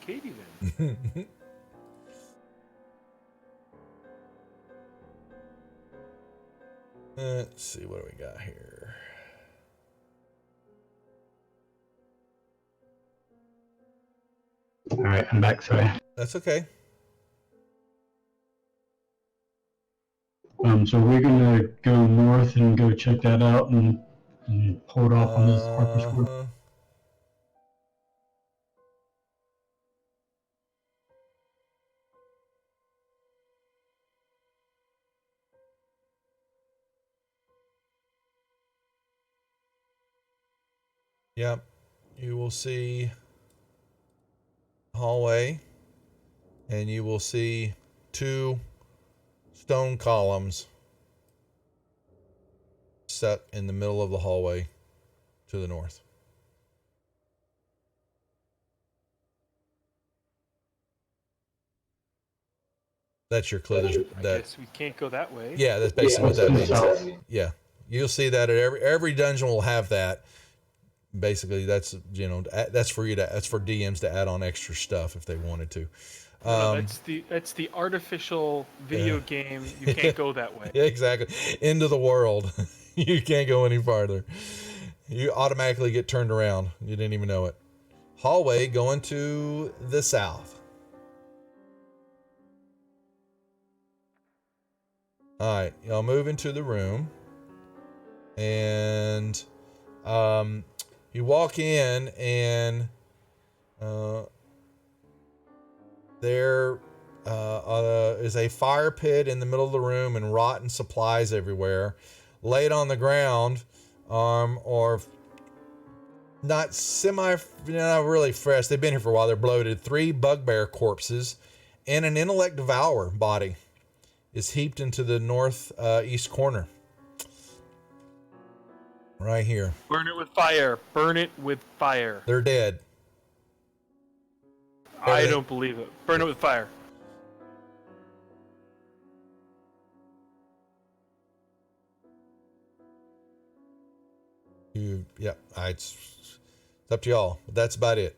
Katie then. Let's see, what do we got here? All right, I'm back. Sorry. That's okay. So we're gonna go north and go check that out and hold off on this harpsichord. Yep. You will see hallway, and you will see 2 stone columns set in the middle of the hallway to the north. That's your clue. I guess we can't go that way. Yeah, that's basically what that means. Yeah, you'll see that at every dungeon will have that. Basically, that's that's for DMs to add on extra stuff if they wanted to. No, that's the artificial video game. You can't go that way. Yeah, exactly. Into the world. You can't go any farther. You automatically get turned around. You didn't even know it. hallway going to the south. All right, y'all move into the room, and you walk in, and there is a fire pit in the middle of the room and rotten supplies everywhere. Laid on the ground, or not really fresh. They've been here for a while. They're bloated. 3 bugbear corpses and an intellect devourer body is heaped into the north east corner. Right here. Burn it with fire. Burn it with fire. They're dead. I don't believe it. Burn it with fire. It's up to y'all. But that's about it.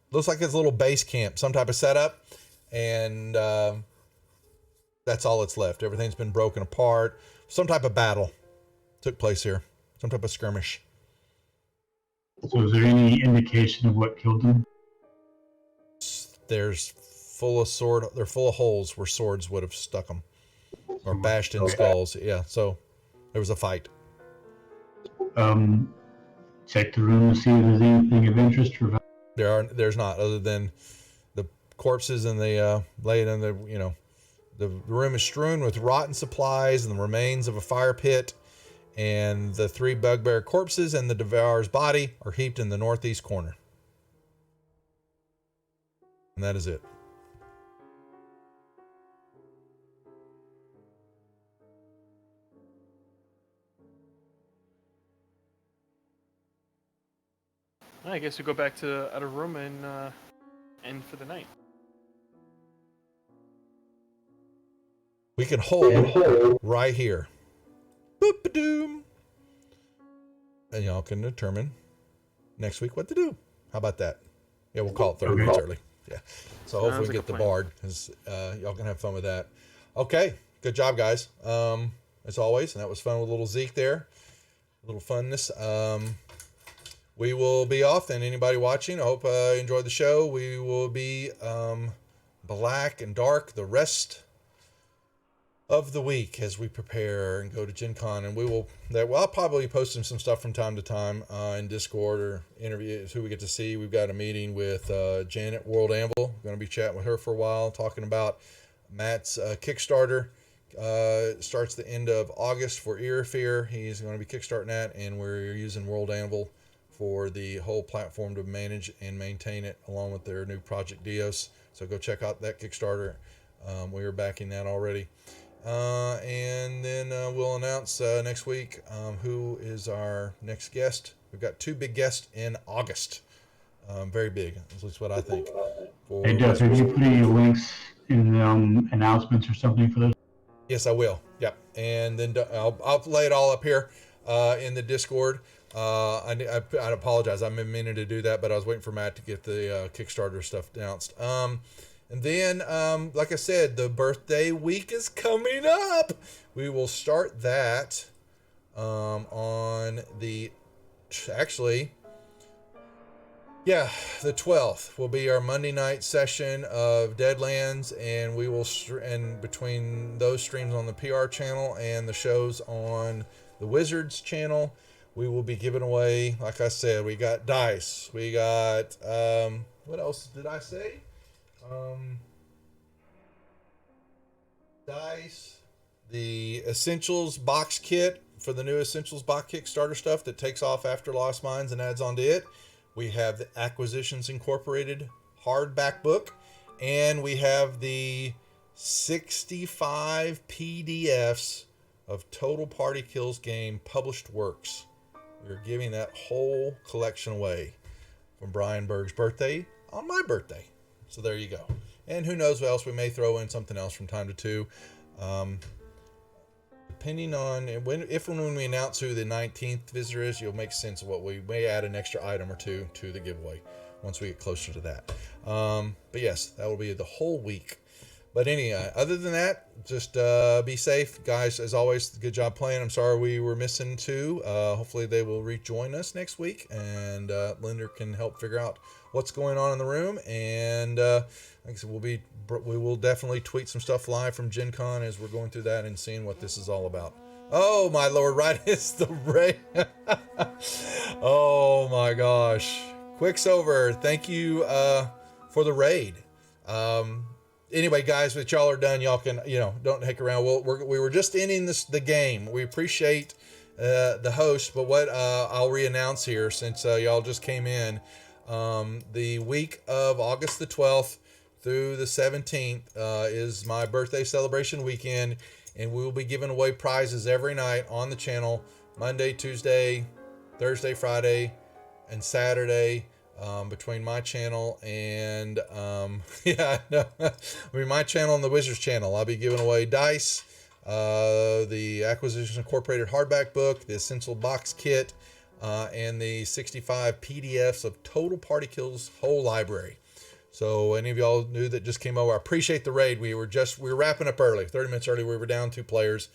Looks like it's a little base camp, some type of setup, and that's all that's left. Everything's been broken apart. Some type of battle took place here. Some type of skirmish. So is there any indication of what killed them? There's full of sword. They're full of holes where swords would have stuck them or bashed in skulls. Yeah. So there was a fight. Check the room to see if there's anything of interest for. There's not, other than the corpses and the laid in the the room is strewn with rotten supplies and the remains of a fire pit, and the 3 bugbear corpses and the devourer's body are heaped in the northeast corner. And that is it. I guess we go back to the outer room and end for the night. We can hold right here. Boop-a-doom. And y'all can determine next week what to do. How about that? Yeah, we'll call it 30 minutes early. Yeah. So hopefully we get the bard, because y'all can have fun with that. Okay. Good job, guys. As always. And that was fun with little Zeke there. A little funness. We will be off, and anybody watching, I hope you enjoyed the show. We will be black and dark the rest of the week as we prepare and go to Gen Con, and I'll probably be posting some stuff from time to time in Discord or interviews who we get to see. We've got a meeting with Janet World Anvil. Going to be chatting with her for a while, talking about Matt's Kickstarter. Starts the end of August for Ear Fear. He's going to be kickstarting that, and we're using World Anvil for the whole platform to manage and maintain it, along with their new Project Dios. So go check out that Kickstarter. We are backing that already. And then we'll announce next week who is our next guest. We've got 2 big guests in August. Very big, at least what I think. Hey, Duff, have you put any links in announcements or something for those? Yes, I will. Yep. And then I'll lay it all up here in the Discord. I apologize. I've been meaning to do that, but I was waiting for Matt to get the Kickstarter stuff announced. And then, like I said, the birthday week is coming up. We will start that on the 12th will be our Monday night session of Deadlands, and we will and between those streams on the PR channel and the shows on the Wizards channel, we will be giving away, like I said, we got dice. We got, what else did I say? Dice, the Essentials box kit for the new Essentials box Kickstarter stuff that takes off after Lost Mines and adds on to it. We have the Acquisitions Incorporated hardback book, and we have the 65 PDFs of Total Party Kills game published works. We're giving that whole collection away from Brian Berg's birthday on my birthday. So there you go. And who knows what else, we may throw in something else from time to time. Depending on when we announce who the 19th visitor is, you'll make sense of what we may add an extra item or two to the giveaway once we get closer to that. But yes, that will be the whole week. But anyway, other than that, just be safe, guys. As always, good job playing. I'm sorry we were missing 2. Hopefully they will rejoin us next week, and Linder can help figure out what's going on in the room. And like I said, we will definitely tweet some stuff live from Gen Con as we're going through that and seeing what this is all about. Oh my lord, right? It's the raid. Oh my gosh. Quicksilver, thank you for the raid. Anyway, guys, when y'all are done, y'all can, don't heck around. We were just ending the game. We appreciate the host, but what I'll re-announce here, since y'all just came in, the week of August the 12th through the 17th is my birthday celebration weekend, and we will be giving away prizes every night on the channel, Monday, Tuesday, Thursday, Friday, and Saturday, between my channel and my channel and the Wizards channel. I'll be giving away dice, the Acquisitions Incorporated hardback book, the Essential Box Kit, and the 65 PDFs of Total Party Kills whole library. So any of y'all new that just came over, I appreciate the raid. We were wrapping up early, 30 minutes early. We were down 2 players,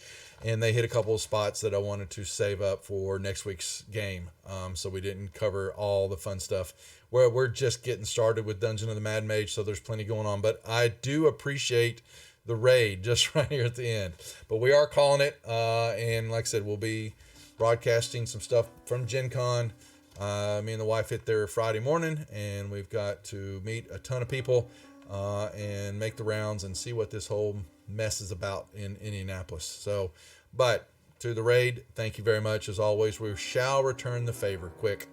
and they hit a couple of spots that I wanted to save up for next week's game. So we didn't cover all the fun stuff. We're just getting started with Dungeon of the Mad Mage, so there's plenty going on. But I do appreciate the raid just right here at the end. But we are calling it, and like I said, we'll be broadcasting some stuff from Gen Con. Me and the wife hit there Friday morning, and we've got to meet a ton of people and make the rounds and see what this whole mess is about in Indianapolis. So, but to the raid, thank you very much. As always, we shall return the favor quick.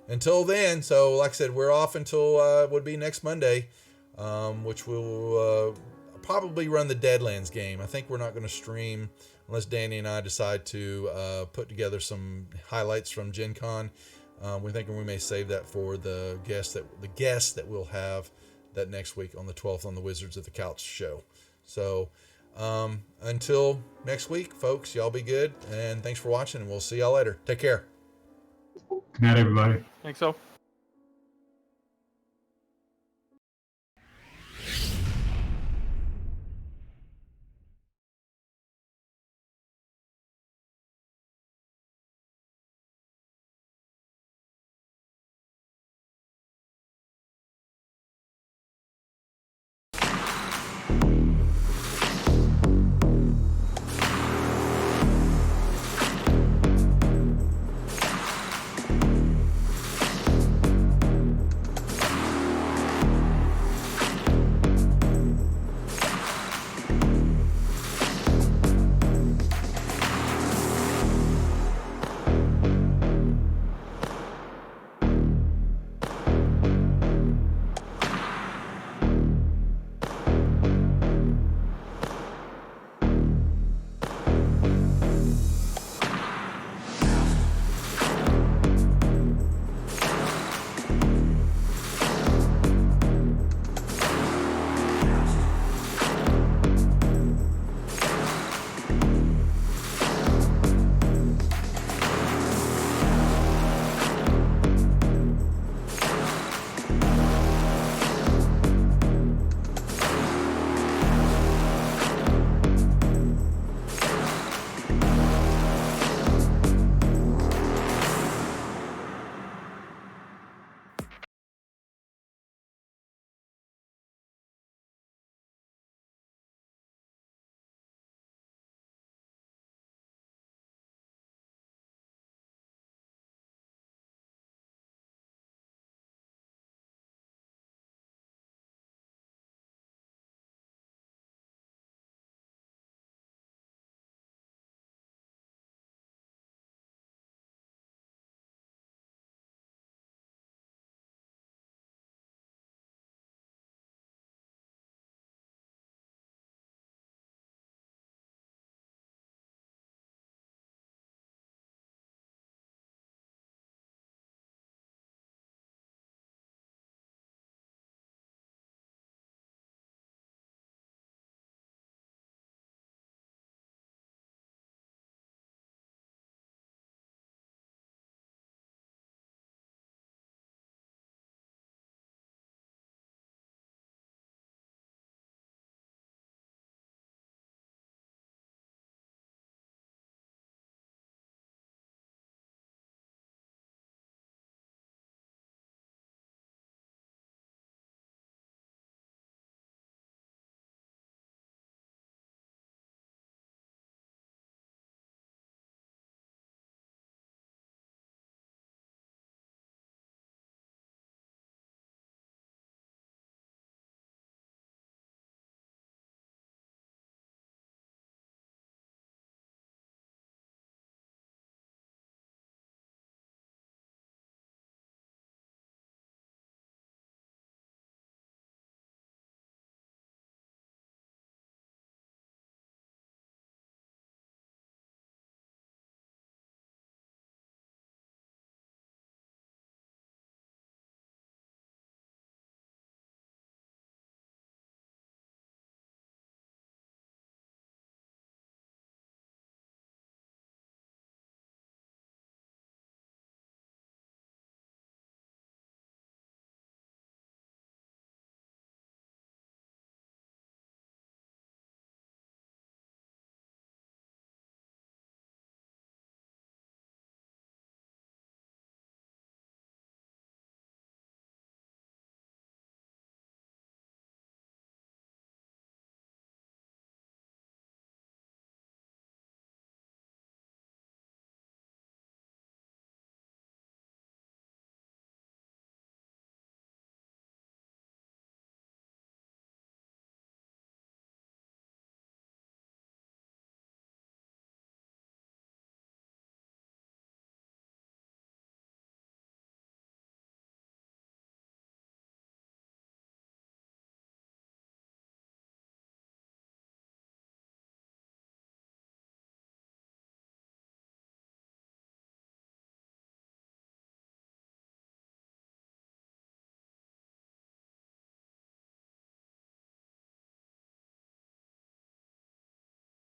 Until then, so like I said, we're off until would be next Monday, which will probably run the Deadlands game. I think we're not going to stream unless Danny and I decide to put together some highlights from Gen Con. We're thinking we may save that for the guests that we'll have that next week on the 12th on the Wizards of the Couch show. So until next week, folks, y'all be good, and thanks for watching, and we'll see y'all later. Take care. Good night, everybody. Thanks, so.